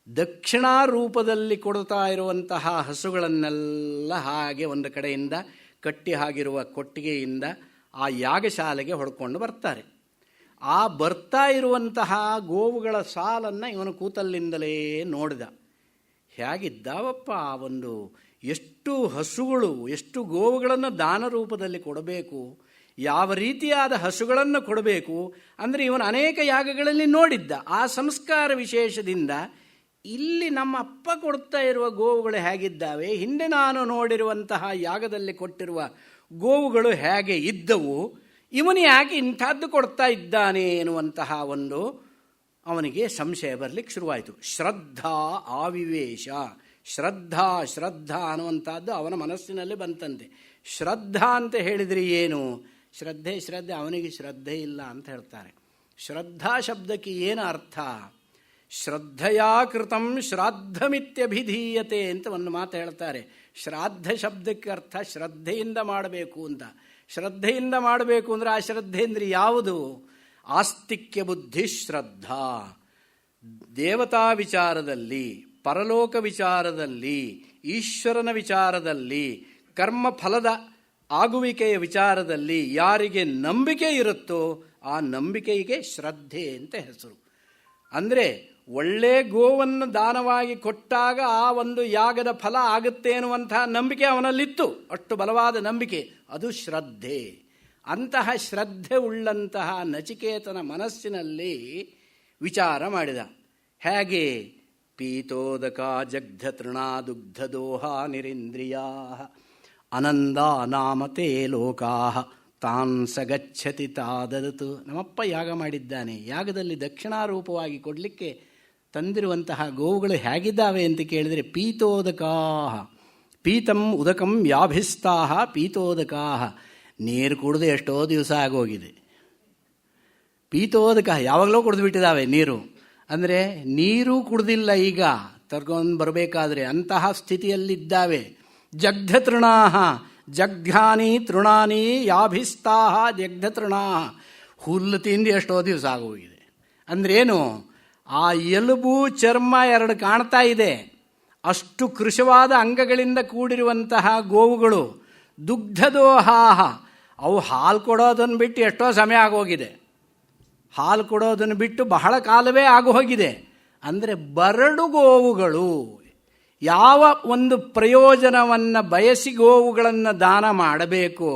ದಕ್ಷಿಣಾ ರೂಪದಲ್ಲಿ ಕೊಡ್ತಾ ಇರುವಂತಹ ಹಸುಗಳನ್ನೆಲ್ಲ ಹಾಗೆ ಒಂದು ಕಡೆಯಿಂದ ಕಟ್ಟಿ ಆಗಿರುವ ಕೊಟ್ಟಿಗೆಯಿಂದ ಆ ಯಾಗಶಾಲೆಗೆ ಹೊಡ್ಕೊಂಡು ಬರ್ತಾರೆ. ಆ ಬರ್ತಾ ಇರುವಂತಹ ಗೋವುಗಳ ಸಾಲನ್ನು ಇವನು ಕೂತಲ್ಲಿಂದಲೇ ನೋಡಿದ. ಹೇಗಿದ್ದಾವಪ್ಪ ಆ ಒಂದು ಎಷ್ಟು ಹಸುಗಳು, ಎಷ್ಟು ಗೋವುಗಳನ್ನು ದಾನ ರೂಪದಲ್ಲಿ ಕೊಡಬೇಕು, ಯಾವ ರೀತಿಯಾದ ಹಸುಗಳನ್ನು ಕೊಡಬೇಕು ಅಂದರೆ ಇವನು ಅನೇಕ ಯಾಗಗಳಲ್ಲಿ ನೋಡಿದ್ದ. ಆ ಸಂಸ್ಕಾರ ವಿಶೇಷದಿಂದ ಇಲ್ಲಿ ನಮ್ಮ ಅಪ್ಪ ಕೊಡ್ತಾ ಇರುವ ಗೋವುಗಳು ಹೇಗಿದ್ದಾವೆ, ಹಿಂದೆ ನಾನು ನೋಡಿರುವಂತಹ ಯಾಗದಲ್ಲಿ ಕೊಟ್ಟಿರುವ ಗೋವುಗಳು ಹೇಗೆ ಇದ್ದವು, ಇವನು ಯಾಕೆ ಇಂಥದ್ದು ಕೊಡ್ತಾ ಇದ್ದಾನೆ ಎನ್ನುವಂತಹ ಒಂದು ಅವನಿಗೆ ಸಂಶಯ ಬರಲಿಕ್ಕೆ ಶುರುವಾಯಿತು. ಶ್ರದ್ಧಾ ಆವಿವೇಶ, ಶ್ರದ್ಧಾ ಅನ್ನುವಂಥದ್ದು ಅವನ ಮನಸ್ಸಿನಲ್ಲಿ ಬಂತಂತೆ. ಶ್ರದ್ಧಾ ಅಂತ ಹೇಳಿದರೆ ಏನು? ಶ್ರದ್ಧೆ ಅವನಿಗೆ ಶ್ರದ್ಧೆ ಇಲ್ಲ ಅಂತ ಹೇಳ್ತಾರೆ. ಶ್ರದ್ಧಾ ಶಬ್ದಕ್ಕೆ ಏನು ಅರ್ಥ? ಶ್ರದ್ಧೆಯಾ ಕೃತಂ ಶ್ರಾದ್ದಮಿತ್ಯಭಿಧೀಯತೆ ಅಂತ ಒಂದು ಮಾತು ಹೇಳ್ತಾರೆ. ಶ್ರಾದ್ದ ಶಬ್ದಕ್ಕೆ ಅರ್ಥ ಶ್ರದ್ಧೆಯಿಂದ ಮಾಡಬೇಕು ಅಂತ. ಶ್ರದ್ಧೆಯಿಂದ ಮಾಡಬೇಕು ಅಂದರೆ ಆ ಶ್ರದ್ಧೆ ಅಂದರೆ ಯಾವುದು? ಆಸ್ತಿಕ್ಯ ಬುದ್ಧಿ ಶ್ರದ್ಧಾ. ದೇವತಾ ವಿಚಾರದಲ್ಲಿ, ಪರಲೋಕ ವಿಚಾರದಲ್ಲಿ, ಈಶ್ವರನ ವಿಚಾರದಲ್ಲಿ, ಕರ್ಮ ಫಲದ ಆಗುವಿಕೆಯ ವಿಚಾರದಲ್ಲಿ ಯಾರಿಗೆ ನಂಬಿಕೆ ಇರುತ್ತೋ ಆ ನಂಬಿಕೆಗೆ ಶ್ರದ್ಧೆ ಅಂತ ಹೆಸರು. ಅಂದರೆ ಒಳ್ಳೆ ಗೋವನ್ನು ದಾನವಾಗಿ ಕೊಟ್ಟಾಗ ಆ ಒಂದು ಯಾಗದ ಫಲ ಆಗುತ್ತೆ ಎನ್ನುವಂತಹ ನಂಬಿಕೆ ಅವನಲ್ಲಿತ್ತು. ಅಷ್ಟು ಬಲವಾದ ನಂಬಿಕೆ, ಅದು ಶ್ರದ್ಧೆ. ಅಂತಹ ಶ್ರದ್ಧೆ ಉಳ್ಳಂತಹ ನಚಿಕೇತನ ಮನಸ್ಸಿನಲ್ಲಿ ವಿಚಾರ ಮಾಡಿದ. ಹೇಗೆ? ಪೀತೋದಕ ಜಗ್ಧ ತೃಣಾ ದುಗ್ಧ ದೋಹ ನಿರಿಂದ್ರಿಯಾ ಅನಂದ ನಾಮತೆ ಲೋಕಾ ತಾನ್ ಸಗಚ್ಚತಿ ತಾದದತು. ನಮ್ಮಪ್ಪ ಯಾಗ ಮಾಡಿದ್ದಾನೆ, ಯಾಗದಲ್ಲಿ ದಕ್ಷಿಣಾರೂಪವಾಗಿ ಕೊಡಲಿಕ್ಕೆ ತಂದಿರುವಂತಹ ಗೋವುಗಳು ಹೇಗಿದ್ದಾವೆ ಅಂತ ಕೇಳಿದರೆ ಪೀತೋದಕಾ, ಪೀತಂ ಉದಕಂ ವ್ಯಾಭಿಸ್ತಾ ಪೀತೋದಕಾ. ನೀರು ಕುಡಿದು ಎಷ್ಟೋ ದಿವಸ ಆಗೋಗಿದೆ. ಪೀತೋದಕ ಯಾವಾಗಲೂ ಕುಡಿದು ಬಿಟ್ಟಿದ್ದಾವೆ ನೀರು. ಅಂದರೆ ನೀರು ಕುಡ್ದಿಲ್ಲ ಈಗ ತರ್ಕೊಂಡು ಬರಬೇಕಾದ್ರೆ, ಅಂತಹ ಸ್ಥಿತಿಯಲ್ಲಿದ್ದಾವೆ. ಜಗ್ಧ ತೃಣಾಹ ಜಗ್ಘಾನಿ ತೃಣಾನಿ ಯಾಭಿಸ್ತಾಹ ಜಗ್ಧ ತೃಣಾಹ. ಹುಲ್ಲು ತಿಂದು ಎಷ್ಟೋ ದಿವಸ ಆಗೋಗಿದೆ. ಅಂದ್ರೇನು? ಆ ಎಲುಬು ಚರ್ಮ ಎರಡು ಕಾಣ್ತಾ ಇದೆ, ಅಷ್ಟು ಕೃಶವಾದ ಅಂಗಗಳಿಂದ ಕೂಡಿರುವಂತಹ ಗೋವುಗಳು. ದುಗ್ಧದೋಹಾಹ, ಅವು ಹಾಲು ಕೊಡೋದನ್ನು ಬಿಟ್ಟು ಎಷ್ಟೋ ಸಮಯ ಆಗೋಗಿದೆ. ಹಾಲು ಕೊಡೋದನ್ನು ಬಿಟ್ಟು ಬಹಳ ಕಾಲವೇ ಆಗೋಗಿದೆ. ಅಂದರೆ ಬರಡು ಗೋವುಗಳು. ಯಾವ ಒಂದು ಪ್ರಯೋಜನವನ್ನು ಬಯಸಿ ಗೋವುಗಳನ್ನು ದಾನ ಮಾಡಬೇಕೋ,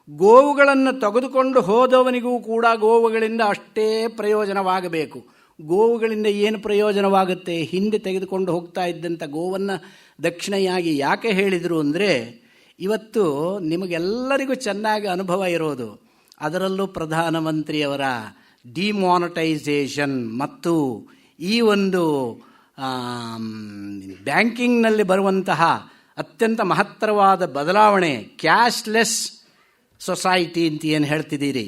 ಗೋವುಗಳನ್ನು ತೆಗೆದುಕೊಂಡು ಹೋದವನಿಗೂ ಕೂಡ ಗೋವುಗಳಿಂದ ಅಷ್ಟೇ ಪ್ರಯೋಜನವಾಗಬೇಕು. ಗೋವುಗಳಿಂದ ಏನು ಪ್ರಯೋಜನವಾಗುತ್ತೆ? ಹಿಂದೆ ತೆಗೆದುಕೊಂಡು ಹೋಗ್ತಾ ಇದ್ದಂಥ ಗೋವನ್ನು ದಕ್ಷಿಣೆಯಾಗಿ ಯಾಕೆ ಹೇಳಿದರು ಅಂದರೆ, ಇವತ್ತು ನಿಮಗೆಲ್ಲರಿಗೂ ಚೆನ್ನಾಗಿ ಅನುಭವ ಇರೋದು, ಅದರಲ್ಲೂ ಪ್ರಧಾನಮಂತ್ರಿಯವರ ಡಿಮಾನಿಟೈಸೇಷನ್ ಮತ್ತು ಈ ಒಂದು ಬ್ಯಾಂಕಿಂಗ್ನಲ್ಲಿ ಬರುವಂತಹ ಅತ್ಯಂತ ಮಹತ್ತರವಾದ ಬದಲಾವಣೆ, ಕ್ಯಾಶ್ಲೆಸ್ ಸೊಸೈಟಿ ಅಂತ ಏನು ಹೇಳ್ತಿದ್ದೀರಿ,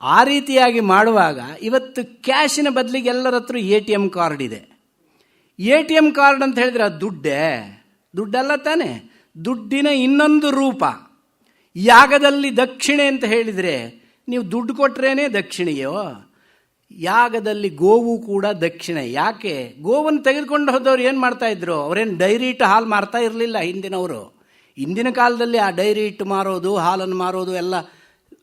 ಆ ರೀತಿಯಾಗಿ ಮಾಡುವಾಗ ಇವತ್ತು ಕ್ಯಾಶಿನ ಬದಲಿಗೆ ಎಲ್ಲರ ಹತ್ರ ATM ಕಾರ್ಡ್ ಇದೆ. ATM ಕಾರ್ಡ್ ಅಂತ ಹೇಳಿದರೆ ಅದು ದುಡ್ಡಲ್ಲ ತಾನೆ, ದುಡ್ಡಿನ ಇನ್ನೊಂದು ರೂಪ. ಯಾಗದಲ್ಲಿ ದಕ್ಷಿಣೆ ಅಂತ ಹೇಳಿದರೆ ನೀವು ದುಡ್ಡು ಕೊಟ್ರೇನೆ ದಕ್ಷಿಣೆಯೋ? ಯಾಗದಲ್ಲಿ ಗೋವು ಕೂಡ ದಕ್ಷಿಣೆ. ಯಾಕೆ? ಗೋವನ್ನು ತೆಗೆದುಕೊಂಡು ಹೋದವ್ರು ಏನು ಮಾಡ್ತಾ ಇದ್ರು? ಅವರೇನು ಡೈರಿ ಇಟ್ಟು ಹಾಲು ಮಾರ್ತಾ ಇರಲಿಲ್ಲ ಹಿಂದಿನವರು. ಹಿಂದಿನ ಕಾಲದಲ್ಲಿ ಆ ಡೈರಿ ಇಟ್ಟು ಮಾರೋದು, ಹಾಲನ್ನು ಮಾರೋದು ಎಲ್ಲ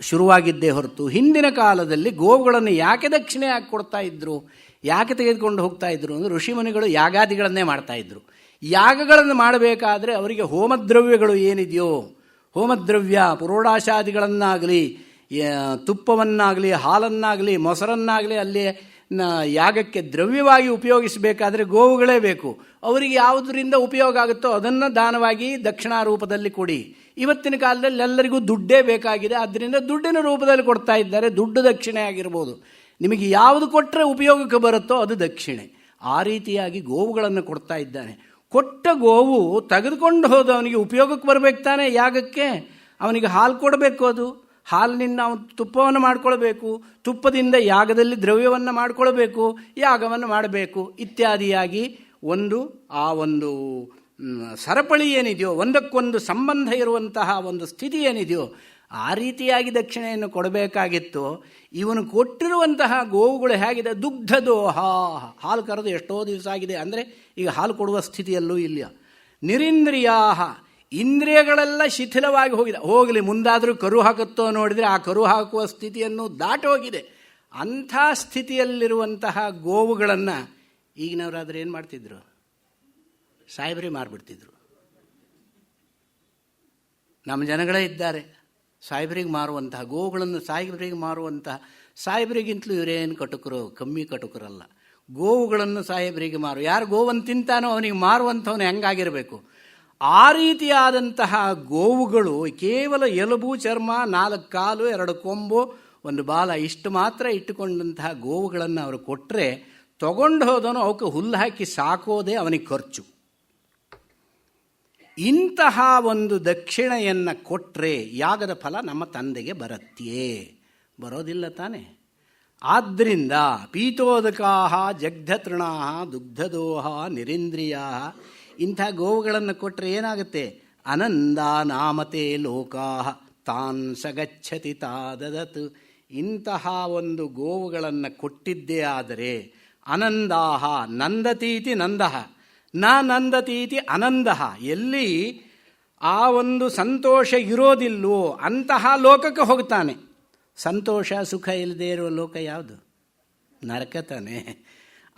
ಶುರುವಾಗಿದ್ದೇ ಹೊರತು, ಹಿಂದಿನ ಕಾಲದಲ್ಲಿ ಗೋವುಗಳನ್ನು ಯಾಕೆ ದಕ್ಷಿಣೆ ಹಾಕಿ ಕೊಡ್ತಾ ಇದ್ರು, ಯಾಕೆ ತೆಗೆದುಕೊಂಡು ಹೋಗ್ತಾ ಇದ್ರು ಅಂದರೆ ಋಷಿಮುನಿಗಳು ಯಾಗಾದಿಗಳನ್ನೇ ಮಾಡ್ತಾ ಇದ್ರು. ಯಾಗಗಳನ್ನು ಮಾಡಬೇಕಾದ್ರೆ ಅವರಿಗೆ ಹೋಮದ್ರವ್ಯಗಳು ಏನಿದೆಯೋ, ಹೋಮದ್ರವ್ಯ ಪುರೋಡಾಶಾದಿಗಳನ್ನಾಗಲಿ, ತುಪ್ಪವನ್ನಾಗಲಿ, ಹಾಲನ್ನಾಗಲಿ, ಮೊಸರನ್ನಾಗಲಿ ಅಲ್ಲಿ ಯಾಗಕ್ಕೆ ದ್ರವ್ಯವಾಗಿ ಉಪಯೋಗಿಸಬೇಕಾದ್ರೆ ಗೋವುಗಳೇ ಬೇಕು. ಅವರಿಗೆ ಯಾವುದರಿಂದ ಉಪಯೋಗ ಆಗುತ್ತೋ ಅದನ್ನು ದಾನವಾಗಿ ದಕ್ಷಿಣಾ ರೂಪದಲ್ಲಿ ಕೊಡಿ. ಇವತ್ತಿನ ಕಾಲದಲ್ಲಿ ಎಲ್ಲರಿಗೂ ದುಡ್ಡೇ ಬೇಕಾಗಿದೆ, ಆದ್ದರಿಂದ ದುಡ್ಡಿನ ರೂಪದಲ್ಲಿ ಕೊಡ್ತಾ ಇದ್ದಾರೆ. ದುಡ್ಡು ದಕ್ಷಿಣೆ ಆಗಿರ್ಬೋದು. ನಿಮಗೆ ಯಾವುದು ಕೊಟ್ಟರೆ ಉಪಯೋಗಕ್ಕೆ ಬರುತ್ತೋ ಅದು ದಕ್ಷಿಣೆ. ಆ ರೀತಿಯಾಗಿ ಗೋವುಗಳನ್ನು ಕೊಡ್ತಾ ಇದ್ದಾನೆ. ಕೊಟ್ಟ ಗೋವು ತೆಗೆದುಕೊಂಡು ಹೋದವನಿಗೆ ಉಪಯೋಗಕ್ಕೆ ಬರಬೇಕು ತಾನೆ. ಯಾಗಕ್ಕೆ ಅವನಿಗೆ ಹಾಲು ಕೊಡಬೇಕು, ಅದು ಹಾಲಿನಿಂದ ಅವನು ತುಪ್ಪವನ್ನು ಮಾಡಿಕೊಳ್ಬೇಕು, ತುಪ್ಪದಿಂದ ಯಾಗದಲ್ಲಿ ದ್ರವ್ಯವನ್ನು ಮಾಡಿಕೊಳ್ಬೇಕು, ಯಾಗವನ್ನು ಮಾಡಬೇಕು ಇತ್ಯಾದಿಯಾಗಿ ಆ ಒಂದು ಸರಪಳಿ ಏನಿದೆಯೋ, ಒಂದಕ್ಕೊಂದು ಸಂಬಂಧ ಇರುವಂತಹ ಒಂದು ಸ್ಥಿತಿ ಏನಿದೆಯೋ ಆ ರೀತಿಯಾಗಿ ದಕ್ಷಿಣೆಯನ್ನು ಕೊಡಬೇಕಾಗಿತ್ತು. ಇವನು ಕೊಟ್ಟಿರುವಂತಹ ಗೋವುಗಳು ಹೇಗಿದೆ? ದುಗ್ಧದೋಹ, ಹಾಲು ಕರೆದು ಎಷ್ಟೋ ದಿವಸ ಆಗಿದೆ, ಅಂದರೆ ಈಗ ಹಾಲು ಕೊಡುವ ಸ್ಥಿತಿಯಲ್ಲೂ ಇಲ್ಲ. ನಿರಿಂದ್ರಿಯಾಹ, ಇಂದ್ರಿಯಗಳೆಲ್ಲ ಶಿಥಿಲವಾಗಿ ಹೋಗಲಿ, ಮುಂದಾದರೂ ಕರು ಹಾಕುತ್ತೋ ನೋಡಿದರೆ ಆ ಕರು ಹಾಕುವ ಸ್ಥಿತಿಯನ್ನು ದಾಟಿ ಹೋಗಿದೆ. ಅಂಥ ಸ್ಥಿತಿಯಲ್ಲಿರುವಂತಹ ಗೋವುಗಳನ್ನು ಈಗಿನವರಾದರೆ ಏನು ಮಾಡ್ತಿದ್ರು? ಸಾಯಿಬರಿ ಮಾರಿಬಿಡ್ತಿದ್ರು. ನಮ್ಮ ಜನಗಳೇ ಇದ್ದಾರೆ ಸಾಯಿಬರಿಗೆ ಮಾರುವಂತಹ ಗೋವುಗಳನ್ನು, ಸಾಯಿಬರಿಗೆ ಮಾರುವಂತಹ. ಸಾಯಿಬರಿಗಿಂತಲೂ ಇವರೇನು ಕಟುಕರು, ಕಮ್ಮಿ ಕಟುಕರಲ್ಲ. ಗೋವುಗಳನ್ನು ಸಾಯಿಬರಿಗೆ ಯಾರು ಗೋವನ್ನು ತಿಂತಾನೋ ಅವನಿಗೆ ಮಾರುವಂಥವನು ಹೆಂಗಾಗಿರಬೇಕು? ಆ ರೀತಿಯಾದಂತಹ ಗೋವುಗಳು ಕೇವಲ ಎಲುಬು, ಚರ್ಮ, 4 ಕಾಲು, 2 ಕೊಂಬು, 1 ಬಾಲ ಇಷ್ಟು ಮಾತ್ರ ಇಟ್ಟುಕೊಂಡಂತಹ ಗೋವುಗಳನ್ನು ಅವರು ಕೊಟ್ಟರೆ, ತಗೊಂಡು ಹೋದನು ಅವಕ್ಕೆ ಹುಲ್ಲು ಹಾಕಿ ಸಾಕೋದೇ ಅವನಿಗೆ ಖರ್ಚು. ಇಂತಹ ಒಂದು ದಕ್ಷಿಣೆಯನ್ನು ಕೊಟ್ಟರೆ ಯಾಗದ ಫಲ ನಮ್ಮ ತಂದೆಗೆ ಬರತ್ತೆಯೇ? ಬರೋದಿಲ್ಲ ತಾನೆ. ಆದ್ದರಿಂದ ಪೀತೋದಕಾಹ ಜಗ್ಧತೃಣಾಹ ದುಗ್ಧದೋಹ ನಿರಿಂದ್ರಿಯಾ, ಇಂಥ ಗೋವುಗಳನ್ನು ಕೊಟ್ಟರೆ ಏನಾಗುತ್ತೆ? ಅನಂದ ನಾಮತೆ ಲೋಕಾಹ ತಾನ್ ಸಗಚ್ಚತಿ ತಾದದತ್. ಇಂತಹ ಒಂದು ಗೋವುಗಳನ್ನು ಕೊಟ್ಟಿದ್ದೇ ಆದರೆ ಅನಂದಾಹ ನಂದತೀತಿ ನಂದಃ ನ ನಂದತೀತಿ ಅನಂದಃ, ಎಲ್ಲಿ ಆ ಒಂದು ಸಂತೋಷ ಇರೋದಿಲ್ವೋ ಅಂತಹ ಲೋಕಕ್ಕೆ ಹೋಗ್ತಾನೆ. ಸಂತೋಷ ಸುಖ ಇಲ್ಲದೆ ಇರುವ ಲೋಕ ಯಾವುದು? ನರಕ ತಾನೆ.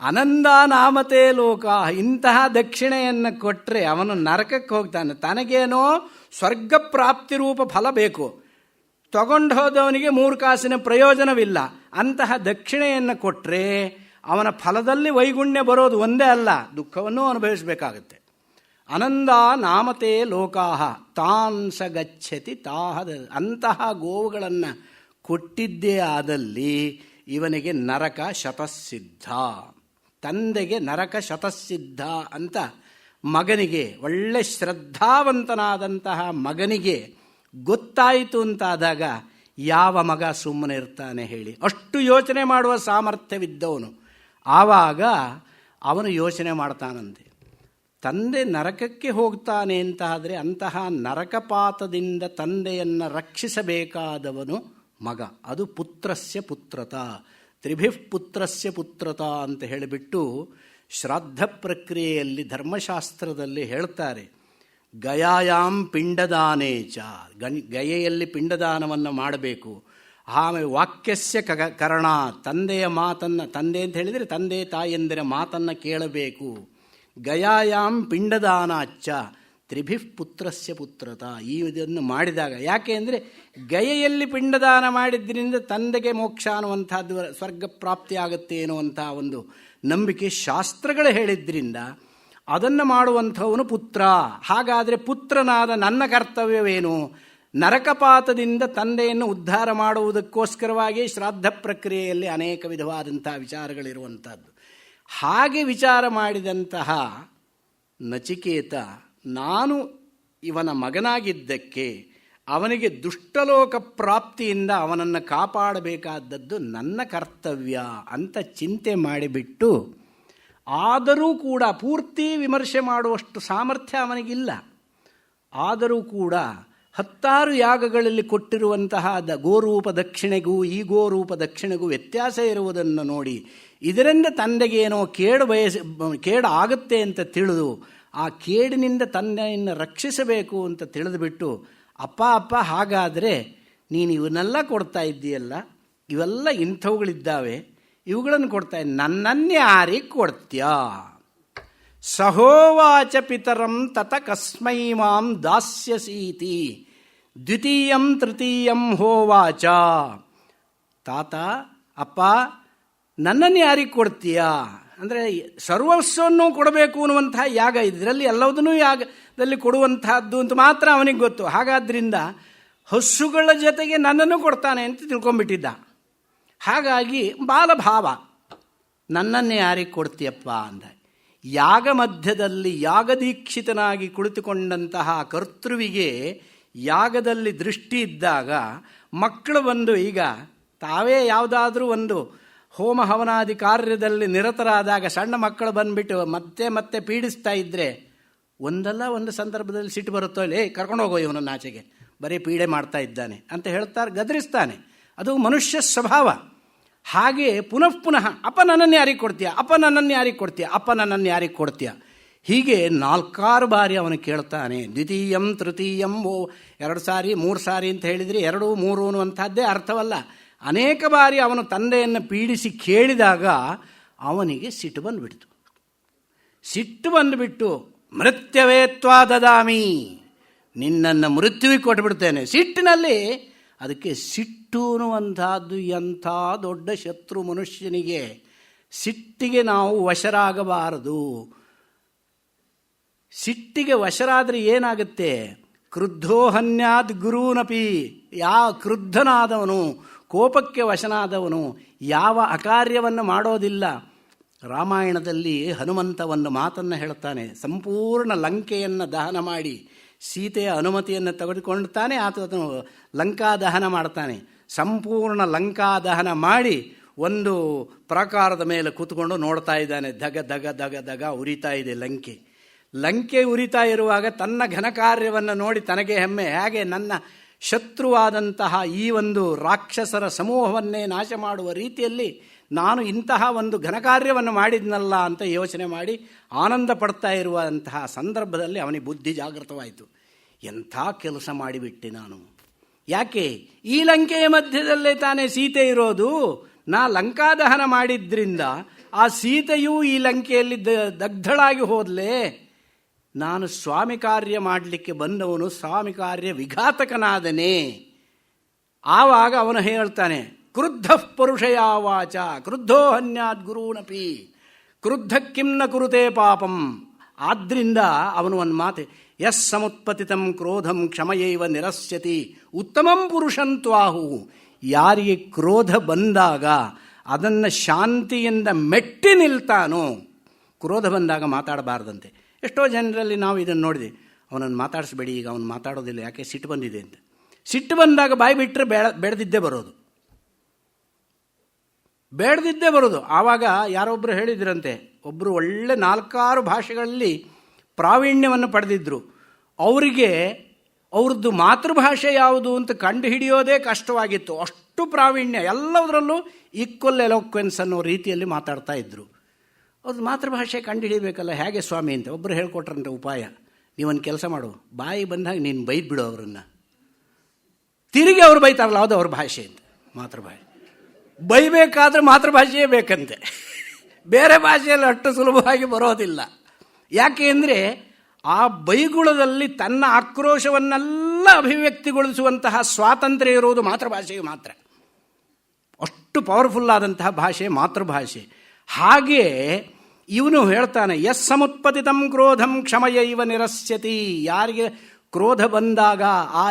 ಅನಂದ ನಾಮತೆ ಲೋಕ. ಇಂತಹ ದಕ್ಷಿಣೆಯನ್ನು ಕೊಟ್ಟರೆ ಅವನು ನರಕಕ್ಕೆ ಹೋಗ್ತಾನೆ. ತನಗೇನೋ ಸ್ವರ್ಗ ಪ್ರಾಪ್ತಿ ರೂಪ ಫಲ ಬೇಕು, ತಗೊಂಡು ಹೋದವನಿಗೆ 3 ಕಾಸಿನ ಪ್ರಯೋಜನವಿಲ್ಲ. ಅಂತಹ ದಕ್ಷಿಣೆಯನ್ನು ಕೊಟ್ಟರೆ ಅವನ ಫಲದಲ್ಲಿ ವೈಗುಣ್ಯ ಬರೋದು ಒಂದೇ ಅಲ್ಲ, ದುಃಖವನ್ನೂ ಅನುಭವಿಸಬೇಕಾಗುತ್ತೆ. ಅನಂದ ನಾಮತೆ ಲೋಕಾಹ ತಾನ್ ಸ ಗಚ್ಚತಿ ತಾಹದ. ಅಂತಹ ಗೋವುಗಳನ್ನು ಕೊಟ್ಟಿದ್ದೇ ಆದಲ್ಲಿ ಇವನಿಗೆ ನರಕ ಶತಸಿದ್ಧ. ತಂದೆಗೆ ನರಕ ಶತಸಿದ್ಧ ಅಂತ ಮಗನಿಗೆ, ಒಳ್ಳೆ ಶ್ರದ್ಧಾವಂತನಾದಂತಹ ಮಗನಿಗೆ ಗೊತ್ತಾಯಿತು ಅಂತಾದಾಗ ಯಾವ ಮಗ ಸುಮ್ಮನೆ ಇರ್ತಾನೆ ಹೇಳಿ? ಅಷ್ಟು ಯೋಚನೆ ಮಾಡುವ ಸಾಮರ್ಥ್ಯವಿದ್ದವನು. ಆವಾಗ ಅವನು ಯೋಚನೆ ಮಾಡ್ತಾನಂತೆ, ತಂದೆ ನರಕಕ್ಕೆ ಹೋಗ್ತಾನೆ ಅಂತ ಆದರೆ ಅಂತಹ ನರಕಪಾತದಿಂದ ತಂದೆಯನ್ನು ರಕ್ಷಿಸಬೇಕಾದವನು ಮಗ. ಅದು ಪುತ್ರಸ್ಯ ಪುತ್ರತ, ತ್ರಿಭಿಃ ಪುತ್ರಸ್ಯ ಪುತ್ರತ ಅಂತ ಹೇಳಿಬಿಟ್ಟು ಶ್ರಾದ್ದ ಪ್ರಕ್ರಿಯೆಯಲ್ಲಿ ಧರ್ಮಶಾಸ್ತ್ರದಲ್ಲಿ ಹೇಳ್ತಾರೆ. ಗಯಾಯಾಮ್ ಪಿಂಡದಾನೇಚ, ಗಯೆಯಲ್ಲಿ ಪಿಂಡದಾನವನ್ನು ಮಾಡಬೇಕು. ಆಮೇಲೆ ವಾಕ್ಯಸ್ಯ ಕರಣ, ತಂದೆಯ ಮಾತನ್ನು, ತಂದೆ ಅಂತ ಹೇಳಿದರೆ ತಂದೆ ತಾಯಿಯಂದಿರ ಮಾತನ್ನು ಕೇಳಬೇಕು. ಗಯಾಯಾಮ್ ಪಿಂಡದಾನಾಚ್ಚ ತ್ರಿಭಿಃ ಪುತ್ರಸ್ಯ ಪುತ್ರತ. ಇದನ್ನು ಮಾಡಿದಾಗ, ಯಾಕೆ ಅಂದರೆ ಗಯೆಯಲ್ಲಿ ಪಿಂಡದಾನ ಮಾಡಿದ್ರಿಂದ ತಂದೆಗೆ ಮೋಕ್ಷ ಅನ್ನುವಂಥದ್ದು, ಸ್ವರ್ಗ ಪ್ರಾಪ್ತಿ ಆಗುತ್ತೆ ಅನ್ನುವಂಥ ಒಂದು ನಂಬಿಕೆ ಶಾಸ್ತ್ರಗಳು ಹೇಳಿದ್ರಿಂದ ಅದನ್ನು ಮಾಡುವಂಥವನು ಪುತ್ರ. ಹಾಗಾದರೆ ಪುತ್ರನಾದ ನನ್ನ ಕರ್ತವ್ಯವೇನು? ನರಕಪಾತದಿಂದ ತಂದೆಯನ್ನು ಉದ್ಧಾರ ಮಾಡುವುದಕ್ಕೋಸ್ಕರವಾಗಿ ಶ್ರಾದ್ದ ಪ್ರಕ್ರಿಯೆಯಲ್ಲಿ ಅನೇಕ ವಿಧವಾದಂತಹ ವಿಚಾರಗಳಿರುವಂಥದ್ದು. ಹಾಗೆ ವಿಚಾರ ಮಾಡಿದಂತಹ ನಚಿಕೇತ, ನಾನು ಇವನ ಮಗನಾಗಿದ್ದಕ್ಕೆ ಅವನಿಗೆ ದುಷ್ಟಲೋಕ ಪ್ರಾಪ್ತಿಯಿಂದ ಅವನನ್ನು ಕಾಪಾಡಬೇಕಾದದ್ದು ನನ್ನ ಕರ್ತವ್ಯ ಅಂತ ಚಿಂತೆ ಮಾಡಿಬಿಟ್ಟು, ಆದರೂ ಕೂಡ ಪೂರ್ತಿ ವಿಮರ್ಶೆ ಮಾಡುವಷ್ಟು ಸಾಮರ್ಥ್ಯ ಅವನಿಗಿಲ್ಲ. ಆದರೂ ಕೂಡ 10 ಯಾಗಗಳಲ್ಲಿ ಕೊಟ್ಟಿರುವಂತಹ ಗೋರೂಪ ದಕ್ಷಿಣೆಗೂ ಈ ಗೋರೂಪ ದಕ್ಷಿಣೆಗೂ ವ್ಯತ್ಯಾಸ ಇರುವುದನ್ನು ನೋಡಿ, ಇದರಿಂದ ತಂದೆಗೇನೋ ಕೇಡು ಆಗುತ್ತೆ ಅಂತ ತಿಳಿದು ಆ ಕೇಡಿನಿಂದ ತಂದೆಯನ್ನು ರಕ್ಷಿಸಬೇಕು ಅಂತ ತಿಳಿದುಬಿಟ್ಟು, ಅಪ್ಪ ಹಾಗಾದರೆ ನೀನು ಇವನ್ನೆಲ್ಲ ಕೊಡ್ತಾ ಇದ್ದೀಯಲ್ಲ, ಇವೆಲ್ಲ ಇಂಥವುಗಳಿದ್ದಾವೆ, ಇವುಗಳನ್ನು ಕೊಡ್ತಾ ಇದ್ದ, ನನ್ನನ್ನೇ ಯಾರಿಗೆ ಕೊಡ್ತೀಯ? ಸಹೋವಾಚ ಪಿತರಂ ತತ ಕಸ್ಮೈ ಮಾಂ ದಾಸ್ಯಸೀತಿ ದ್ವಿತೀಯಂ ತೃತೀಯಂ ಹೋವಾಚ. ತಾತ, ಅಪ್ಪ, ನನ್ನನ್ನು ಯಾರಿಗೆ ಕೊಡ್ತೀಯಾ ಅಂದರೆ ಸರ್ವಸ್ವವನ್ನು ಕೊಡಬೇಕು ಅನ್ನುವಂತಹ ಯಾಗ, ಇದರಲ್ಲಿ ಎಲ್ಲವುದನ್ನು ಯಾಗದಲ್ಲಿ ಕೊಡುವಂತಹದ್ದು ಅಂತ ಮಾತ್ರ ಅವನಿಗೆ ಗೊತ್ತು. ಹಾಗಾದ್ರಿಂದ ಹಸುಗಳ ಜೊತೆಗೆ ನನ್ನನ್ನು ಕೊಡ್ತಾನೆ ಅಂತ ತಿಳ್ಕೊಂಡ್ಬಿಟ್ಟಿದ್ದ. ಹಾಗಾಗಿ ಬಾಲಭಾವ, ನನ್ನನ್ನೇ ಯಾರಿಗೆ ಕೊಡ್ತೀಯಪ್ಪ ಅಂದ. ಯಾಗ ಮಧ್ಯದಲ್ಲಿ ಯಾಗದೀಕ್ಷಿತನಾಗಿ ಕುಳಿತುಕೊಂಡಂತಹ ಕರ್ತೃವಿಗೆ ಯಾಗದಲ್ಲಿ ದೃಷ್ಟಿ ಇದ್ದಾಗ ಮಕ್ಕಳು ಬಂದು, ಈಗ ತಾವೇ ಯಾವುದಾದ್ರೂ ಒಂದು ಹೋಮ ಹವನಾದಿ ಕಾರ್ಯದಲ್ಲಿ ನಿರತರಾದಾಗ ಸಣ್ಣ ಮಕ್ಕಳು ಬಂದುಬಿಟ್ಟು ಮತ್ತೆ ಪೀಡಿಸ್ತಾ ಇದ್ದರೆ ಒಂದಲ್ಲ ಒಂದು ಸಂದರ್ಭದಲ್ಲಿ ಸಿಟ್ಟು ಬರುತ್ತೋ, ಕರ್ಕೊಂಡು ಹೋಗೋ ಇವನನ್ನು ಆಚೆಗೆ, ಬರೀ ಪೀಡೆ ಮಾಡ್ತಾ ಇದ್ದಾನೆ ಅಂತ ಹೇಳ್ತಾರೆ, ಗದರಿಸ್ತಾನೆ. ಅದು ಮನುಷ್ಯ ಸ್ವಭಾವ. ಹಾಗೆ ಪುನಃ ಅಪ್ಪ ನನ್ನನ್ನು ಯಾರಿಗೆ ಕೊಡ್ತೀಯ, ಅಪ್ಪ ನನ್ನನ್ನು ಯಾರಿಗೆ ಕೊಡ್ತೀಯ, ಅಪ್ಪ ನನ್ನನ್ನು ಯಾರಿಗೆ ಕೊಡ್ತೀಯ, ಹೀಗೆ 4-6 ಬಾರಿ ಅವನು ಕೇಳ್ತಾನೆ. ದ್ವಿತೀಯಂ ತೃತೀಯಂ, 2 ಸಾರಿ 3 ಸಾರಿ ಅಂತ ಹೇಳಿದರೆ 2 3 ಅನ್ನುವಂಥದ್ದೇ ಅರ್ಥವಲ್ಲ. ಅನೇಕ ಬಾರಿ ಅವನು ತಂದೆಯನ್ನು ಪೀಡಿಸಿ ಕೇಳಿದಾಗ ಅವನಿಗೆ ಸಿಟ್ಟು ಬಂದುಬಿಟ್ಟು ಮೃತ್ಯವೇತ್ವಾ ದದಾಮಿ, ನಿನ್ನನ್ನು ಮೃತ್ಯುವಿಗೆ ಕೊಟ್ಟುಬಿಡ್ತೇನೆ. ಸಿಟ್ಟಿನಲ್ಲಿ, ಅದಕ್ಕೆ ಸಿಟ್ಟು ಅನ್ನುವಂಥದ್ದು ಎಂಥ ದೊಡ್ಡ ಶತ್ರು ಮನುಷ್ಯನಿಗೆ. ಸಿಟ್ಟಿಗೆ ನಾವು ವಶರಾಗಬಾರದು. ಸಿಟ್ಟಿಗೆ ವಶರಾದರೆ ಏನಾಗುತ್ತೆ? ಕ್ರುದ್ಧೋಹನ್ಯಾದ್ ಗುರೂನಪಿ. ಕ್ರುದ್ಧನಾದವನು, ಕೋಪಕ್ಕೆ ವಶನಾದವನು ಯಾವ ಅಕಾರ್ಯವನ್ನು ಮಾಡೋದಿಲ್ಲ. ರಾಮಾಯಣದಲ್ಲಿ ಹನುಮಂತ ಒಂದು ಮಾತನ್ನು ಹೇಳ್ತಾನೆ, ಸಂಪೂರ್ಣ ಲಂಕೆಯನ್ನು ದಹನ ಮಾಡಿ ಸೀತೆಯ ಅನುಮತಿಯನ್ನು ತೆಗೆದುಕೊಳ್ತಾನೆ, ಆತನು ಲಂಕಾ ದಹನ ಮಾಡ್ತಾನೆ. ಸಂಪೂರ್ಣ ಲಂಕಾ ದಹನ ಮಾಡಿ ಒಂದು ಪ್ರಾಕಾರದ ಮೇಲೆ ಕೂತ್ಕೊಂಡು ನೋಡ್ತಾ ಇದ್ದಾನೆ. ದಗ ದಗ ದಗ ದಗ ಉರಿತಾ ಇದೆ ಲಂಕೆ ಉರಿತಾ ಇರುವಾಗ ತನ್ನ ಘನಕಾರ್ಯವನ್ನು ನೋಡಿ ತನಗೆ ಹೆಮ್ಮೆ, ಹೇಗೆ ನನ್ನ ಶತ್ರುವಾದಂತಹ ಈ ಒಂದು ರಾಕ್ಷಸರ ಸಮೂಹವನ್ನೇ ನಾಶ ಮಾಡುವ ರೀತಿಯಲ್ಲಿ ನಾನು ಇಂತಹ ಒಂದು ಘನಕಾರ್ಯವನ್ನು ಮಾಡಿದ್ನಲ್ಲ ಅಂತ ಯೋಚನೆ ಮಾಡಿ ಆನಂದ ಪಡ್ತಾ ಇರುವಂತಹ ಸಂದರ್ಭದಲ್ಲಿ ಅವನಿಗೆ ಬುದ್ಧಿ ಜಾಗೃತವಾಯಿತು. ಎಂಥ ಕೆಲಸ ಮಾಡಿಬಿಟ್ಟೆ ನಾನು. ಯಾಕೆ? ಈ ಲಂಕೆಯ ಮಧ್ಯದಲ್ಲೇ ತಾನೇ ಸೀತೆ ಇರೋದು. ನಾ ಲಂಕಾದಹನ ಮಾಡಿದ್ರಿಂದ ಆ ಸೀತೆಯೂ ಈ ಲಂಕೆಯಲ್ಲಿ ದಗ್ಧಳಾಗಿ ಹೋದ್ಲೇ, ನಾನು ಸ್ವಾಮಿ ಕಾರ್ಯ ಮಾಡಲಿಕ್ಕೆ ಬಂದವನು ಸ್ವಾಮಿ ಕಾರ್ಯ ವಿಘಾತಕನಾದನೇ. ಆವಾಗ ಅವನು ಹೇಳ್ತಾನೆ, ಕ್ರುದ್ಧ ಪರುಷಯಾವಾಚ ಕ್ರುದ್ಧೋ ಹನ್ಯಾದ್ ಗುರೂನಪಿ ಕ್ರುದ್ಧ ಕಿಂನ ಕುರುತೆ ಪಾಪಂ. ಆದ್ರಿಂದ ಅವನು ಒಂದು ಮಾತು, ಯಸ್ ಸಮುತ್ಪತಿತಂ ಕ್ರೋಧಂ ಕ್ಷಮಯೈವ ನಿರಸ್ಯತಿ ಉತ್ತಮಂ ಪುರುಷಂತ್ವಾಹು. ಯಾರಿಗೆ ಕ್ರೋಧ ಬಂದಾಗ ಅದನ್ನು ಶಾಂತಿಯಿಂದ ಮೆಟ್ಟಿ ನಿಲ್ತಾನೋ, ಕ್ರೋಧ ಬಂದಾಗ ಮಾತಾಡಬಾರ್ದಂತೆ. ಎಷ್ಟೋ ಜನರಲ್ಲಿ ನಾವು ಇದನ್ನು ನೋಡಿದೆ, ಅವನನ್ನು ಮಾತಾಡಿಸ್ಬೇಡಿ, ಈಗ ಅವನು ಮಾತಾಡೋದಿಲ್ಲ, ಯಾಕೆ ಸಿಟ್ಟು ಬಂದಿದೆ ಅಂತ. ಸಿಟ್ಟು ಬಂದಾಗ ಬಾಯಿ ಬಿಟ್ಟರೆ ಬೆಳೆದಿದ್ದೇ ಬರೋದು, ಬೇಡದಿದ್ದೇ ಬರೋದು. ಆವಾಗ ಯಾರೊಬ್ಬರು ಹೇಳಿದ್ರಂತೆ, ಒಬ್ಬರು ಒಳ್ಳೆ 4-6 ಭಾಷೆಗಳಲ್ಲಿ ಪ್ರಾವೀಣ್ಯವನ್ನು ಪಡೆದಿದ್ದರು. ಅವರಿಗೆ ಅವ್ರದ್ದು ಮಾತೃಭಾಷೆ ಯಾವುದು ಅಂತ ಕಂಡು ಹಿಡಿಯೋದೇ ಕಷ್ಟವಾಗಿತ್ತು. ಅಷ್ಟು ಪ್ರಾವೀಣ್ಯ, ಎಲ್ಲದರಲ್ಲೂ ಈಕ್ವಲ್ ಎಲೋಕ್ವೆನ್ಸ್ ಅನ್ನೋ ರೀತಿಯಲ್ಲಿ ಮಾತಾಡ್ತಾ ಇದ್ದರು. ಅವ್ರದ್ದು ಮಾತೃಭಾಷೆ ಕಂಡು ಹಿಡಿಬೇಕಲ್ಲ, ಹೇಗೆ ಸ್ವಾಮಿ ಅಂತ ಒಬ್ಬರು ಹೇಳ್ಕೊಟ್ರಂತೆ ಉಪಾಯ. ನೀವೊಂದು ಕೆಲಸ ಮಾಡು, ಬಾಯಿ ಬಂದಾಗ ನೀನು ಬೈದು ಬಿಡು ಅವರನ್ನು. ತಿರುಗಿ ಅವ್ರು ಬೈತಾರಲ್ಲ, ಅದು ಅವ್ರ ಭಾಷೆ ಅಂತ, ಮಾತೃಭಾಷೆ. ಬೈಬೇಕಾದ್ರೆ ಮಾತೃಭಾಷೆಯೇ ಬೇಕಂತೆ, ಬೇರೆ ಭಾಷೆಯಲ್ಲಿ ಅಷ್ಟು ಸುಲಭವಾಗಿ ಬರೋದಿಲ್ಲ. ಯಾಕೆ ಅಂದರೆ ಆ ಬೈಗುಳದಲ್ಲಿ ತನ್ನ ಆಕ್ರೋಶವನ್ನೆಲ್ಲ ಅಭಿವ್ಯಕ್ತಿಗೊಳಿಸುವಂತಹ ಸ್ವಾತಂತ್ರ್ಯ ಇರುವುದು ಮಾತೃಭಾಷೆಗೆ ಮಾತ್ರ. ಅಷ್ಟು ಪವರ್ಫುಲ್ ಆದಂತಹ ಭಾಷೆ ಮಾತೃಭಾಷೆ. ಹಾಗೆ ಇವನು ಹೇಳ್ತಾನೆ, ಯಸ್ ಸಮುತ್ಪತಿತಂ ಕ್ರೋಧಂ ಕ್ಷಮಯೈವ ನಿರಸ್ಯತಿ. ಯಾರಿಗೆ ಕ್ರೋಧ ಬಂದಾಗ ಆ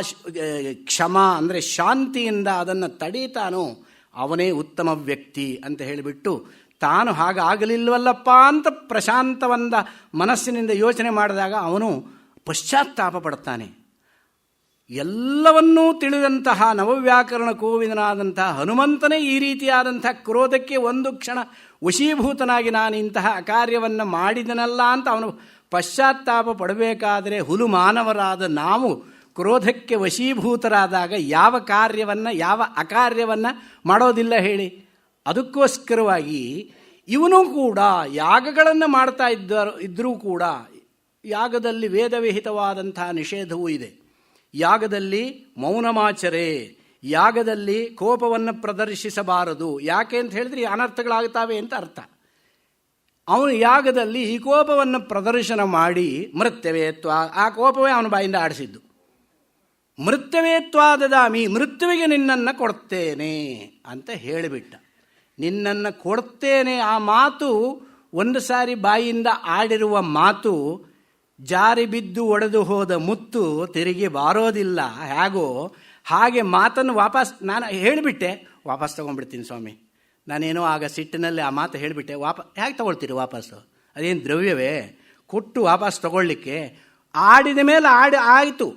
ಕ್ಷಮ ಅಂದರೆ ಶಾಂತಿಯಿಂದ ಅದನ್ನು ತಡೀತಾನೋ ಅವನೇ ಉತ್ತಮ ವ್ಯಕ್ತಿ ಅಂತ ಹೇಳಿಬಿಟ್ಟು, ತಾನು ಹಾಗಾಗಲಿಲ್ವಲ್ಲಪ್ಪ ಅಂತ ಪ್ರಶಾಂತವಂದ ಮನಸ್ಸಿನಿಂದ ಯೋಚನೆ ಮಾಡಿದಾಗ ಅವನು ಪಶ್ಚಾತ್ತಾಪ ಪಡ್ತಾನೆ. ಎಲ್ಲವನ್ನೂ ತಿಳಿದಂತಹ ನವವ್ಯಾಕರಣ ಕೋವಿದನಾದಂತಹ ಹನುಮಂತನೇ ಈ ರೀತಿಯಾದಂಥ ಕ್ರೋಧಕ್ಕೆ ಒಂದು ಕ್ಷಣ ವಶೀಭೂತನಾಗಿ ನಾನು ಇಂತಹ ಅಕಾರ್ಯವನ್ನು ಮಾಡಿದನಲ್ಲ ಅಂತ ಅವನು ಪಶ್ಚಾತ್ತಾಪ ಪಡಬೇಕಾದರೆ, ಹುಲು ಮಾನವರಾದ ನಾವು ಕ್ರೋಧಕ್ಕೆ ವಶೀಭೂತರಾದಾಗ ಯಾವ ಕಾರ್ಯವನ್ನು ಯಾವ ಅಕಾರ್ಯವನ್ನು ಮಾಡೋದಿಲ್ಲ ಹೇಳಿ. ಅದಕ್ಕೋಸ್ಕರವಾಗಿ ಇವನು ಕೂಡ ಯಾಗಗಳನ್ನು ಮಾಡ್ತಾ ಇದ್ದರೂ ಕೂಡ ಯಾಗದಲ್ಲಿ ವೇದವಿಹಿತವಾದಂತಹ ನಿಷೇಧವೂ ಇದೆ. ಯಾಗದಲ್ಲಿ ಮೌನಮಾಚರೆ, ಯಾಗದಲ್ಲಿ ಕೋಪವನ್ನು ಪ್ರದರ್ಶಿಸಬಾರದು. ಯಾಕೆ ಅಂತ ಹೇಳಿದ್ರೆ ಅನರ್ಥಗಳಾಗ್ತಾವೆ ಅಂತ ಅರ್ಥ. ಅವನು ಯಾಗದಲ್ಲಿ ಈ ಕೋಪವನ್ನು ಪ್ರದರ್ಶನ ಮಾಡಿ ಮೃತ್ಯವೇತ್ವ, ಆ ಕೋಪವೇ ಅವನ ಬಾಯಿಂದ ಆಡಿಸಿದ್ದು. ಮೃತ್ಯವೇತ್ವಾದದಾಮಿ, ಮೃತ್ಯುವಿಗೆ ನಿನ್ನನ್ನು ಕೊಡ್ತೇನೆ ಅಂತ ಹೇಳಿಬಿಟ್ಟ. ನಿನ್ನನ್ನು ಕೊಡ್ತೇನೆ, ಆ ಮಾತು ಒಂದು ಸಾರಿ ಬಾಯಿಂದ ಆಡಿರುವ ಮಾತು ಜಾರಿ ಬಿದ್ದು ಒಡೆದು ಹೋದ ಮುತ್ತು ತಿರುಗಿ ಬಾರೋದಿಲ್ಲ. ಹೇಗೋ ಹಾಗೆ ಮಾತನ್ನು ವಾಪಸ್ ನಾನು ಹೇಳಿಬಿಟ್ಟೆ, ವಾಪಸ್ ತೊಗೊಂಡ್ಬಿಡ್ತೀನಿ ಸ್ವಾಮಿ, ನಾನೇನೋ ಆಗ ಸಿಟ್ಟಿನಲ್ಲಿ ಆ ಮಾತು ಹೇಳಿಬಿಟ್ಟೆ, ಹೇಗೆ ತೊಗೊಳ್ತೀರಿ ವಾಪಸ್ಸು? ಅದೇನು ದ್ರವ್ಯವೇ ಕೊಟ್ಟು ವಾಪಸ್ ತೊಗೊಳ್ಳಿಕ್ಕೆ? ಆಡಿದ ಮೇಲೆ ಆಯಿತು,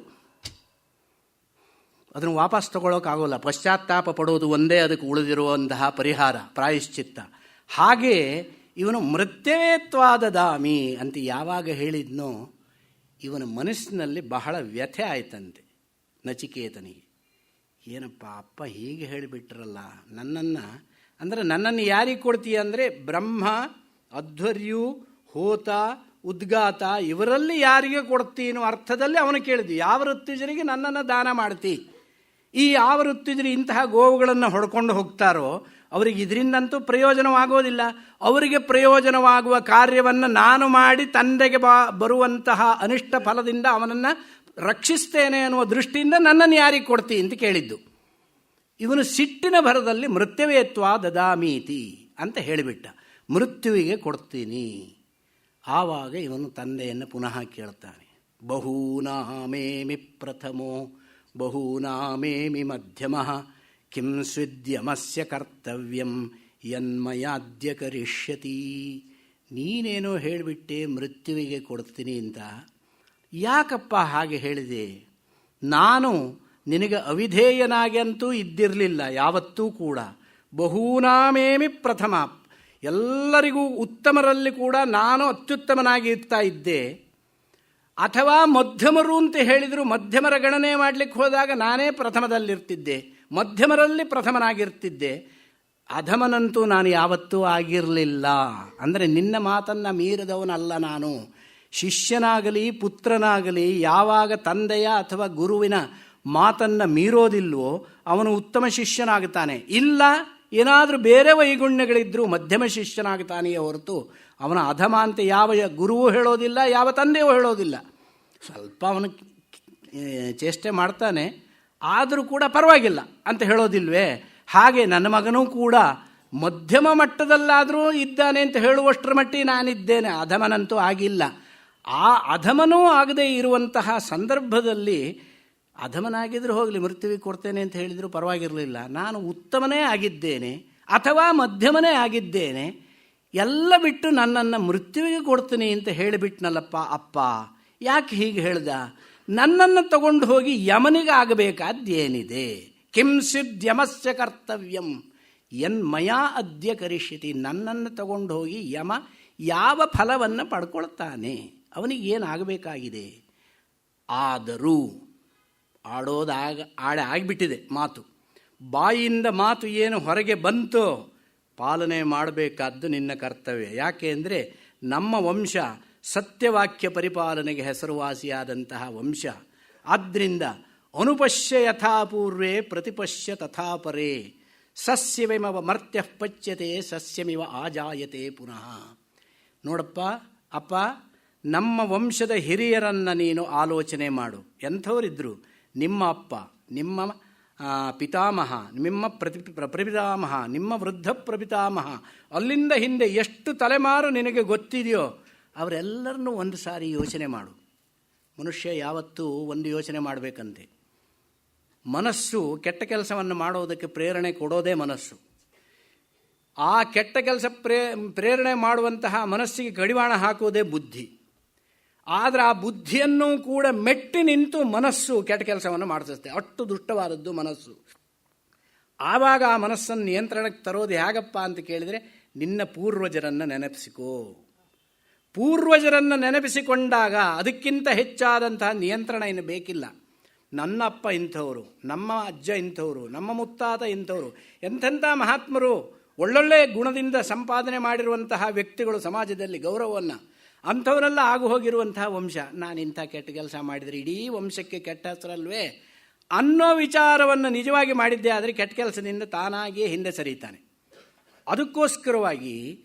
ಅದನ್ನು ವಾಪಸ್ ತಗೊಳ್ಳೋಕ್ಕಾಗೋಲ್ಲ. ಪಶ್ಚಾತ್ತಾಪ ಪಡೋದು ಒಂದೇ ಅದಕ್ಕೆ ಉಳಿದಿರುವಂತಹ ಪರಿಹಾರ, ಪ್ರಾಯಶ್ಚಿತ್ತ. ಹಾಗೆ ಇವನು ಮೃತ್ಯವೇತ್ವಾದದಾಮಿ ಅಂತ ಯಾವಾಗ ಹೇಳಿದ್ನೋ ಇವನ ಮನಸ್ಸಿನಲ್ಲಿ ಬಹಳ ವ್ಯಥೆ ಆಯ್ತಂತೆ ನಚಿಕೇತನಿಗೆ. ಏನಪ್ಪ ಅಪ್ಪ ಹೀಗೆ ಹೇಳಿಬಿಟ್ರಲ್ಲ ನನ್ನನ್ನು, ಅಂದರೆ ನನ್ನನ್ನು ಯಾರಿಗೆ ಕೊಡ್ತೀಯ ಅಂದರೆ ಬ್ರಹ್ಮ, ಅಧ್ವರ್ಯು, ಹೋತ, ಉದ್ಗಾತ ಇವರಲ್ಲಿ ಯಾರಿಗೆ ಕೊಡ್ತೀನೋ ಅರ್ಥದಲ್ಲಿ ಅವನು ಕೇಳಿದ್ವಿ. ಯಾವ ಋತ್ವಿಜರಿಗೆ ನನ್ನನ್ನು ದಾನ ಮಾಡ್ತಿ? ಈ ಯಾವ ಋತ್ವಿಜರು ಇಂತಹ ಗೋವುಗಳನ್ನು ಹೊಡ್ಕೊಂಡು ಹೋಗ್ತಾರೋ ಅವರಿಗೆ ಇದರಿಂದಂತೂ ಪ್ರಯೋಜನವಾಗೋದಿಲ್ಲ. ಅವರಿಗೆ ಪ್ರಯೋಜನವಾಗುವ ಕಾರ್ಯವನ್ನು ನಾನು ಮಾಡಿ ತಂದೆಗೆ ಬರುವಂತಹ ಅನಿಷ್ಟ ಫಲದಿಂದ ಅವನನ್ನು ರಕ್ಷಿಸ್ತೇನೆ ಅನ್ನುವ ದೃಷ್ಟಿಯಿಂದ ನನ್ನನ್ನು ಯಾರಿಗೆ ಕೊಡ್ತಿ ಅಂತ ಕೇಳಿದ್ದು. ಇವನು ಸಿಟ್ಟಿನ ಭರದಲ್ಲಿ ಮೃತ್ಯವೇತ್ವ ದದಾಮೀತಿ ಅಂತ ಹೇಳಿಬಿಟ್ಟ, ಮೃತ್ಯುವಿಗೆ ಕೊಡ್ತೀನಿ. ಆವಾಗ ಇವನು ತಂದೆಯನ್ನು ಪುನಃ ಕೇಳ್ತಾನೆ, ಬಹೂನಾಮೇಮಿ ಪ್ರಥಮೋ ಬಹೂನಾಮೇಮಿ ಮಧ್ಯಮಃ ಕಿಂ ಸ್ವಿದ್ಯಮಸ್ಯ ಕರ್ತವ್ಯಂ ಯನ್ಮಯಾದ್ಯ ಕರಿಷ್ಯತಿ. ನೀನೇನೋ ಹೇಳಿಬಿಟ್ಟೆ ಮೃತ್ಯುವಿಗೆ ಕೊಡ್ತೀನಿ ಅಂತ, ಯಾಕಪ್ಪ ಹಾಗೆ ಹೇಳಿದೆ? ನಾನು ನಿನಗೆ ಅವಿಧೇಯನಾಗಿ ಅಂತೂ ಇದ್ದಿರಲಿಲ್ಲ ಯಾವತ್ತೂ ಕೂಡ. ಬಹೂನಾಮೇಮಿ ಪ್ರಥಮ, ಎಲ್ಲರಿಗೂ ಉತ್ತಮರಲ್ಲಿ ಕೂಡ ನಾನು ಅತ್ಯುತ್ತಮನಾಗಿ ಇರ್ತಾ ಇದ್ದೆ. ಅಥವಾ ಮಧ್ಯಮರು ಅಂತ ಹೇಳಿದರು, ಮಧ್ಯಮರ ಗಣನೆ ಮಾಡಲಿಕ್ಕೆ ಹೋದಾಗ ನಾನೇ ಪ್ರಥಮದಲ್ಲಿರ್ತಿದ್ದೆ, ಮಧ್ಯಮರಲ್ಲಿ ಪ್ರಥಮನಾಗಿರ್ತಿದ್ದೆ. ಅಧಮನಂತೂ ನಾನು ಯಾವತ್ತೂ ಆಗಿರಲಿಲ್ಲ. ಅಂದರೆ ನಿನ್ನ ಮಾತನ್ನು ಮೀರಿದವನಲ್ಲ ನಾನು. ಶಿಷ್ಯನಾಗಲಿ ಪುತ್ರನಾಗಲಿ ಯಾವಾಗ ತಂದೆಯ ಅಥವಾ ಗುರುವಿನ ಮಾತನ್ನು ಮೀರೋದಿಲ್ವೋ ಅವನು ಉತ್ತಮ ಶಿಷ್ಯನಾಗುತ್ತಾನೆ. ಇಲ್ಲ ಏನಾದರೂ ಬೇರೆ ವೈಗುಣ್ಯಗಳಿದ್ದರೂ ಮಧ್ಯಮ ಶಿಷ್ಯನಾಗ್ತಾನೆಯೇ ಹೊರತು ಅವನ ಅಧಮ ಅಂತ ಯಾವ ಗುರುವೂ ಹೇಳೋದಿಲ್ಲ, ಯಾವ ತಂದೆಯೂ ಹೇಳೋದಿಲ್ಲ. ಸ್ವಲ್ಪ ಅವನು ಚೇಷ್ಟೆ ಮಾಡ್ತಾನೆ, ಆದರೂ ಕೂಡ ಪರವಾಗಿಲ್ಲ ಅಂತ ಹೇಳೋದಿಲ್ವೇ? ಹಾಗೆ ನನ್ನ ಮಗನೂ ಕೂಡ ಮಧ್ಯಮ ಮಟ್ಟದಲ್ಲಾದರೂ ಇದ್ದಾನೆ ಅಂತ ಹೇಳುವಷ್ಟರ ಮಟ್ಟಿಗೆ ನಾನಿದ್ದೇನೆ, ಅಧಮನಂತೂ ಆಗಿಲ್ಲ. ಆ ಅಧಮನೂ ಆಗದೇ ಇರುವಂತಹ ಸಂದರ್ಭದಲ್ಲಿ ಅಧಮನಾಗಿದ್ದರೂ ಹೋಗಲಿ, ಮೃತ್ಯುವಿಗೆ ಕೊಡ್ತೇನೆ ಅಂತ ಹೇಳಿದರೂ ಪರವಾಗಿರಲಿಲ್ಲ, ನಾನು ಉತ್ತಮನೇ ಆಗಿದ್ದೇನೆ ಅಥವಾ ಮಧ್ಯಮನೇ ಆಗಿದ್ದೇನೆ, ಎಲ್ಲ ಬಿಟ್ಟು ನನ್ನನ್ನು ಮೃತ್ಯುವಿಗೆ ಕೊಡ್ತೀನಿ ಅಂತ ಹೇಳಿಬಿಟ್ನಲ್ಲಪ್ಪ ಅಪ್ಪ. ಯಾಕೆ ಹೀಗೆ ಹೇಳ್ದ? ನನ್ನನ್ನು ತಗೊಂಡು ಹೋಗಿ ಯಮನಿಗೆ ಆಗಬೇಕಾದ್ದೇನಿದೆ? ಕಿಂ ಸಿದ್ಯಮಸ್ಯ ಕರ್ತವ್ಯಂ ಯನ್ಮಯಾ ಅದ್ಯ ಕರಿಷ್ಯತಿ. ನನ್ನನ್ನು ತಗೊಂಡು ಹೋಗಿ ಯಮ ಯಾವ ಫಲವನ್ನು ಪಡ್ಕೊಳ್ತಾನೆ? ಅವನಿಗೆ ಏನಾಗಬೇಕಾಗಿದೆ? ಆದರೂ ಆಗಿಬಿಟ್ಟಿದೆ ಮಾತು, ಬಾಯಿಯಿಂದ ಮಾತು ಏನು ಹೊರಗೆ ಬಂತೋ ಪಾಲನೆ ಮಾಡಬೇಕಾದ್ದು ನಿನ್ನ ಕರ್ತವ್ಯ. ಯಾಕೆ ಅಂದರೆ ನಮ್ಮ ವಂಶ ಸತ್ಯವಾಕ್ಯ ಪರಿಪಾಲನೆಗೆ ಹೆಸರುವಾಸಿಯಾದಂತಹ ವಂಶ. ಆದ್ದರಿಂದ ಅನುಪಶ್ಯ ಯಥಾಪೂರ್ವೇ ಪ್ರತಿಪಶ್ಯ ತಥಾಪರೇ ಸಸ್ಯವಿಮವ ಮರ್ತ್ಯ ಪಚ್ಯತೆ ಸಸ್ಯಮಿವ ಆಜಾಯತೆ ಪುನಃ. ನೋಡಪ್ಪ ಅಪ್ಪ, ನಮ್ಮ ವಂಶದ ಹಿರಿಯರನ್ನು ನೀನು ಆಲೋಚನೆ ಮಾಡು. ಎಂಥವರಿದ್ದರು? ನಿಮ್ಮ ಅಪ್ಪ, ನಿಮ್ಮ ಪಿತಾಮಹ, ನಿಮ್ಮ ಪ್ರಪಿತಾಮಹ, ನಿಮ್ಮ ವೃದ್ಧ ಪ್ರಪಿತಾಮಹ, ಅಲ್ಲಿಂದ ಹಿಂದೆ ಎಷ್ಟು ತಲೆಮಾರು ನಿನಗೆ ಗೊತ್ತಿದೆಯೋ ಅವರೆಲ್ಲರನ್ನೂ ಒಂದು ಸಾರಿ ಯೋಚನೆ ಮಾಡು. ಮನುಷ್ಯ ಯಾವತ್ತೂ ಒಂದು ಯೋಚನೆ ಮಾಡಬೇಕಂತೆ. ಮನಸ್ಸು ಕೆಟ್ಟ ಕೆಲಸವನ್ನು ಮಾಡೋದಕ್ಕೆ ಪ್ರೇರಣೆ ಕೊಡೋದೇ ಮನಸ್ಸು. ಆ ಕೆಟ್ಟ ಕೆಲಸ ಪ್ರೇರಣೆ ಮಾಡುವಂತಹ ಮನಸ್ಸಿಗೆ ಕಡಿವಾಣ ಹಾಕೋದೇ ಬುದ್ಧಿ. ಆದರೆ ಆ ಬುದ್ಧಿಯನ್ನು ಕೂಡ ಮೆಟ್ಟಿ ನಿಂತು ಮನಸ್ಸು ಕೆಟ್ಟ ಕೆಲಸವನ್ನು ಮಾಡಿಸುತ್ತೆ. ಅಷ್ಟು ದುಷ್ಟವಾದದ್ದು ಮನಸ್ಸು. ಆವಾಗ ಆ ಮನಸ್ಸನ್ನು ನಿಯಂತ್ರಣಕ್ಕೆ ತರೋದು ಹೇಗಪ್ಪ ಅಂತ ಕೇಳಿದರೆ, ನಿನ್ನ ಪೂರ್ವಜರನ್ನು ನೆನಪಿಸಿಕೋ. ಪೂರ್ವಜರನ್ನು ನೆನಪಿಸಿಕೊಂಡಾಗ ಅದಕ್ಕಿಂತ ಹೆಚ್ಚಾದಂತಹ ನಿಯಂತ್ರಣ ಇನ್ನು ಬೇಕಿಲ್ಲ. ನನ್ನ ಅಪ್ಪ ಇಂಥವರು, ನಮ್ಮ ಅಜ್ಜ ಇಂಥವರು, ನಮ್ಮ ಮುತ್ತಾತ ಇಂಥವರು, ಎಂಥೆಂಥ ಮಹಾತ್ಮರು, ಒಳ್ಳೊಳ್ಳೆ ಗುಣದಿಂದ ಸಂಪಾದನೆ ಮಾಡಿರುವಂತಹ ವ್ಯಕ್ತಿಗಳು, ಸಮಾಜದಲ್ಲಿ ಗೌರವವನ್ನು, ಅಂಥವರೆಲ್ಲ ಆಗು ಹೋಗಿರುವಂತಹ ವಂಶ. ನಾನು ಇಂಥ ಕೆಟ್ಟ ಕೆಲಸ ಮಾಡಿದರೆ ಇಡೀ ವಂಶಕ್ಕೆ ಕೆಟ್ಟ ಹೆಸರಲ್ವೇ ಅನ್ನೋ ವಿಚಾರವನ್ನು ನಿಜವಾಗಿ ಮಾಡಿದ್ದೆ ಆದರೆ ಕೆಟ್ಟ ಕೆಲಸದಿಂದ ತಾನಾಗಿಯೇ ಹಿಂದೆ ಸರಿತಾನೆ. ಅದಕ್ಕೋಸ್ಕರವಾಗಿ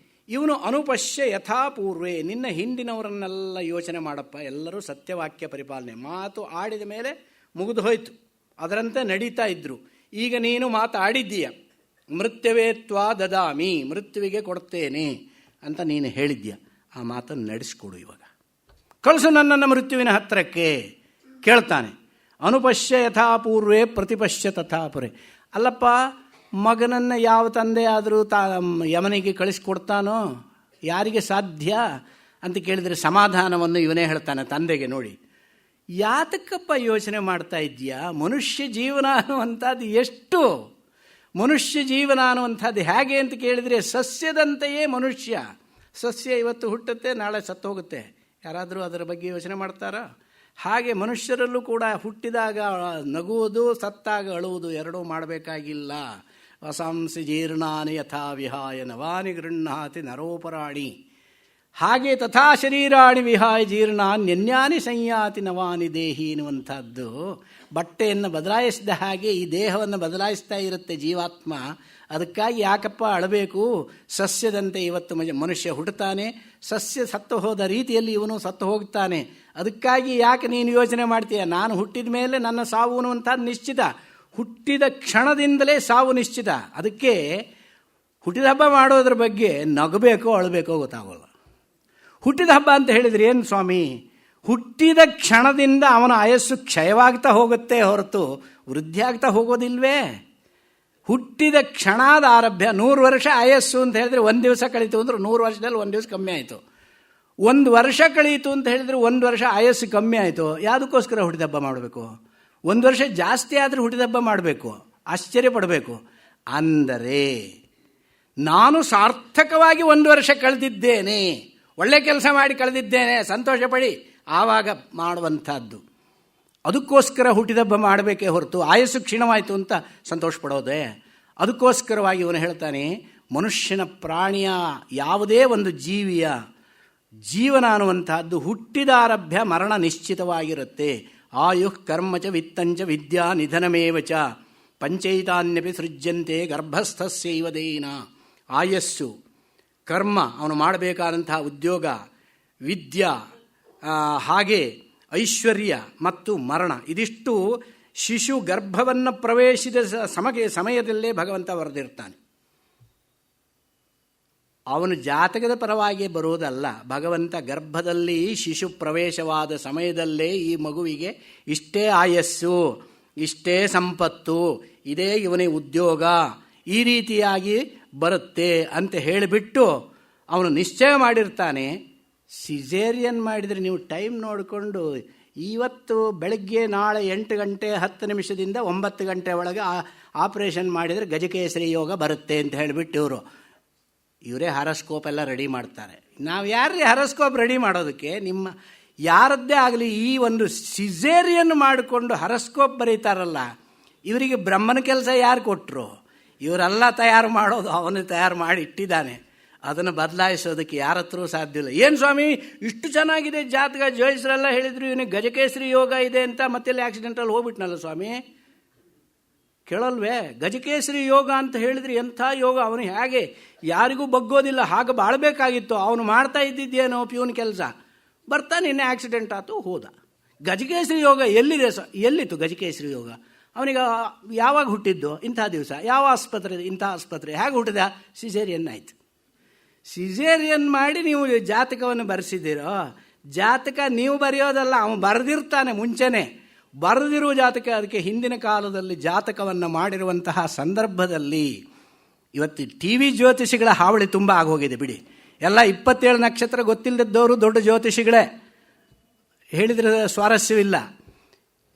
ಇವನು ಅನುಪಶ್ಯ ಯಥಾಪೂರ್ವೇ, ನಿನ್ನ ಹಿಂದಿನವರನ್ನೆಲ್ಲ ಯೋಚನೆ ಮಾಡಪ್ಪ. ಎಲ್ಲರೂ ಸತ್ಯವಾಕ್ಯ ಪರಿಪಾಲನೆ, ಮಾತು ಆಡಿದ ಮೇಲೆ ಮುಗಿದು ಹೋಯಿತು, ಅದರಂತೆ ನಡೀತಾ ಇದ್ದರು. ಈಗ ನೀನು ಮಾತಾಡಿದ್ದೀಯ, ಮೃತ್ಯುವೇ ತ್ವಾ ದದಾಮಿ, ಮೃತ್ಯುವಿಗೆ ಕೊಡ್ತೇನೆ ಅಂತ ನೀನು ಹೇಳಿದ್ಯಾ. ಆ ಮಾತನ್ನು ನಡೆಸಿಕೊಡು. ಇವಾಗ ಕಳಿಸು ನನ್ನನ್ನು ಮೃತ್ಯುವಿನ ಹತ್ತಿರಕ್ಕೆ. ಕೇಳ್ತಾನೆ, ಅನುಪಶ್ಯ ಯಥಾಪೂರ್ವೇ ಪ್ರತಿಪಶ್ಯ ತಥಾಪುರೇ. ಅಲ್ಲಪ್ಪ, ಮಗನನ್ನು ಯಾವ ತಂದೆ ಆದರೂ ಯಮನಿಗೆ ಕಳಿಸ್ಕೊಡ್ತಾನೋ? ಯಾರಿಗೆ ಸಾಧ್ಯ ಅಂತ ಕೇಳಿದರೆ ಸಮಾಧಾನವನ್ನು ಇವನೇ ಹೇಳ್ತಾನೆ ತಂದೆಗೆ. ನೋಡಿ, ಯಾತಕ್ಕಪ್ಪ ಯೋಚನೆ ಮಾಡ್ತಾ ಇದ್ದೀಯಾ? ಮನುಷ್ಯ ಜೀವನ ಅನ್ನುವಂಥದ್ದು ಎಷ್ಟು? ಮನುಷ್ಯ ಜೀವನ ಅನ್ನುವಂಥದ್ದು ಹೇಗೆ ಅಂತ ಕೇಳಿದರೆ, ಸಸ್ಯದಂತೆಯೇ ಮನುಷ್ಯ. ಸಸ್ಯ ಇವತ್ತು ಹುಟ್ಟುತ್ತೆ, ನಾಳೆ ಸತ್ತು ಹೋಗುತ್ತೆ. ಯಾರಾದರೂ ಅದರ ಬಗ್ಗೆ ಯೋಚನೆ ಮಾಡ್ತಾರಾ? ಹಾಗೆ ಮನುಷ್ಯರಲ್ಲೂ ಕೂಡ ಹುಟ್ಟಿದಾಗ ನಗುವುದು, ಸತ್ತಾಗ ಅಳುವುದು ಎರಡೂ ಮಾಡಬೇಕಾಗಿಲ್ಲ. ವಸಾಂಸಿ ಜೀರ್ಣಾನಿ ಯಥಾ ವಿಹಾಯ ನವಾನಿ ಗೃಹ್ಣಾತಿ ನರೋಪರಾಣಿ. ಹಾಗೆ ತಥಾ ಶರೀರಾಣಿ ವಿಹಾಯ ಜೀರ್ಣಾನ್ಯನ್ಯಾನಿ ಸಂಯಾತಿ ನವಾನಿ ದೇಹಿ ಎನ್ನುವಂಥದ್ದು ಬಟ್ಟೆಯನ್ನು ಬದಲಾಯಿಸಿದ ಹಾಗೆ ಈ ದೇಹವನ್ನು ಬದಲಾಯಿಸ್ತಾ ಇರುತ್ತೆ ಜೀವಾತ್ಮ. ಅದಕ್ಕಾಗಿ ಯಾಕಪ್ಪ ಅಳಬೇಕು? ಸಸ್ಯದಂತೆ ಇವತ್ತು ಮನುಷ್ಯ ಹುಟ್ಟುತ್ತಾನೆ, ಸಸ್ಯ ಸತ್ತು ಹೋದ ರೀತಿಯಲ್ಲಿ ಇವನು ಸತ್ತು ಹೋಗ್ತಾನೆ. ಅದಕ್ಕಾಗಿ ಯಾಕೆ ನೀನು ಯೋಚನೆ ಮಾಡ್ತೀಯ? ನಾನು ಹುಟ್ಟಿದ ಮೇಲೆ ನನ್ನ ಸಾವು ಅನ್ನುವಂಥದ್ದು ನಿಶ್ಚಿತ. ಹುಟ್ಟಿದ ಕ್ಷಣದಿಂದಲೇ ಸಾವು ನಿಶ್ಚಿತ. ಅದಕ್ಕೆ ಹುಟ್ಟಿದ ಹಬ್ಬ ಮಾಡೋದ್ರ ಬಗ್ಗೆ ನಗಬೇಕೋ ಅಳಬೇಕೋ ಗೊತ್ತಾಗೋಲ್ಲ. ಹುಟ್ಟಿದ ಹಬ್ಬ ಅಂತ ಹೇಳಿದರೆ ಏನು ಸ್ವಾಮಿ? ಹುಟ್ಟಿದ ಕ್ಷಣದಿಂದ ಅವನ ಆಯಸ್ಸು ಕ್ಷಯವಾಗ್ತಾ ಹೋಗುತ್ತೆ ಹೊರತು ವೃದ್ಧಿ ಆಗ್ತಾ ಹೋಗೋದಿಲ್ವೇ? ಹುಟ್ಟಿದ ಕ್ಷಣದ ಆರಭ್ಯ 100 ವರ್ಷ ಆಯಸ್ಸು ಅಂತ ಹೇಳಿದ್ರೆ 1 ದಿವಸ ಕಳೀತು ಅಂದ್ರೆ 100 ವರ್ಷದಲ್ಲಿ 1 ದಿವಸ ಕಮ್ಮಿ ಆಯಿತು. 1 ವರ್ಷ ಕಳೀತು ಅಂತ ಹೇಳಿದರೆ 1 ವರ್ಷ ಆಯಸ್ಸು ಕಮ್ಮಿ ಆಯಿತು. ಯಾವುದಕ್ಕೋಸ್ಕರ ಹುಟ್ಟಿದ ಹಬ್ಬ ಮಾಡಬೇಕು? 1 ವರ್ಷ ಜಾಸ್ತಿ ಆದರೆ ಹುಟ್ಟಿದ ಹಬ್ಬ ಮಾಡಬೇಕು, ಆಶ್ಚರ್ಯ ಪಡಬೇಕು. ಅಂದರೆ ನಾನು ಸಾರ್ಥಕವಾಗಿ 1 ವರ್ಷ ಕಳೆದಿದ್ದೇನೆ, ಒಳ್ಳೆ ಕೆಲಸ ಮಾಡಿ ಕಳೆದಿದ್ದೇನೆ, ಸಂತೋಷ ಪಡಿ, ಆವಾಗ ಮಾಡುವಂಥದ್ದು. ಅದಕ್ಕೋಸ್ಕರ ಹುಟ್ಟಿದಬ್ಬ ಮಾಡಬೇಕೇ ಹೊರತು ಆಯಸ್ಸು ಕ್ಷೀಣವಾಯಿತು ಅಂತ ಸಂತೋಷ ಪಡೋದೆ. ಅದಕ್ಕೋಸ್ಕರವಾಗಿ ಇವನು ಹೇಳ್ತಾನೆ, ಮನುಷ್ಯನ, ಪ್ರಾಣಿಯ, ಯಾವುದೇ ಒಂದು ಜೀವಿಯ ಜೀವನ ಅನ್ನುವಂತಹದ್ದು ಹುಟ್ಟಿದಾರಭ್ಯ ಮರಣ ನಿಶ್ಚಿತವಾಗಿರುತ್ತೆ. ಆಯುಃ ಕರ್ಮಚ ವಿತ್ತಂಚ ವಿದ್ಯಾ ನಿಧನಮೇವಚ ಪಂಚೈತಾನ್ಯಪಿ ಸೃಜ್ಯಂತೆ ಗರ್ಭಸ್ಥಸ್ಯೈವ ದೇಹಿನ. ಆಯಸ್ಸು, ಕರ್ಮ, ಅವನು ಮಾಡಬೇಕಾದಂತಹ ಉದ್ಯೋಗ, ವಿದ್ಯಾ, ಹಾಗೆ ಐಶ್ವರ್ಯ ಮತ್ತು ಮರಣ, ಇದಿಷ್ಟು ಶಿಶು ಗರ್ಭವನ್ನು ಪ್ರವೇಶಿಸಿದ ಸಮಯದಲ್ಲೇ ಭಗವಂತ ಬರೆದಿರ್ತಾನೆ. ಅವನು ಜಾತಕದ ಪರವಾಗಿ ಬರುವುದಲ್ಲ. ಭಗವಂತ ಗರ್ಭದಲ್ಲಿ ಶಿಶು ಪ್ರವೇಶವಾದ ಸಮಯದಲ್ಲೇ ಈ ಮಗುವಿಗೆ ಇಷ್ಟೇ ಆಯಸ್ಸು, ಇಷ್ಟೇ ಸಂಪತ್ತು, ಇದೇ ಇವನೇ ಉದ್ಯೋಗ, ಈ ರೀತಿಯಾಗಿ ಬರುತ್ತೆ ಅಂತ ಹೇಳಿಬಿಟ್ಟು ಅವನು ನಿಶ್ಚಯ ಮಾಡಿರ್ತಾನೆ. ಸಿಜೇರಿಯನ್ ಮಾಡಿದರೆ ನೀವು ಟೈಮ್ ನೋಡಿಕೊಂಡು ಇವತ್ತು ಬೆಳಗ್ಗೆ ನಾಳೆ 8 ಗಂಟೆ 10 ನಿಮಿಷದಿಂದ 9 ಗಂಟೆ ಒಳಗೆ ಆಪರೇಷನ್ ಮಾಡಿದರೆ ಗಜಕೇಸರಿ ಯೋಗ ಬರುತ್ತೆ ಅಂತ ಹೇಳಿಬಿಟ್ಟು ಇವರೇ ಹಾರೋಸ್ಕೋಪ್ ಎಲ್ಲ ರೆಡಿ ಮಾಡ್ತಾರೆ. ನಾವು ಯಾರೇ ಹಾರೋಸ್ಕೋಪ್ ರೆಡಿ ಮಾಡೋದಕ್ಕೆ? ನಿಮ್ಮ ಯಾರದ್ದೇ ಆಗಲಿ ಈ ಒಂದು ಸಿಜೇರಿಯನ್ ಮಾಡಿಕೊಂಡು ಹಾರೋಸ್ಕೋಪ್ ಬರೀತಾರಲ್ಲ, ಇವರಿಗೆ ಬ್ರಹ್ಮನ ಕೆಲಸ ಯಾರು ಕೊಟ್ಟರು? ಇವರೆಲ್ಲ ತಯಾರು ಮಾಡೋದು ಅವನು ತಯಾರು ಮಾಡಿ ಇಟ್ಟಿದ್ದಾನೆ. ಅದನ್ನು ಬದಲಾಯಿಸೋದಕ್ಕೆ ಯಾರ ಹತ್ರ ಸಾಧ್ಯ ಇಲ್ಲ. ಏನು ಸ್ವಾಮಿ ಇಷ್ಟು ಚೆನ್ನಾಗಿದೆ ಜಾತಕ, ಜೋಯಿಸರೆಲ್ಲ ಹೇಳಿದ್ರು ಇವನಿಗೆ ಗಜಕೇಸರಿ ಯೋಗ ಇದೆ ಅಂತ, ಮತ್ತೆಲ್ಲ ಆಕ್ಸಿಡೆಂಟಲ್ಲಿ ಹೋಗ್ಬಿಟ್ನಲ್ಲ ಸ್ವಾಮಿ, ಕೇಳಲ್ವೇ? ಗಜಕೇಸರಿ ಯೋಗ ಅಂತ ಹೇಳಿದ್ರೆ ಎಂಥ ಯೋಗ, ಅವನು ಹೇಗೆ ಯಾರಿಗೂ ಬಗ್ಗೋದಿಲ್ಲ, ಹಾಗೆ ಬಾಳಬೇಕಾಗಿತ್ತು. ಅವನು ಮಾಡ್ತಾ ಇದ್ದಿದ್ದೇನೋ ಪ್ಯೂನ್ ಕೆಲಸ, ಬರ್ತಾನೆ ಇನ್ನೇ ಆಕ್ಸಿಡೆಂಟ್ ಆಯ್ತು ಹೋದ. ಗಜಕೇಸರಿ ಯೋಗ ಎಲ್ಲಿದೆ? ಎಲ್ಲಿತ್ತು ಗಜಕೇಸರಿ ಯೋಗ? ಅವನಿಗೆ ಯಾವಾಗ ಹುಟ್ಟಿದ್ದು? ಇಂಥ ದಿವಸ. ಯಾವ ಆಸ್ಪತ್ರೆ? ಇಂಥ ಆಸ್ಪತ್ರೆ. ಹೇಗೆ ಹುಟ್ಟಿದ? ಸಿಜೇರಿಯನ್ ಆಯಿತು. ಸಿಜೇರಿಯನ್ ಮಾಡಿ ನೀವು ಜಾತಕವನ್ನು ಬರೆಸಿದ್ದೀರೋ? ಜಾತಕ ನೀವು ಬರೆಯೋದಲ್ಲ, ಅವನು ಬರೆದಿರ್ತಾನೆ ಮುಂಚೆನೆ. ಬರೆದಿರುವ ಜಾತಕ, ಅದಕ್ಕೆ ಹಿಂದಿನ ಕಾಲದಲ್ಲಿ ಜಾತಕವನ್ನು ಮಾಡಿರುವಂತಹ ಸಂದರ್ಭದಲ್ಲಿ, ಇವತ್ತು ಟಿ ವಿ ಜ್ಯೋತಿಷಿಗಳ ಹಾವಳಿ ತುಂಬ ಆಗೋಗಿದೆ ಬಿಡಿ. ಎಲ್ಲ 27 ನಕ್ಷತ್ರ ಗೊತ್ತಿಲ್ಲದವರು ದೊಡ್ಡ ಜ್ಯೋತಿಷಿಗಳೇ, ಹೇಳಿದರೆ ಸ್ವಾರಸ್ಯವಿಲ್ಲ.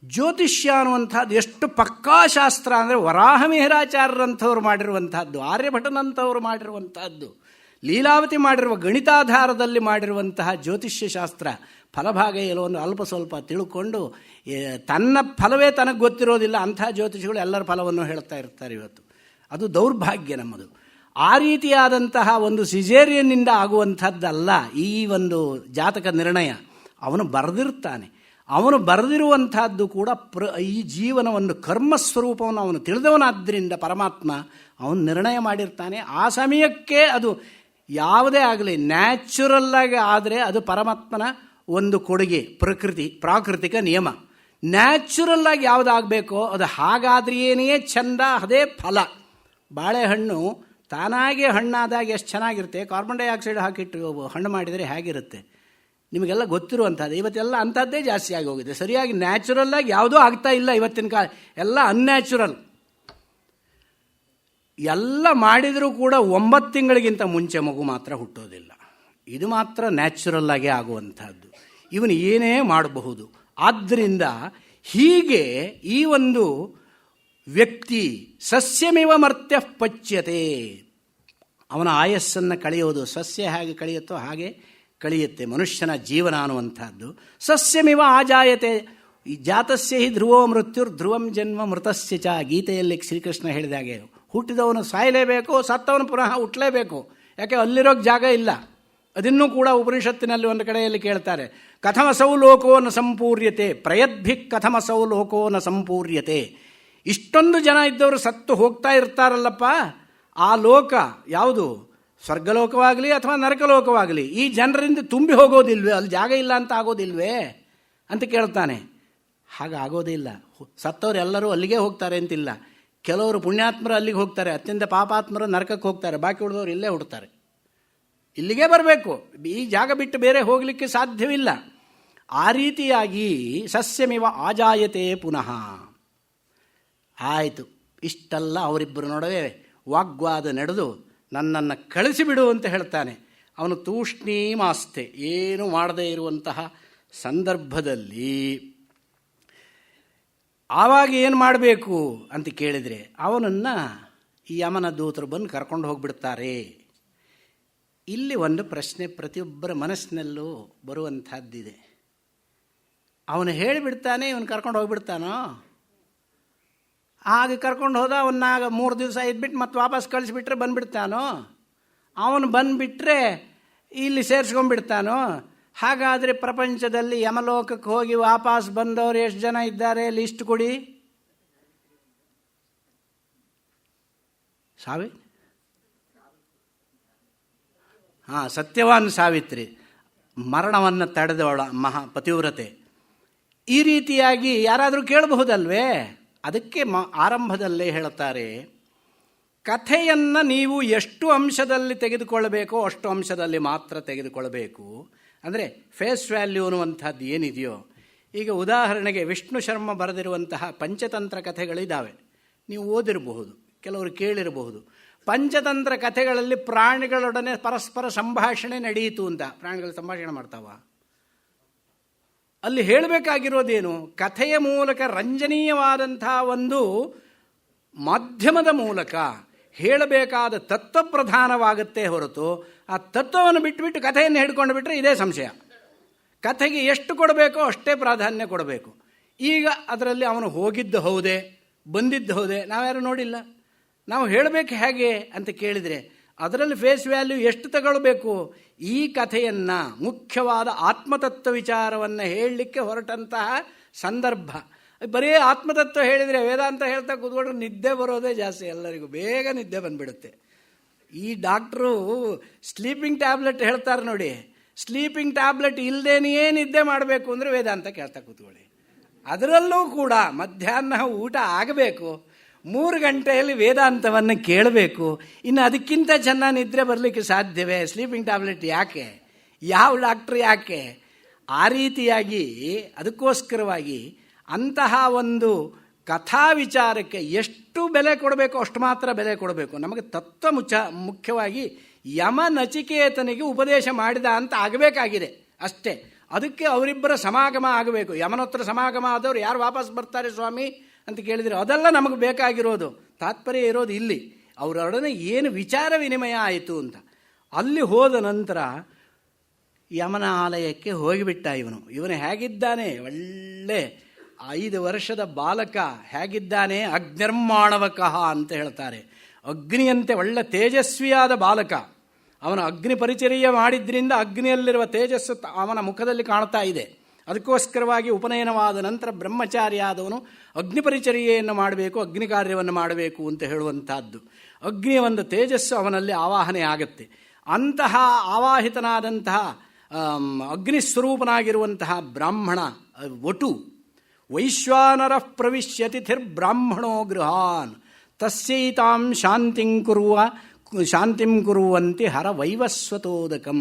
ಜ್ಯೋತಿಷ್ಯ ಅನ್ನುವಂಥದ್ದು ಎಷ್ಟು ಪಕ್ಕಾ ಶಾಸ್ತ್ರ ಅಂದರೆ, ವರಾಹ ಮಿಹಿರಾಚಾರ್ಯರಂಥವ್ರು ಮಾಡಿರುವಂಥದ್ದು, ಆರ್ಯಭಟನಂಥವ್ರು ಮಾಡಿರುವಂಥದ್ದು, ಲೀಲಾವತಿ ಮಾಡಿರುವ ಗಣಿತಾಧಾರದಲ್ಲಿ ಮಾಡಿರುವಂತಹ ಜ್ಯೋತಿಷ್ಯ ಶಾಸ್ತ್ರ. ಫಲಭಾಗ ಎಲ್ಲವನ್ನು ಅಲ್ಪ ಸ್ವಲ್ಪ ತಿಳ್ಕೊಂಡು ತನ್ನ ಫಲವೇ ತನಗೆ ಗೊತ್ತಿರೋದಿಲ್ಲ ಅಂಥ ಜ್ಯೋತಿಷಿಗಳು ಎಲ್ಲರ ಫಲವನ್ನು ಹೇಳ್ತಾ ಇರ್ತಾರೆ ಇವತ್ತು. ಅದು ದೌರ್ಭಾಗ್ಯ ನಮ್ಮದು. ಆ ರೀತಿಯಾದಂತಹ ಒಂದು ಸಿಜೇರಿಯನ್ನಿಂದ ಆಗುವಂಥದ್ದಲ್ಲ ಈ ಒಂದು ಜಾತಕ ನಿರ್ಣಯ. ಅವನು ಬರೆದಿರ್ತಾನೆ. ಅವನು ಬರೆದಿರುವಂಥದ್ದು ಕೂಡ ಈ ಜೀವನವನ್ನು ಕರ್ಮಸ್ವರೂಪವನ್ನು ಅವನು ತಿಳಿದವನಾದ್ದರಿಂದ ಪರಮಾತ್ಮ ಅವನು ನಿರ್ಣಯ ಮಾಡಿರ್ತಾನೆ. ಆ ಸಮಯಕ್ಕೆ ಅದು ಯಾವುದೇ ಆಗಲಿ ನ್ಯಾಚುರಲ್ಲಾಗಿ ಆದರೆ ಅದು ಪರಮಾತ್ಮನ ಒಂದು ಕೊಡುಗೆ, ಪ್ರಾಕೃತಿಕ ನಿಯಮ. ನ್ಯಾಚುರಲ್ಲಾಗಿ ಯಾವುದಾಗಬೇಕೋ ಅದು ಹಾಗಾದ್ರೇನೇ ಚಂದ, ಅದೇ ಫಲ. ಬಾಳೆಹಣ್ಣು ತಾನಾಗೆ ಹಣ್ಣಾದಾಗ ಎಷ್ಟು ಚೆನ್ನಾಗಿರುತ್ತೆ, ಕಾರ್ಬನ್ ಡೈಆಕ್ಸೈಡ್ ಹಾಕಿಟ್ಟು ಹಣ್ಣು ಮಾಡಿದರೆ ಹೇಗಿರುತ್ತೆ ನಿಮಗೆಲ್ಲ ಗೊತ್ತಿರುವಂಥದ್ದು. ಇವತ್ತೆಲ್ಲ ಅಂಥದ್ದೇ ಜಾಸ್ತಿ ಆಗಿ ಹೋಗಿದೆ. ಸರಿಯಾಗಿ ನ್ಯಾಚುರಲ್ಲಾಗಿ ಯಾವುದೂ ಆಗ್ತಾ ಇಲ್ಲ ಇವತ್ತಿನ ಕಾಲ, ಎಲ್ಲ ಅನ್ಯಾಚುರಲ್. ಎಲ್ಲ ಮಾಡಿದರೂ ಕೂಡ 9 ತಿಂಗಳಿಗಿಂತ ಮುಂಚೆ ಮಗು ಮಾತ್ರ ಹುಟ್ಟೋದಿಲ್ಲ. ಇದು ಮಾತ್ರ ನ್ಯಾಚುರಲ್ಲಾಗಿ ಆಗುವಂಥದ್ದು. ಇವನು ಏನೇ ಮಾಡಬಹುದು. ಆದ್ದರಿಂದ ಹೀಗೆ ಈ ಒಂದು ವ್ಯಕ್ತಿ ಸಸ್ಯಮಿವ ಮರ್ತ್ಯ ಪಚ್ಯತೆ, ಅವನ ಆಯಸ್ಸನ್ನು ಕಳೆಯೋದು ಸಸ್ಯ ಹೇಗೆ ಕಳೆಯುತ್ತೋ ಹಾಗೆ ಕಳೆಯುತ್ತೆ ಮನುಷ್ಯನ ಜೀವನ ಅನ್ನುವಂಥದ್ದು. ಸಸ್ಯಮಿವ ಆಜಾಯತೆ ಜಾತಸ್ಯ ಹಿ ಧ್ರುವೋ ಮೃತ್ಯುರ್ ಧ್ರುವಂ ಜನ್ಮ ಮೃತಸ್ಯ ಚ. ಗೀತೆಯಲ್ಲಿ ಶ್ರೀಕೃಷ್ಣ ಹೇಳಿದಾಗೆ ಹುಟ್ಟಿದವನು ಸಾಯಲೇಬೇಕು, ಸತ್ತವನು ಪುನಃ ಹುಟ್ಟಲೇಬೇಕು. ಯಾಕೆ ಅಲ್ಲಿರೋಕ್ಕೆ ಜಾಗ ಇಲ್ಲ. ಅದನ್ನೂ ಕೂಡ ಉಪನಿಷತ್ತಿನಲ್ಲಿ ಒಂದು ಕಡೆಯಲ್ಲಿ ಕೇಳ್ತಾರೆ. ಕಥಮಸೌ ಲೋಕೋ ನ ಸಂಪೂರ್ಯತೆ ಪ್ರಯದ್ಭಿ ಕಥಮಸೌ ಲೋಕೋ ನ ಸಂಪೂರ್ಯತೆ. ಇಷ್ಟೊಂದು ಜನ ಇದ್ದವರು ಸತ್ತು ಹೋಗ್ತಾ ಇರ್ತಾರಲ್ಲಪ್ಪ, ಆ ಲೋಕ ಯಾವುದು? ಸ್ವರ್ಗಲೋಕವಾಗಲಿ ಅಥವಾ ನರಕಲೋಕವಾಗಲಿ ಈ ಜನರಿಂದ ತುಂಬಿ ಹೋಗೋದಿಲ್ವೇ? ಅಲ್ಲಿ ಜಾಗ ಇಲ್ಲ ಅಂತ ಆಗೋದಿಲ್ವೇ ಅಂತ ಕೇಳ್ತಾನೆ. ಹಾಗಾಗೋದಿಲ್ಲ. ಸತ್ತವರು ಎಲ್ಲರೂ ಅಲ್ಲಿಗೆ ಹೋಗ್ತಾರೆ ಅಂತಿಲ್ಲ. ಕೆಲವರು ಪುಣ್ಯಾತ್ಮರು ಅಲ್ಲಿಗೆ ಹೋಗ್ತಾರೆ, ಅತ್ಯಂತ ಪಾಪಾತ್ಮರು ನರಕಕ್ಕೆ ಹೋಗ್ತಾರೆ, ಬಾಕಿ ಉಳಿದವರು ಇಲ್ಲೇ ಹುಡ್ತಾರೆ. ಇಲ್ಲಿಗೆ ಬರಬೇಕು, ಈ ಜಾಗ ಬಿಟ್ಟು ಬೇರೆ ಹೋಗಲಿಕ್ಕೆ ಸಾಧ್ಯವಿಲ್ಲ. ಆ ರೀತಿಯಾಗಿ ಸಸ್ಯಮಿವ ಆಜಾಯತೆ ಪುನಃ. ಆಯಿತು, ಇಷ್ಟೆಲ್ಲ ಅವರಿಬ್ಬರು ನಡುವೆ ವಾಗ್ವಾದ ನಡೆದು ನನ್ನನ್ನು ಕಳಿಸಿಬಿಡು ಅಂತ ಹೇಳ್ತಾನೆ. ಅವನು ತೂಷ್ಣೀಮಾಸ್ತೆ, ಏನು ಮಾಡದೇ ಇರುವಂತಹ ಸಂದರ್ಭದಲ್ಲಿ ಆವಾಗ ಏನು ಮಾಡಬೇಕು ಅಂತ ಕೇಳಿದರೆ ಅವನನ್ನು ಈ ಯಮನ ದೂತರು ಬಂದು ಕರ್ಕೊಂಡು ಹೋಗಿಬಿಡ್ತಾರೆ. ಇಲ್ಲಿ ಒಂದು ಪ್ರಶ್ನೆ ಪ್ರತಿಯೊಬ್ಬರ ಮನಸ್ಸಿನಲ್ಲೂ ಬರುವಂಥದ್ದಿದೆ. ಅವನು ಹೇಳಿಬಿಡ್ತಾನೆ, ಇವನು ಕರ್ಕೊಂಡು ಹೋಗಿಬಿಡ್ತಾನೋ? ಹಾಗೆ ಕರ್ಕೊಂಡು ಹೋದ, ಅವನ್ನಾಗ 3 ದಿವಸ ಇದ್ಬಿಟ್ಟು ಮತ್ತೆ ವಾಪಸ್ ಕಳಿಸ್ಬಿಟ್ರೆ ಬಂದುಬಿಡ್ತಾನೋ? ಅವನು ಬಂದುಬಿಟ್ರೆ ಇಲ್ಲಿ ಸೇರಿಸ್ಕೊಂಡ್ಬಿಡ್ತಾನೋ? ಹಾಗಾದರೆ ಪ್ರಪಂಚದಲ್ಲಿ ಯಮಲೋಕಕ್ಕೆ ಹೋಗಿ ವಾಪಸ್ ಬಂದವರು ಎಷ್ಟು ಜನ ಇದ್ದಾರೆ ಲಿಸ್ಟ್ ಕೊಡಿ. ಸತ್ಯವಾನ್ ಸಾವಿತ್ರಿ, ಮರಣವನ್ನು ತಡೆದವಳ ಪತಿವ್ರತೆ. ಈ ರೀತಿಯಾಗಿ ಯಾರಾದರೂ ಕೇಳಬಹುದಲ್ವೇ? ಅದಕ್ಕೆ ಆರಂಭದಲ್ಲೇ ಹೇಳುತ್ತಾರೆ, ಕಥೆಯನ್ನು ನೀವು ಎಷ್ಟು ಅಂಶದಲ್ಲಿ ತೆಗೆದುಕೊಳ್ಳಬೇಕೋ ಅಷ್ಟು ಅಂಶದಲ್ಲಿ ಮಾತ್ರ ತೆಗೆದುಕೊಳ್ಳಬೇಕು. ಅಂದರೆ ಫೇಸ್ ವ್ಯಾಲ್ಯೂ ಅನ್ನುವಂಥದ್ದು ಏನಿದೆಯೋ, ಈಗ ಉದಾಹರಣೆಗೆ ವಿಷ್ಣು ಶರ್ಮ ಬರೆದಿರುವಂತಹ ಪಂಚತಂತ್ರ ಕಥೆಗಳಿದ್ದಾವೆ, ನೀವು ಓದಿರಬಹುದು, ಕೆಲವರು ಕೇಳಿರಬಹುದು. ಪಂಚತಂತ್ರ ಕಥೆಗಳಲ್ಲಿ ಪ್ರಾಣಿಗಳೊಡನೆ ಪರಸ್ಪರ ಸಂಭಾಷಣೆ ನಡೆಯಿತು ಅಂತ. ಪ್ರಾಣಿಗಳು ಸಂಭಾಷಣೆ ಮಾಡ್ತಾವ? ಅಲ್ಲಿ ಹೇಳಬೇಕಾಗಿರೋದೇನು? ಕಥೆಯ ಮೂಲಕ ರಂಜನೀಯವಾದಂತಹ ಒಂದು ಮಾಧ್ಯಮದ ಮೂಲಕ ಹೇಳಬೇಕಾದ ತತ್ವ ಪ್ರಧಾನವಾಗುತ್ತೆ ಹೊರತು ಆ ತತ್ವವನ್ನು ಬಿಟ್ಟುಬಿಟ್ಟು ಕಥೆಯನ್ನು ಹಿಡ್ಕೊಂಡು ಬಿಟ್ಟರೆ ಇದೇ ಸಂಶಯ. ಕಥೆಗೆ ಎಷ್ಟು ಕೊಡಬೇಕೋ ಅಷ್ಟೇ ಪ್ರಾಧಾನ್ಯ ಕೊಡಬೇಕು. ಈಗ ಅದರಲ್ಲಿ ಅವನು ಹೋಗಿದ್ದು ಹೌದೇ, ಬಂದಿದ್ದು ಹೌದೇ, ನಾವ್ಯಾರು ನೋಡಿಲ್ಲ. ನಾವು ಹೇಳಬೇಕು ಹೇಗೆ ಅಂತ ಕೇಳಿದರೆ ಅದರಲ್ಲಿ ಫೇಸ್ ವ್ಯಾಲ್ಯೂ ಎಷ್ಟು ತಗೊಳ್ಬೇಕು? ಈ ಕಥೆಯನ್ನು, ಮುಖ್ಯವಾದ ಆತ್ಮತತ್ವ ವಿಚಾರವನ್ನು ಹೇಳಲಿಕ್ಕೆ ಹೊರಟಂತಹ ಸಂದರ್ಭ. ಬರೀ ಆತ್ಮತತ್ವ ಹೇಳಿದರೆ, ವೇದಾಂತ ಹೇಳ್ತಾ ಕೂತ್ಕೊಂಡ್ರೆ ನಿದ್ದೆ ಬರೋದೇ ಜಾಸ್ತಿ, ಎಲ್ಲರಿಗೂ ಬೇಗ ನಿದ್ದೆ ಬಂದುಬಿಡುತ್ತೆ. ಈ ಡಾಕ್ಟ್ರು ಸ್ಲೀಪಿಂಗ್ ಟ್ಯಾಬ್ಲೆಟ್ ಹೇಳ್ತಾರೆ ನೋಡಿ, ಸ್ಲೀಪಿಂಗ್ ಟ್ಯಾಬ್ಲೆಟ್ ಇಲ್ಲದೇನೆಯೇ ನಿದ್ದೆ ಮಾಡಬೇಕು ಅಂದರೆ ವೇದಾಂತ ಕೇಳ್ತಾ ಕೂತ್ಕೊಳ್ಳಿ. ಅದರಲ್ಲೂ ಕೂಡ ಮಧ್ಯಾಹ್ನ ಊಟ ಆಗಬೇಕು, 3 ಗಂಟೆಯಲ್ಲಿ ವೇದಾಂತವನ್ನು ಕೇಳಬೇಕು. ಇನ್ನು ಅದಕ್ಕಿಂತ ಚೆನ್ನಾಗಿ ನಿದ್ರೆ ಬರಲಿಕ್ಕೆ ಸಾಧ್ಯವೇ? ಸ್ಲೀಪಿಂಗ್ ಟ್ಯಾಬ್ಲೆಟ್ ಯಾಕೆ? ಯಾವ ಡಾಕ್ಟ್ರು ಯಾಕೆ? ಆ ರೀತಿಯಾಗಿ ಅದಕ್ಕೋಸ್ಕರವಾಗಿ ಅಂತಹ ಒಂದು ಕಥಾ ವಿಚಾರಕ್ಕೆ ಎಷ್ಟು ಬೆಲೆ ಕೊಡಬೇಕು ಅಷ್ಟು ಮಾತ್ರ ಬೆಲೆ ಕೊಡಬೇಕು. ನಮಗೆ ತತ್ವ ಮುಖ್ಯವಾಗಿ ಯಮ ನಚಿಕೇತನಿಗೆ ಉಪದೇಶ ಮಾಡಿದ ಅಂತ ಆಗಬೇಕಾಗಿದೆ ಅಷ್ಟೇ. ಅದಕ್ಕೆ ಅವರಿಬ್ಬರ ಸಮಾಗಮ ಆಗಬೇಕು. ಯಮನೋತ್ತರ ಸಮಾಗಮ ಆದವರು ಯಾರು ವಾಪಸ್ ಬರ್ತಾರೆ ಸ್ವಾಮಿ ಅಂತ ಕೇಳಿದರೆ ಅದೆಲ್ಲ ನಮಗೆ ಬೇಕಾಗಿರೋದು. ತಾತ್ಪರ್ಯ ಇರೋದು ಇಲ್ಲಿ ಅವರೊಡನೆ ಏನು ವಿಚಾರ ವಿನಿಮಯ ಆಯಿತು ಅಂತ. ಅಲ್ಲಿ ಹೋದ ನಂತರ ಯಮನ ಆಲಯಕ್ಕೆ ಹೋಗಿಬಿಟ್ಟ ಇವನು ಹೇಗಿದ್ದಾನೆ? ಒಳ್ಳೆ 5 ವರ್ಷದ ಬಾಲಕ ಹೇಗಿದ್ದಾನೆ? ಅಗ್ನಿರ್ಮಾಣವಕಃ ಅಂತ ಹೇಳ್ತಾರೆ. ಅಗ್ನಿಯಂತೆ ಒಳ್ಳೆ ತೇಜಸ್ವಿಯಾದ ಬಾಲಕ. ಅವನ ಅಗ್ನಿ ಪರಿಚರ್ಯ ಮಾಡಿದ್ರಿಂದ ಅಗ್ನಿಯಲ್ಲಿರುವ ತೇಜಸ್ಸು ಅವನ ಮುಖದಲ್ಲಿ ಕಾಣ್ತಾ ಇದೆ. ಅದಕ್ಕೋಸ್ಕರವಾಗಿ ಉಪನಯನವಾದ ನಂತರ ಬ್ರಹ್ಮಚಾರಿ ಆದವನು ಅಗ್ನಿ ಪರಿಚರ್ಯೆಯನ್ನು ಮಾಡಬೇಕು, ಅಗ್ನಿ ಕಾರ್ಯವನ್ನು ಮಾಡಬೇಕು ಅಂತ ಹೇಳುವಂಥದ್ದು. ಅಗ್ನಿಯ ಒಂದು ತೇಜಸ್ಸು ಅವನಲ್ಲಿ ಆವಾಹನೆ ಆಗುತ್ತೆ. ಅಂತಹ ಆವಾಹಿತನಾದಂತಹ ಅಗ್ನಿಸ್ವರೂಪನಾಗಿರುವಂತಹ ಬ್ರಾಹ್ಮಣ ವಟು ವೈಶ್ವಾನರ ಪ್ರವಿಶ್ಯತಿಥಿರ್ಬ್ರಾಹ್ಮಣೋ ಗೃಹಾನ್ ತಸ್ಯೈತಾಂ ಶಾಂತಿಂ ಕುರುವಂತಿ ಹರ ವೈವಸ್ವತೋದಕಂ.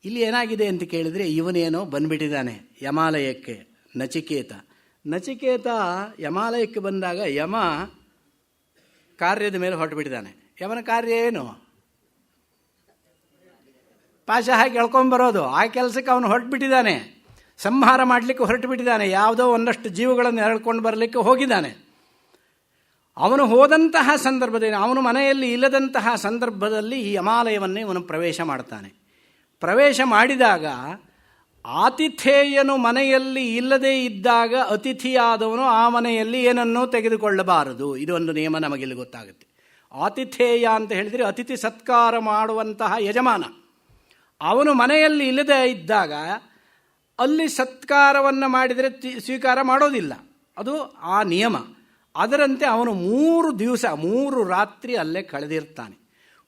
ಇಲ್ಲಿ ಏನಾಗಿದೆ ಅಂತ ಕೇಳಿದರೆ, ಇವನೇನೋ ಬಂದ್ಬಿಟ್ಟಿದ್ದಾನೆ ಯಮಾಲಯಕ್ಕೆ. ನಚಿಕೇತ ಯಮಾಲಯಕ್ಕೆ ಬಂದಾಗ ಯಮ ಕಾರ್ಯದ ಮೇಲೆ ಹೊರಟುಬಿಟ್ಟಿದ್ದಾನೆ. ಯಮನ ಕಾರ್ಯ ಏನು? ಪಾಶ ಹಾಕಿ ಎಳ್ಕೊಂಬರೋದು. ಆ ಕೆಲಸಕ್ಕೆ ಅವನು ಹೊರಟುಬಿಟ್ಟಿದ್ದಾನೆ. ಸಂಹಾರ ಮಾಡಲಿಕ್ಕೆ ಹೊರಟು ಬಿಟ್ಟಿದ್ದಾನೆ. ಯಾವುದೋ ಒಂದಷ್ಟು ಜೀವಗಳನ್ನು ಎಳ್ಕೊಂಡು ಬರಲಿಕ್ಕೆ ಹೋಗಿದ್ದಾನೆ. ಅವನು ಹೋದಂತಹ ಸಂದರ್ಭದಲ್ಲಿ, ಅವನು ಮನೆಯಲ್ಲಿ ಇಲ್ಲದಂತಹ ಸಂದರ್ಭದಲ್ಲಿ ಈ ಯಮಾಲಯವನ್ನೇ ಇವನು ಪ್ರವೇಶ ಮಾಡ್ತಾನೆ. ಪ್ರವೇಶ ಮಾಡಿದಾಗ ಆತಿಥೇಯನು ಮನೆಯಲ್ಲಿ ಇಲ್ಲದೇ ಇದ್ದಾಗ ಅತಿಥಿಯಾದವನು ಆ ಮನೆಯಲ್ಲಿ ಏನನ್ನೂ ತೆಗೆದುಕೊಳ್ಳಬಾರದು. ಇದೊಂದು ನಿಯಮ ನಮಗಿಲ್ಲಿ ಗೊತ್ತಾಗುತ್ತೆ. ಆತಿಥೇಯ ಅಂತ ಹೇಳಿದರೆ ಅತಿಥಿ ಸತ್ಕಾರ ಮಾಡುವಂತಹ ಯಜಮಾನ. ಅವನು ಮನೆಯಲ್ಲಿ ಇಲ್ಲದೇ ಇದ್ದಾಗ ಅಲ್ಲಿ ಸತ್ಕಾರವನ್ನು ಮಾಡಿದರೆ ಸ್ವೀಕಾರ ಮಾಡೋದಿಲ್ಲ, ಅದು ಆ ನಿಯಮ. ಅದರಂತೆ ಅವನು 3 ದಿವಸ 3 ರಾತ್ರಿ ಅಲ್ಲೇ ಕಳೆದಿರ್ತಾನೆ.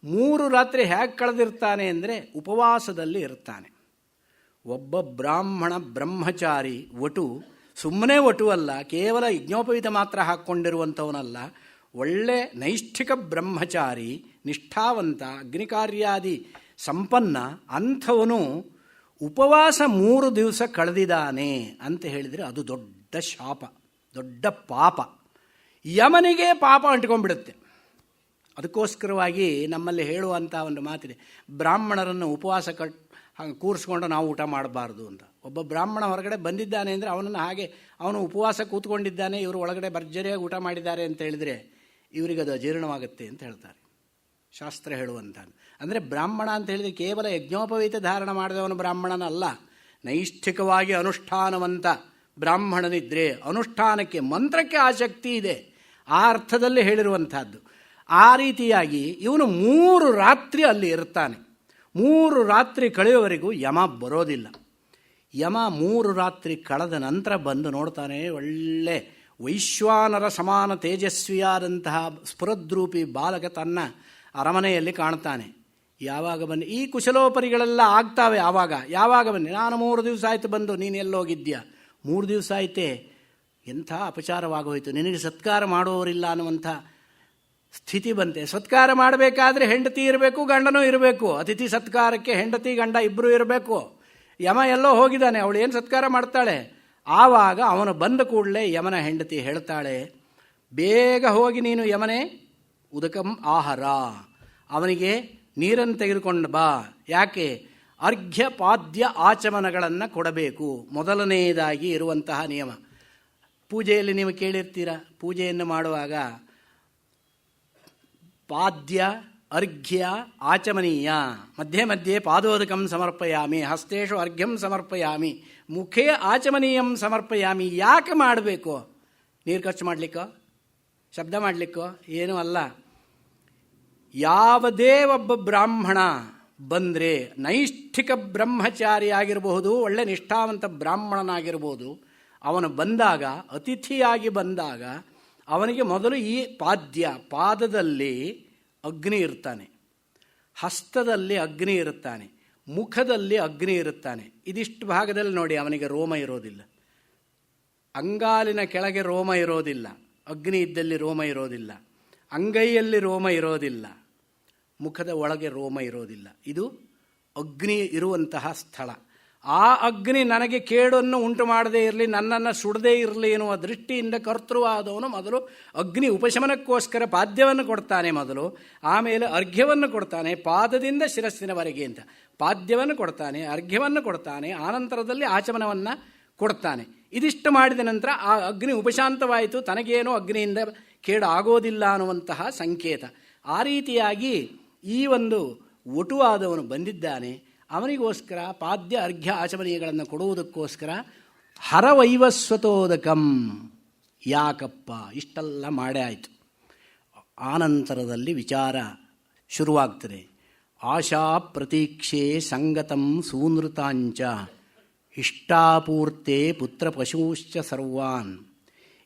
3 ರಾತ್ರಿ ಹೇಗೆ ಕಳೆದಿರ್ತಾನೆ ಅಂದರೆ ಉಪವಾಸದಲ್ಲಿ ಇರ್ತಾನೆ. ಒಬ್ಬ ಬ್ರಹ್ಮಚಾರಿ ವಟು, ಸುಮ್ಮನೆ ವಟು ಅಲ್ಲ, ಕೇವಲ ಯಜ್ಞೋಪವೀತ ಮಾತ್ರ ಹಾಕ್ಕೊಂಡಿರುವಂಥವನಲ್ಲ, ಒಳ್ಳೆ ನೈಷ್ಠಿಕ ಬ್ರಹ್ಮಚಾರಿ, ನಿಷ್ಠಾವಂತ, ಅಗ್ನಿಕಾರ್ಯಾದಿ ಸಂಪನ್ನ. ಅಂಥವನು ಉಪವಾಸ 3 ದಿವಸ ಕಳೆದಿದ್ದಾನೆ ಅಂತ ಹೇಳಿದರೆ ಅದು ದೊಡ್ಡ ಶಾಪ, ದೊಡ್ಡ ಪಾಪ. ಯಮನಿಗೆ ಪಾಪ ಅಂಟ್ಕೊಂಡ್ಬಿಡುತ್ತೆ. ಅದಕ್ಕೋಸ್ಕರವಾಗಿ ನಮ್ಮಲ್ಲಿ ಹೇಳುವಂಥ ಒಂದು ಮಾತಿದೆ, ಬ್ರಾಹ್ಮಣರನ್ನು ಉಪವಾಸ ಕೂರಿಸ್ಕೊಂಡು ನಾವು ಊಟ ಮಾಡಬಾರ್ದು ಅಂತ. ಒಬ್ಬ ಬ್ರಾಹ್ಮಣ ಹೊರಗಡೆ ಬಂದಿದ್ದಾನೆ ಅಂದರೆ ಅವನನ್ನು ಹಾಗೆ ಅವನು ಉಪವಾಸ ಕೂತ್ಕೊಂಡಿದ್ದಾನೆ, ಇವರು ಒಳಗಡೆ ಭರ್ಜರಿಯಾಗಿ ಊಟ ಮಾಡಿದ್ದಾರೆ ಅಂತ ಹೇಳಿದರೆ ಇವರಿಗೆ ಅದು ಅಜೀರ್ಣವಾಗುತ್ತೆ ಅಂತ ಹೇಳ್ತಾರೆ ಶಾಸ್ತ್ರ ಹೇಳುವಂಥ. ಅಂದರೆ ಬ್ರಾಹ್ಮಣ ಅಂತ ಹೇಳಿದರೆ ಕೇವಲ ಯಜ್ಞೋಪವೀತ ಧಾರಣ ಮಾಡಿದವನು ಬ್ರಾಹ್ಮಣನಲ್ಲ, ನೈಷ್ಠಿಕವಾಗಿ ಅನುಷ್ಠಾನವಂತ ಬ್ರಾಹ್ಮಣನಿದ್ದರೆ, ಅನುಷ್ಠಾನಕ್ಕೆ ಮಂತ್ರಕ್ಕೆ ಆಸಕ್ತಿ ಇದೆ, ಆ ಅರ್ಥದಲ್ಲಿ ಹೇಳಿರುವಂಥದ್ದು. ಆ ರೀತಿಯಾಗಿ ಇವನು 3 ರಾತ್ರಿ ಅಲ್ಲಿ ಇರ್ತಾನೆ. 3 ರಾತ್ರಿ ಕಳೆಯುವವರೆಗೂ ಯಮ ಬರೋದಿಲ್ಲ. ಯಮ 3 ರಾತ್ರಿ ಕಳೆದ ನಂತರ ಬಂದು ನೋಡ್ತಾನೆ, ಒಳ್ಳೆ ವೈಶ್ವಾನರ ಸಮಾನ ತೇಜಸ್ವಿಯಾದಂತಹ ಸ್ಫುರದ್ರೂಪಿ ಬಾಲಕ ತನ್ನ ಅರಮನೆಯಲ್ಲಿ ಕಾಣ್ತಾನೆ. ಯಾವಾಗ ಬನ್ನಿ, ಈ ಕುಶಲೋಪರಿಗಳೆಲ್ಲ ಆಗ್ತಾವೆ. ಯಾವಾಗ ಬನ್ನಿ, ನಾನು 3 ದಿವಸ ಆಯಿತು ಬಂದು, ನೀನು ಎಲ್ಲೋಗಿದ್ಯಾ? 3 ದಿವಸ ಆಯಿತೆ, ಎಂಥ ಅಪಚಾರವಾಗೋಯಿತು, ನಿನಗೆ ಸತ್ಕಾರ ಮಾಡುವವರಿಲ್ಲ ಅನ್ನುವಂಥ ಸ್ಥಿತಿ ಬಂತೆ. ಸತ್ಕಾರ ಮಾಡಬೇಕಾದ್ರೆ ಹೆಂಡತಿ ಇರಬೇಕು, ಗಂಡನೂ ಇರಬೇಕು. ಅತಿಥಿ ಸತ್ಕಾರಕ್ಕೆ ಹೆಂಡತಿ ಗಂಡ ಇಬ್ಬರೂ ಇರಬೇಕು. ಯಮ ಎಲ್ಲೋ ಹೋಗಿದ್ದಾನೆ, ಅವಳು ಏನು ಸತ್ಕಾರ ಮಾಡ್ತಾಳೆ? ಆವಾಗ ಅವನು ಬಂದ ಕೂಡಲೇ ಯಮನ ಹೆಂಡತಿ ಹೇಳ್ತಾಳೆ, ಬೇಗ ಹೋಗಿ ನೀನು ಯಮನೇ ಉದಕಂ ಆಹಾರ, ಅವನಿಗೆ ನೀರನ್ನು ತೆಗೆದುಕೊಂಡು ಬಾ. ಯಾಕೆ? ಅರ್ಘ್ಯ ಪಾದ್ಯ ಆಚಮನಗಳನ್ನು ಕೊಡಬೇಕು. ಮೊದಲನೆಯದಾಗಿ ಇರುವಂತಹ ನಿಯಮ. ಪೂಜೆಯಲ್ಲಿ ನೀವು ಕೇಳಿರ್ತೀರ, ಪೂಜೆಯನ್ನು ಮಾಡುವಾಗ ಪಾದ್ಯ ಅರ್ಘ್ಯ ಆಚಮನೀಯ, ಮಧ್ಯೆ ಮಧ್ಯೆ ಪಾದೋದಕಂ ಸಮರ್ಪಯಾಮಿ, ಹಸ್ತೇಶು ಅರ್ಘ್ಯಂ ಸಮರ್ಪಯಾಮಿ, ಮುಖೇ ಆಚಮನೀಯಂ ಸಮರ್ಪಯಾಮಿ. ಯಾಕೆ ಮಾಡಬೇಕು? ನೀರು ಖರ್ಚು ಮಾಡಲಿಕ್ಕೋ, ಶಬ್ದ ಮಾಡಲಿಕ್ಕೋ? ಏನೂ ಅಲ್ಲ. ಯಾವುದೇ ಒಬ್ಬ ಬ್ರಾಹ್ಮಣ ಬಂದರೆ, ನೈಷ್ಠಿಕ ಬ್ರಹ್ಮಚಾರಿ ಆಗಿರಬಹುದು, ಒಳ್ಳೆ ನಿಷ್ಠಾವಂತ ಬ್ರಾಹ್ಮಣನಾಗಿರ್ಬೋದು, ಅವನು ಬಂದಾಗ, ಅತಿಥಿಯಾಗಿ ಬಂದಾಗ ಅವನಿಗೆ ಮೊದಲು ಈ ಪಾದದಲ್ಲಿ ಅಗ್ನಿ ಇರ್ತಾನೆ, ಹಸ್ತದಲ್ಲಿ ಅಗ್ನಿ ಇರುತ್ತಾನೆ, ಮುಖದಲ್ಲಿ ಅಗ್ನಿ ಇರುತ್ತಾನೆ. ಇದಿಷ್ಟು ಭಾಗದಲ್ಲಿ ನೋಡಿ ಅವನಿಗೆ ರೋಮ ಇರೋದಿಲ್ಲ, ಅಂಗಾಲಿನ ಕೆಳಗೆ ರೋಮ ಇರೋದಿಲ್ಲ, ಅಗ್ನಿ ಇದ್ದಲ್ಲಿ ರೋಮ ಇರೋದಿಲ್ಲ, ಅಂಗೈಯಲ್ಲಿ ರೋಮ ಇರೋದಿಲ್ಲ, ಮುಖದ ಒಳಗೆ ರೋಮ ಇರೋದಿಲ್ಲ. ಇದು ಅಗ್ನಿ ಇರುವಂತಹ ಸ್ಥಳ. ಆ ಅಗ್ನಿ ನನಗೆ ಕೇಡನ್ನು ಉಂಟು ಮಾಡದೇ ಇರಲಿ, ನನ್ನನ್ನು ಸುಡದೇ ಇರಲಿ ಎನ್ನುವ ದೃಷ್ಟಿಯಿಂದ ಕರ್ತೃವಾದವನು ಮೊದಲು ಅಗ್ನಿ ಉಪಶಮನಕ್ಕೋಸ್ಕರ ಪಾದ್ಯವನ್ನು ಕೊಡ್ತಾನೆ ಮೊದಲು, ಆಮೇಲೆ ಅರ್ಘ್ಯವನ್ನು ಕೊಡ್ತಾನೆ, ಪಾದದಿಂದ ಶಿರಸ್ಸಿನವರೆಗೆ ಅಂತ ಪಾದ್ಯವನ್ನು ಕೊಡ್ತಾನೆ, ಅರ್ಘ್ಯವನ್ನು ಕೊಡ್ತಾನೆ, ಆನಂತರದಲ್ಲಿ ಆಚಮನವನ್ನು ಕೊಡ್ತಾನೆ. ಇದಿಷ್ಟು ಮಾಡಿದ ನಂತರ ಆ ಅಗ್ನಿ ಉಪಶಾಂತವಾಯಿತು, ತನಗೇನೋ ಅಗ್ನಿಯಿಂದ ಕೇಡು ಆಗೋದಿಲ್ಲ ಅನ್ನುವಂತಹ ಸಂಕೇತ. ಆ ರೀತಿಯಾಗಿ ಈ ಒಂದು ಒಟುವಾದವನು ಬಂದಿದ್ದಾನೆ, ಅವನಿಗೋಸ್ಕರ ಪಾದ್ಯ ಅರ್ಘ್ಯ ಆಚಮನೀಯಗಳನ್ನು ಕೊಡುವುದಕ್ಕೋಸ್ಕರ ಹರವೈವಸ್ವತೋದಕಂ. ಯಾಕಪ್ಪ ಇಷ್ಟೆಲ್ಲ ಮಾಡೇ ಆಯಿತು. ಆನಂತರದಲ್ಲಿ ವಿಚಾರ ಶುರುವಾಗ್ತದೆ. ಆಶಾ ಪ್ರತೀಕ್ಷೆ ಸಂಗತಂ ಸೂನೃತಾಂಚ ಇಷ್ಟಾಪೂರ್ತೆ ಪುತ್ರ ಪಶೂಶ್ಚ ಸರ್ವಾನ್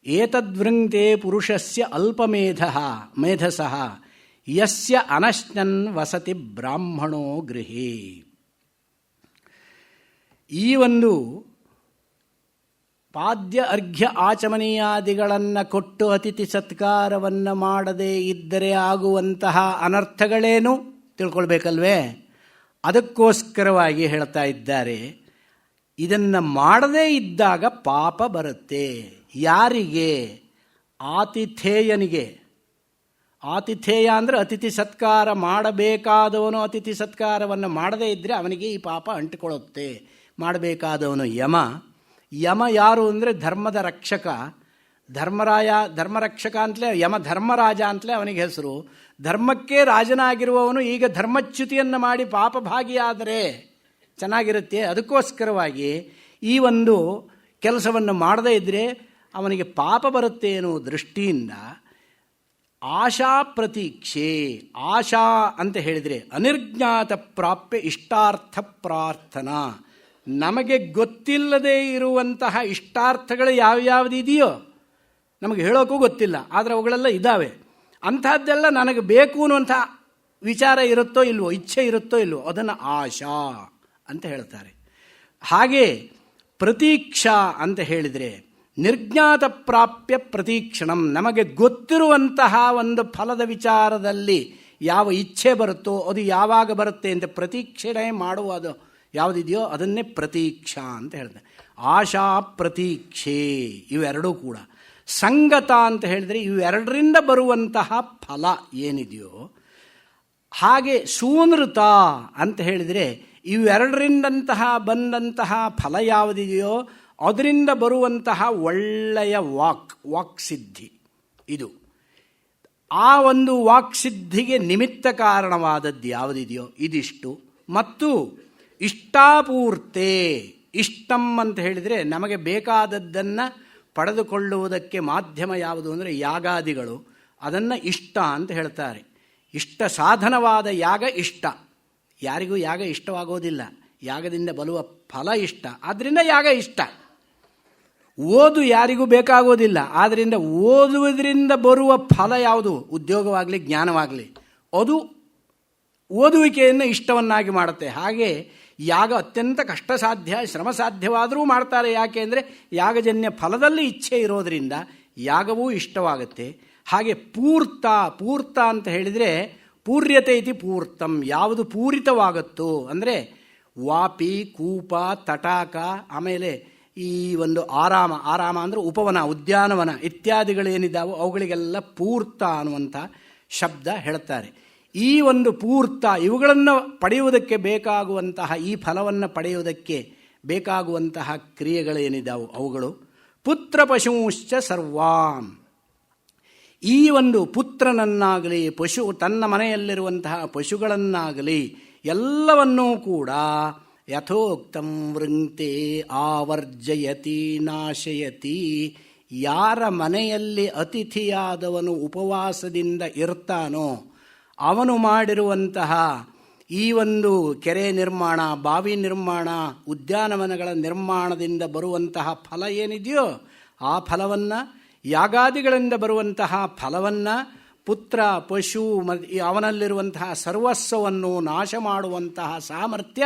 ಏತದ್ವೃಂಕ್ತೆ ಪುರುಷಸ್ಯ ಮೇಧಸಃ ಯಸ್ಯ ಅನಶ್ನನ್ ವಸತಿ ಬ್ರಾಹ್ಮಣೋ ಗೃಹೇ. ಈ ಒಂದು ಪಾದ್ಯ ಅರ್ಘ್ಯ ಆಚಮನೀಯಾದಿಗಳನ್ನು ಕೊಟ್ಟು ಅತಿಥಿ ಸತ್ಕಾರವನ್ನು ಮಾಡದೇ ಇದ್ದರೆ ಆಗುವಂತಹ ಅನರ್ಥಗಳೇನು ತಿಳ್ಕೊಳ್ಬೇಕಲ್ವೇ? ಅದಕ್ಕೋಸ್ಕರವಾಗಿ ಹೇಳ್ತಾ ಇದ್ದಾರೆ, ಇದನ್ನು ಮಾಡದೇ ಇದ್ದಾಗ ಪಾಪ ಬರುತ್ತೆ. ಯಾರಿಗೆ? ಆತಿಥೇಯನಿಗೆ. ಆತಿಥೇಯ ಅಂದರೆ ಅತಿಥಿ ಸತ್ಕಾರ ಮಾಡಬೇಕಾದವನು ಅತಿಥಿ ಸತ್ಕಾರವನ್ನು ಮಾಡದೇ ಇದ್ದರೆ ಅವನಿಗೆ ಈ ಪಾಪ ಅಂಟಿಕೊಳ್ಳುತ್ತೆ. ಮಾಡಬೇಕಾದವನು ಯಮ. ಯಮ ಯಾರು ಅಂದರೆ ಧರ್ಮದ ರಕ್ಷಕ. ಧರ್ಮರಕ್ಷಕ ಅಂತಲೇ ಯಮ, ಧರ್ಮರಾಜ ಅಂತಲೇ ಅವನಿಗೆ ಹೆಸರು. ಧರ್ಮಕ್ಕೆ ರಾಜನಾಗಿರುವವನು ಈಗ ಧರ್ಮಚ್ಯುತಿಯನ್ನು ಮಾಡಿ ಪಾಪಭಾಗಿಯಾದರೆ ಚೆನ್ನಾಗಿರುತ್ತೆ. ಅದಕ್ಕೋಸ್ಕರವಾಗಿ ಈ ಒಂದು ಕೆಲಸವನ್ನು ಮಾಡದೇ ಇದ್ದರೆ ಅವನಿಗೆ ಪಾಪ ಬರುತ್ತೆ ಅನ್ನೋ ದೃಷ್ಟಿಯಿಂದ ಆಶಾ ಪ್ರತೀಕ್ಷೆ. ಆಶಾ ಅಂತ ಹೇಳಿದರೆ ಅನಿರ್ಜ್ಞಾತ ಪ್ರಾಪ್ಯ ಇಷ್ಟಾರ್ಥ ಪ್ರಾರ್ಥನಾ. ನಮಗೆ ಗೊತ್ತಿಲ್ಲದೆ ಇರುವಂತಹ ಇಷ್ಟಾರ್ಥಗಳು ಯಾವ್ಯಾವುದಿದೆಯೋ ನಮಗೆ ಹೇಳೋಕ್ಕೂ ಗೊತ್ತಿಲ್ಲ, ಆದರೆ ಅವುಗಳೆಲ್ಲ ಇದ್ದಾವೆ. ಅಂಥದ್ದೆಲ್ಲ ನನಗೆ ಬೇಕು ಅನ್ನುವಂಥ ವಿಚಾರ ಇರುತ್ತೋ ಇಲ್ವೋ, ಇಚ್ಛೆ ಇರುತ್ತೋ ಇಲ್ವೋ, ಅದನ್ನು ಆಶಾ ಅಂತ ಹೇಳ್ತಾರೆ. ಹಾಗೆ ಪ್ರತೀಕ್ಷಾ ಅಂತ ಹೇಳಿದರೆ ನಿರ್ಜ್ಞಾತ ಪ್ರಾಪ್ಯ ಪ್ರತೀಕ್ಷಣಂ. ನಮಗೆ ಗೊತ್ತಿರುವಂತಹ ಒಂದು ಫಲದ ವಿಚಾರದಲ್ಲಿ ಯಾವ ಇಚ್ಛೆ ಬರುತ್ತೋ ಅದು ಯಾವಾಗ ಬರುತ್ತೆ ಅಂತ ಪ್ರತೀಕ್ಷಣೆ ಮಾಡುವುದು ಯಾವುದಿದೆಯೋ ಅದನ್ನೇ ಪ್ರತೀಕ್ಷಾ ಅಂತ ಹೇಳ್ತಾರೆ. ಆಶಾ ಪ್ರತೀಕ್ಷೆ ಇವೆರಡೂ ಕೂಡ. ಸಂಗತ ಅಂತ ಹೇಳಿದರೆ ಇವೆರಡರಿಂದ ಬರುವಂತಹ ಫಲ ಏನಿದೆಯೋ, ಹಾಗೆ ಸೂನೃತ ಅಂತ ಹೇಳಿದರೆ ಇವೆರಡರಿಂದಂತಹ ಬಂದಂತಹ ಫಲ ಯಾವುದಿದೆಯೋ ಅದರಿಂದ ಬರುವಂತಹ ಒಳ್ಳೆಯ ವಾಕ್ಸಿದ್ಧಿ. ಇದು ಆ ಒಂದು ವಾಕ್ಸಿದ್ಧಿಗೆ ನಿಮಿತ್ತ ಕಾರಣವಾದದ್ದು ಯಾವುದಿದೆಯೋ ಇದಿಷ್ಟು. ಮತ್ತು ಇಷ್ಟಾಪೂರ್ತೆ. ಇಷ್ಟಂ ಅಂತ ಹೇಳಿದರೆ ನಮಗೆ ಬೇಕಾದದ್ದನ್ನು ಪಡೆದುಕೊಳ್ಳುವುದಕ್ಕೆ ಮಾಧ್ಯಮ ಯಾವುದು ಅಂದರೆ ಯಾಗಾದಿಗಳು. ಅದನ್ನು ಇಷ್ಟ ಅಂತ ಹೇಳ್ತಾರೆ. ಇಷ್ಟ ಸಾಧನವಾದ ಯಾಗ ಇಷ್ಟ. ಯಾರಿಗೂ ಯಾಗ ಇಷ್ಟವಾಗೋದಿಲ್ಲ, ಯಾಗದಿಂದ ಬರುವ ಫಲ ಇಷ್ಟ, ಆದ್ದರಿಂದ ಯಾಗ ಇಷ್ಟ. ಓದು ಯಾರಿಗೂ ಬೇಕಾಗೋದಿಲ್ಲ. ಆದ್ದರಿಂದ ಓದುವುದರಿಂದ ಬರುವ ಫಲ ಯಾವುದು? ಉದ್ಯೋಗವಾಗಲಿ ಜ್ಞಾನವಾಗಲಿ, ಅದು ಓದುವಿಕೆಯನ್ನು ಇಷ್ಟವನ್ನಾಗಿ ಮಾಡುತ್ತೆ. ಹಾಗೆ ಯಾಗ ಅತ್ಯಂತ ಕಷ್ಟ ಸಾಧ್ಯ, ಶ್ರಮ ಸಾಧ್ಯವಾದರೂ ಮಾಡ್ತಾರೆ. ಯಾಕೆ ಅಂದರೆ ಯಾಗಜನ್ಯ ಫಲದಲ್ಲಿ ಇಚ್ಛೆ ಇರೋದರಿಂದ ಯಾಗವೂ ಇಷ್ಟವಾಗುತ್ತೆ. ಹಾಗೆ ಪೂರ್ತ ಅಂತ ಹೇಳಿದರೆ ಪೂರ್ಯತೆ ಇತಿ ಪೂರ್ತಂ, ಯಾವುದು ಪೂರಿತವಾಗುತ್ತೋ ಅಂದರೆ ವಾಪಿ, ಕೂಪ, ತಟಾಕ, ಆಮೇಲೆ ಈ ಒಂದು ಆರಾಮ ಅಂದರೆ ಉಪವನ, ಉದ್ಯಾನವನ ಇತ್ಯಾದಿಗಳೇನಿದ್ದಾವೋ ಅವುಗಳಿಗೆಲ್ಲ ಪೂರ್ತ ಅನ್ನುವಂಥ ಶಬ್ದ ಹೇಳ್ತಾರೆ. ಈ ಒಂದು ಪೂರ್ತ ಇವುಗಳನ್ನು ಪಡೆಯುವುದಕ್ಕೆ ಬೇಕಾಗುವಂತಹ, ಈ ಫಲವನ್ನು ಪಡೆಯುವುದಕ್ಕೆ ಬೇಕಾಗುವಂತಹ ಕ್ರಿಯೆಗಳೇನಿದ್ದಾವು ಅವುಗಳು ಪುತ್ರ ಪಶುಶ್ಚ ಸರ್ವಾಂ. ಈ ಒಂದು ಪುತ್ರನನ್ನಾಗಲಿ ಪಶು, ತನ್ನ ಮನೆಯಲ್ಲಿರುವಂತಹ ಪಶುಗಳನ್ನಾಗಲಿ ಎಲ್ಲವನ್ನೂ ಕೂಡ ಯಥೋಕ್ತಂ ವೃಂಕ್ತೆ ಆವರ್ಜಯತಿ ನಾಶಯತಿ. ಯಾರ ಮನೆಯಲ್ಲಿ ಅತಿಥಿಯಾದವನು ಉಪವಾಸದಿಂದ ಇರ್ತಾನೋ ಅವನು ಮಾಡಿರುವಂತಹ ಈ ಒಂದು ಕೆರೆ ನಿರ್ಮಾಣ, ಬಾವಿ ನಿರ್ಮಾಣ, ಉದ್ಯಾನವನಗಳ ನಿರ್ಮಾಣದಿಂದ ಬರುವಂತಹ ಫಲ ಏನಿದೆಯೋ ಆ ಫಲವನ್ನು, ಯಾಗಾದಿಗಳಿಂದ ಬರುವಂತಹ ಫಲವನ್ನು, ಪುತ್ರ ಪಶು ಅವನಲ್ಲಿರುವಂತಹ ಸರ್ವಸ್ವವನ್ನು ನಾಶ ಮಾಡುವಂತಹ ಸಾಮರ್ಥ್ಯ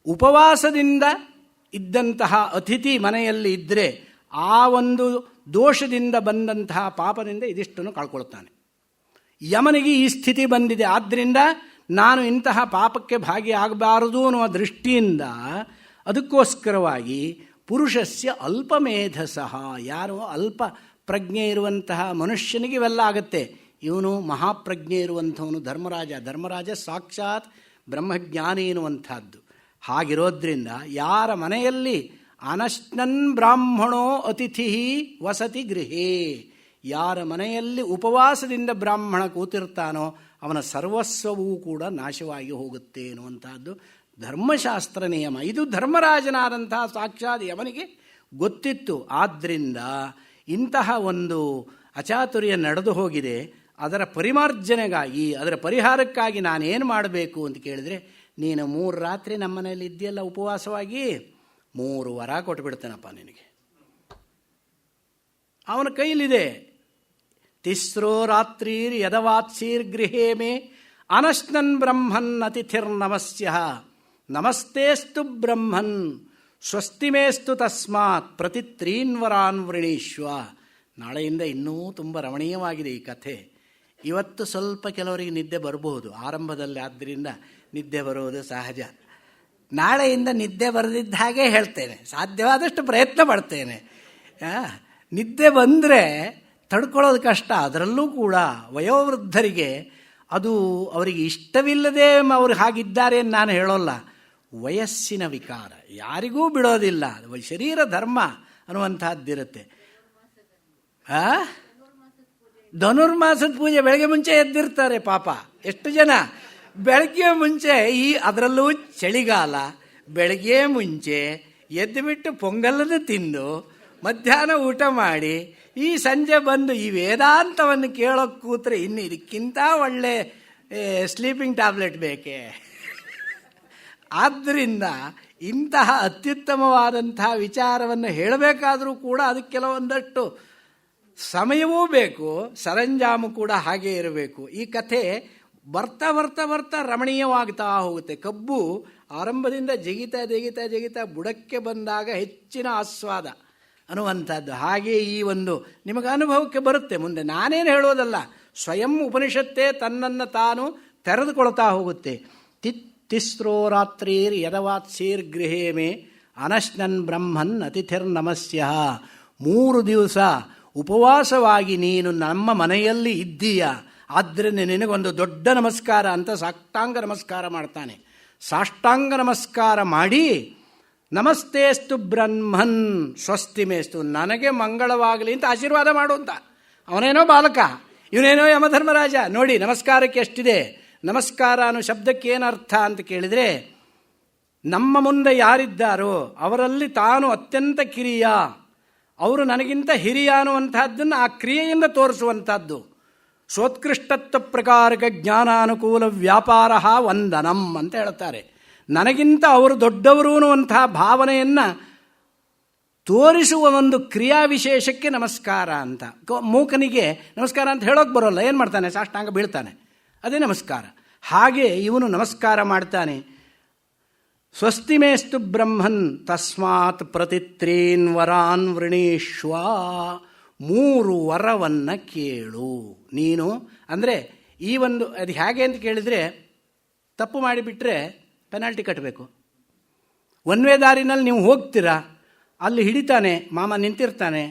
ಉಪವಾಸದಿಂದ ಇದ್ದಂತಹ ಅತಿಥಿ ಮನೆಯಲ್ಲಿ ಇದ್ದರೆ ಆ ಒಂದು ದೋಷದಿಂದ ಬಂದಂತಹ ಪಾಪದಿಂದ ಇದಿಷ್ಟನ್ನು ಕಳ್ಕೊಳ್ತಾನೆ. ಯಮನಿಗೆ ಈ ಸ್ಥಿತಿ ಬಂದಿದೆ, ಆದ್ದರಿಂದ ನಾನು ಇಂತಹ ಪಾಪಕ್ಕೆ ಭಾಗಿಯಾಗಬಾರದು ಅನ್ನುವ ದೃಷ್ಟಿಯಿಂದ ಅದಕ್ಕೋಸ್ಕರವಾಗಿ ಪುರುಷಸ್ಯ ಅಲ್ಪಮೇಧಸಃ, ಯಾರೋ ಅಲ್ಪ ಪ್ರಜ್ಞೆ ಇರುವಂತಹ ಮನುಷ್ಯನಿಗೆ ಇವೆಲ್ಲ ಆಗುತ್ತೆ. ಇವನು ಮಹಾಪ್ರಜ್ಞೆ ಇರುವಂಥವನು ಧರ್ಮರಾಜ ಸಾಕ್ಷಾತ್ ಬ್ರಹ್ಮಜ್ಞಾನಿ ಎನ್ನುವಂಥದ್ದು. ಹಾಗಿರೋದ್ರಿಂದ ಯಾರ ಮನೆಯಲ್ಲಿ ಅನಶ್ನನ್ ಬ್ರಾಹ್ಮಣೋ ಅತಿಥಿ ವಸತಿ ಗೃಹೇ, ಯಾರ ಮನೆಯಲ್ಲಿ ಉಪವಾಸದಿಂದ ಬ್ರಾಹ್ಮಣ ಕೂತಿರ್ತಾನೋ ಅವನ ಸರ್ವಸ್ವವೂ ಕೂಡ ನಾಶವಾಗಿ ಹೋಗುತ್ತೆ ಎನ್ನುವಂತಹದ್ದು ಧರ್ಮಶಾಸ್ತ್ರ ನಿಯಮ. ಇದು ಧರ್ಮರಾಜನಾದಂತಹ ಸಾಕ್ಷಾತ್ ಯಮನಿಗೆ ಗೊತ್ತಿತ್ತು. ಆದ್ದರಿಂದ ಇಂತಹ ಒಂದು ಅಚಾತುರ್ಯ ನಡೆದು ಹೋಗಿದೆ. ಅದರ ಪರಿಮಾರ್ಜನೆಗಾಗಿ, ಅದರ ಪರಿಹಾರಕ್ಕಾಗಿ ನಾನೇನು ಮಾಡಬೇಕು ಅಂತ ಕೇಳಿದರೆ, ನೀನು 3 ರಾತ್ರಿ ನಮ್ಮ ಮನೆಯಲ್ಲಿ ಇದೆಯಲ್ಲ ಉಪವಾಸವಾಗಿ, 3 ವರ ಕೊಟ್ಟುಬಿಡ್ತೇನಪ್ಪ ನಿನಗೆ. ಅವನ ಕೈಲಿದೆ. ತಿಸ್ರೋ ರಾತ್ರಿರ್ ಯದವಾತ್ಸೀರ್ ಗೃಹೇ ಮೇ ಅನಶ್ನನ್ ಬ್ರಹ್ಮನ್ ಅತಿಥಿರ್ನಮಸ್ಯ ನಮಸ್ತೇಸ್ತು ಬ್ರಹ್ಮನ್ ಸ್ವಸ್ತಿಮೇಸ್ತು ತಸ್ಮಾತ್ ಪ್ರತಿ 3 ವರಾನ್ ವೃಣೀಶ್ವ. ನಾಳೆಯಿಂದ ಇನ್ನೂ ತುಂಬ ರಮಣೀಯವಾಗಿದೆ ಈ ಕಥೆ. ಇವತ್ತು ಸ್ವಲ್ಪ ಕೆಲವರಿಗೆ ನಿದ್ದೆ ಬರಬಹುದು ಆರಂಭದಲ್ಲಿ, ಆದ್ದರಿಂದ ನಿದ್ದೆ ಬರುವುದು ಸಹಜ. ನಾಳೆಯಿಂದ ನಿದ್ದೆ ಬರದಿದ್ದ ಹಾಗೆ ಹೇಳ್ತೇನೆ, ಸಾಧ್ಯವಾದಷ್ಟು ಪ್ರಯತ್ನ ಪಡ್ತೇನೆ. ನಿದ್ದೆ ಬಂದರೆ ತಡ್ಕೊಳ್ಳೋದು ಕಷ್ಟ. ಅದರಲ್ಲೂ ಕೂಡ ವಯೋವೃದ್ಧರಿಗೆ ಅದು ಅವರಿಗೆ ಇಷ್ಟವಿಲ್ಲದೆ ಅವರು ಹಾಗಿದ್ದಾರೆ ಅಂತ ನಾನು ಹೇಳೋಲ್ಲ. ವಯಸ್ಸಿನ ವಿಕಾರ ಯಾರಿಗೂ ಬಿಡೋದಿಲ್ಲ. ಶರೀರ ಧರ್ಮ ಅನ್ನುವಂಥದ್ದಿರುತ್ತೆ. ಧನುರ್ಮಾಸದ ಪೂಜೆ ಬೆಳಗ್ಗೆ ಮುಂಚೆ ಎದ್ದಿರ್ತಾರೆ ಪಾಪ. ಎಷ್ಟು ಜನ ಬೆಳಗ್ಗೆ ಮುಂಚೆ, ಅದರಲ್ಲೂ ಚಳಿಗಾಲ, ಬೆಳಗ್ಗೆ ಮುಂಚೆ ಎದ್ದುಬಿಟ್ಟು ಪೊಂಗಲನ್ನು ತಿಂದು ಮಧ್ಯಾಹ್ನ ಊಟ ಮಾಡಿ ಈ ಸಂಜೆ ಬಂದು ಈ ವೇದಾಂತವನ್ನು ಕೇಳೋಕ್ಕೆ ಕೂತ್ರೆ ಇನ್ನು ಇದಕ್ಕಿಂತ ಒಳ್ಳೆ ಸ್ಲೀಪಿಂಗ್ ಟ್ಯಾಬ್ಲೆಟ್ ಬೇಕೇ? ಆದ್ದರಿಂದ ಇಂತಹ ಅತ್ಯುತ್ತಮವಾದಂತಹ ವಿಚಾರವನ್ನು ಹೇಳಬೇಕಾದರೂ ಕೂಡ ಅದಕ್ಕೆ ಕೆಲವೊಂದಷ್ಟು ಸಮಯವೂ ಬೇಕು, ಸರಂಜಾಮು ಕೂಡ ಹಾಗೇ ಇರಬೇಕು. ಈ ಕಥೆ ಬರ್ತಾ ಬರ್ತಾ ಬರ್ತಾ ರಮಣೀಯವಾಗ್ತಾ ಹೋಗುತ್ತೆ. ಕಬ್ಬು ಆರಂಭದಿಂದ ಜಗಿತಾ ಬುಡಕ್ಕೆ ಬಂದಾಗ ಹೆಚ್ಚಿನ ಆಸ್ವಾದ ಅನ್ನುವಂಥದ್ದು. ಹಾಗೆ ಈ ಒಂದು ನಿಮಗೆ ಅನುಭವಕ್ಕೆ ಬರುತ್ತೆ ಮುಂದೆ. ನಾನೇನು ಹೇಳೋದಲ್ಲ, ಸ್ವಯಂ ಉಪನಿಷತ್ತೇ ತನ್ನನ್ನು ತಾನು ತೆರೆದುಕೊಳ್ತಾ ಹೋಗುತ್ತೆ. ತಿಸ್ರೋ ರಾತ್ರಿರ್ ಯದವಾತ್ಸೀರ್ ಗೃಹೇ ಮೇ ಅನಶ್ನನ್ ಬ್ರಹ್ಮನ್ ಅತಿಥಿರ್ನಮಸ್ಯ. 3 ದಿವಸ ಉಪವಾಸವಾಗಿ ನೀನು ನಮ್ಮ ಮನೆಯಲ್ಲಿ ಇದ್ದೀಯ, ಆದ್ದರಿಂದ ನಿನಗೊಂದು ದೊಡ್ಡ ನಮಸ್ಕಾರ ಅಂತ ಸಾಷ್ಟಾಂಗ ನಮಸ್ಕಾರ ಮಾಡ್ತಾನೆ. ಸಾಷ್ಟಾಂಗ ನಮಸ್ಕಾರ ಮಾಡಿ ನಮಸ್ತೇಸ್ತು ಬ್ರಹ್ಮನ್ ಸ್ವಸ್ತಿಮೇಸ್ತು, ನನಗೆ ಮಂಗಳವಾಗಲಿ ಅಂತ ಆಶೀರ್ವಾದ ಮಾಡು ಅಂತ. ಅವನೇನೋ ಬಾಲಕ, ಇವನೇನೋ ಯಮಧರ್ಮರಾಜ. ನೋಡಿ ನಮಸ್ಕಾರಕ್ಕೆ ಎಷ್ಟಿದೆ. ನಮಸ್ಕಾರ ಅನ್ನೋ ಶಬ್ದಕ್ಕೆ ಏನರ್ಥ ಅಂತ ಕೇಳಿದರೆ, ನಮ್ಮ ಮುಂದೆ ಯಾರಿದ್ದಾರೋ ಅವರಲ್ಲಿ ತಾನು ಅತ್ಯಂತ ಕಿರಿಯ, ಅವರು ನನಗಿಂತ ಹಿರಿಯ ಅನ್ನುವಂಥದ್ದನ್ನು ಆ ಕ್ರಿಯೆಯಿಂದ ತೋರಿಸುವಂಥದ್ದು. ಸೋತ್ಕೃಷ್ಟತ್ವ ಪ್ರಕಾರಕ ಜ್ಞಾನಾನುಕೂಲ ವ್ಯಾಪಾರ ವಂದನಂ ಅಂತ ಹೇಳ್ತಾರೆ. ನನಗಿಂತ ಅವರು ದೊಡ್ಡವರು ಅನ್ನುವಂತಹ ಭಾವನೆಯನ್ನು ತೋರಿಸುವ ಒಂದು ಕ್ರಿಯಾವಿಶೇಷಕ್ಕೆ ನಮಸ್ಕಾರ ಅಂತ. ಮೂಕನಿಗೆ ನಮಸ್ಕಾರ ಅಂತ ಹೇಳೋಕೆ ಬರೋಲ್ಲ, ಏನು ಮಾಡ್ತಾನೆ? ಸಾಷ್ಟಾಂಗ ಬೀಳ್ತಾನೆ, ಅದೇ ನಮಸ್ಕಾರ. ಹಾಗೆ ಇವನು ನಮಸ್ಕಾರ ಮಾಡ್ತಾನೆ. ಸ್ವಸ್ತಿಮೇಸ್ತು ಬ್ರಹ್ಮನ್ ತಸ್ಮಾತ್ ಪ್ರತಿತ್ರೀನ್ ವರಾನ್ ವೃಣೀಶ್ವ. 3 ವರವನ್ನು ಕೇಳು ನೀನು. ಅಂದರೆ ಈ ಒಂದು ಅದು ಹೇಗೆ ಅಂತ ಕೇಳಿದರೆ, ತಪ್ಪು ಮಾಡಿಬಿಟ್ರೆ ಪೆನಾಲ್ಟಿ ಕಟ್ಟಬೇಕು. ಒನ್ವೇ ದಾರಿನಲ್ಲಿ ನೀವು ಹೋಗ್ತೀರಾ, ಅಲ್ಲಿ ಹಿಡಿತಾನೆ, ಮಾಮ ನಿಂತಿರ್ತಾನೆ,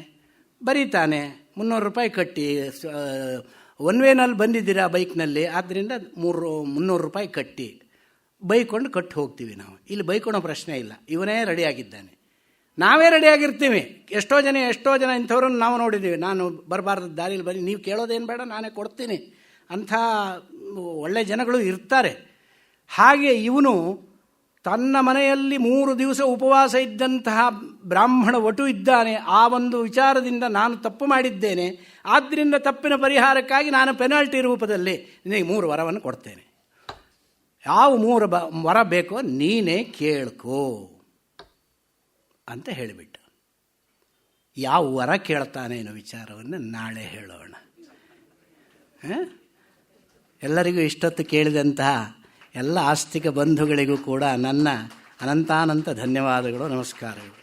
ಬರೀತಾನೆ 300 ರೂಪಾಯಿ ಕಟ್ಟಿ. ಒನ್ವೇನಲ್ಲಿ ಬಂದಿದ್ದೀರಾ ಬೈಕ್ನಲ್ಲಿ, ಆದ್ದರಿಂದ 300 ರೂಪಾಯಿ ಕಟ್ಟಿ ಬೈಕೊಂಡು ಕಟ್ಟಿ ಹೋಗ್ತೀವಿ ನಾವು. ಇಲ್ಲಿ ಬೈಕೊಳೋ ಪ್ರಶ್ನೆ ಇಲ್ಲ, ಇವನೇ ರೆಡಿಯಾಗಿದ್ದಾನೆ, ನಾವೇ ರೆಡಿಯಾಗಿರ್ತೀವಿ. ಎಷ್ಟೋ ಜನ ಇಂಥವ್ರನ್ನು ನಾವು ನೋಡಿದ್ದೀವಿ. ನಾನು ಬರಬಾರ್ದು ದಾರಿಲಿ ಬನ್ನಿ, ನೀವು ಕೇಳೋದೇನು ಬೇಡ, ನಾನೇ ಕೊಡ್ತೀನಿ ಅಂಥ ಒಳ್ಳೆ ಜನಗಳು ಇರ್ತಾರೆ. ಹಾಗೆ ಇವನು ತನ್ನ ಮನೆಯಲ್ಲಿ 3 ದಿವಸ ಉಪವಾಸ ಇದ್ದಂತಹ ಬ್ರಾಹ್ಮಣ ವಟು ಇದ್ದಾನೆ. ಆ ಒಂದು ವಿಚಾರದಿಂದ ನಾನು ತಪ್ಪು ಮಾಡಿದ್ದೇನೆ, ಆದ್ದರಿಂದ ತಪ್ಪಿನ ಪರಿಹಾರಕ್ಕಾಗಿ ನಾನು ಪೆನಾಲ್ಟಿ ರೂಪದಲ್ಲಿ ನಿನಗೆ 3 ವರವನ್ನು ಕೊಡ್ತೇನೆ. ಯಾವ 3 ವರ ಬೇಕೋ ನೀನೇ ಕೇಳ್ಕೋ ಅಂತ ಹೇಳಿಬಿಟ್ಟ. ಯಾವ ವರ ಕೇಳ್ತಾನೆ ಅನ್ನೋ ವಿಚಾರವನ್ನು ನಾಳೆ ಹೇಳೋಣ. ಎಲ್ಲರಿಗೂ ಇಷ್ಟೊತ್ತು ಕೇಳಿದಂತಹ ಎಲ್ಲ ಆಸ್ತಿಕ ಬಂಧುಗಳಿಗೂ ಕೂಡ ನನ್ನ ಅನಂತಾನಂತ ಧನ್ಯವಾದಗಳು, ನಮಸ್ಕಾರಗಳು.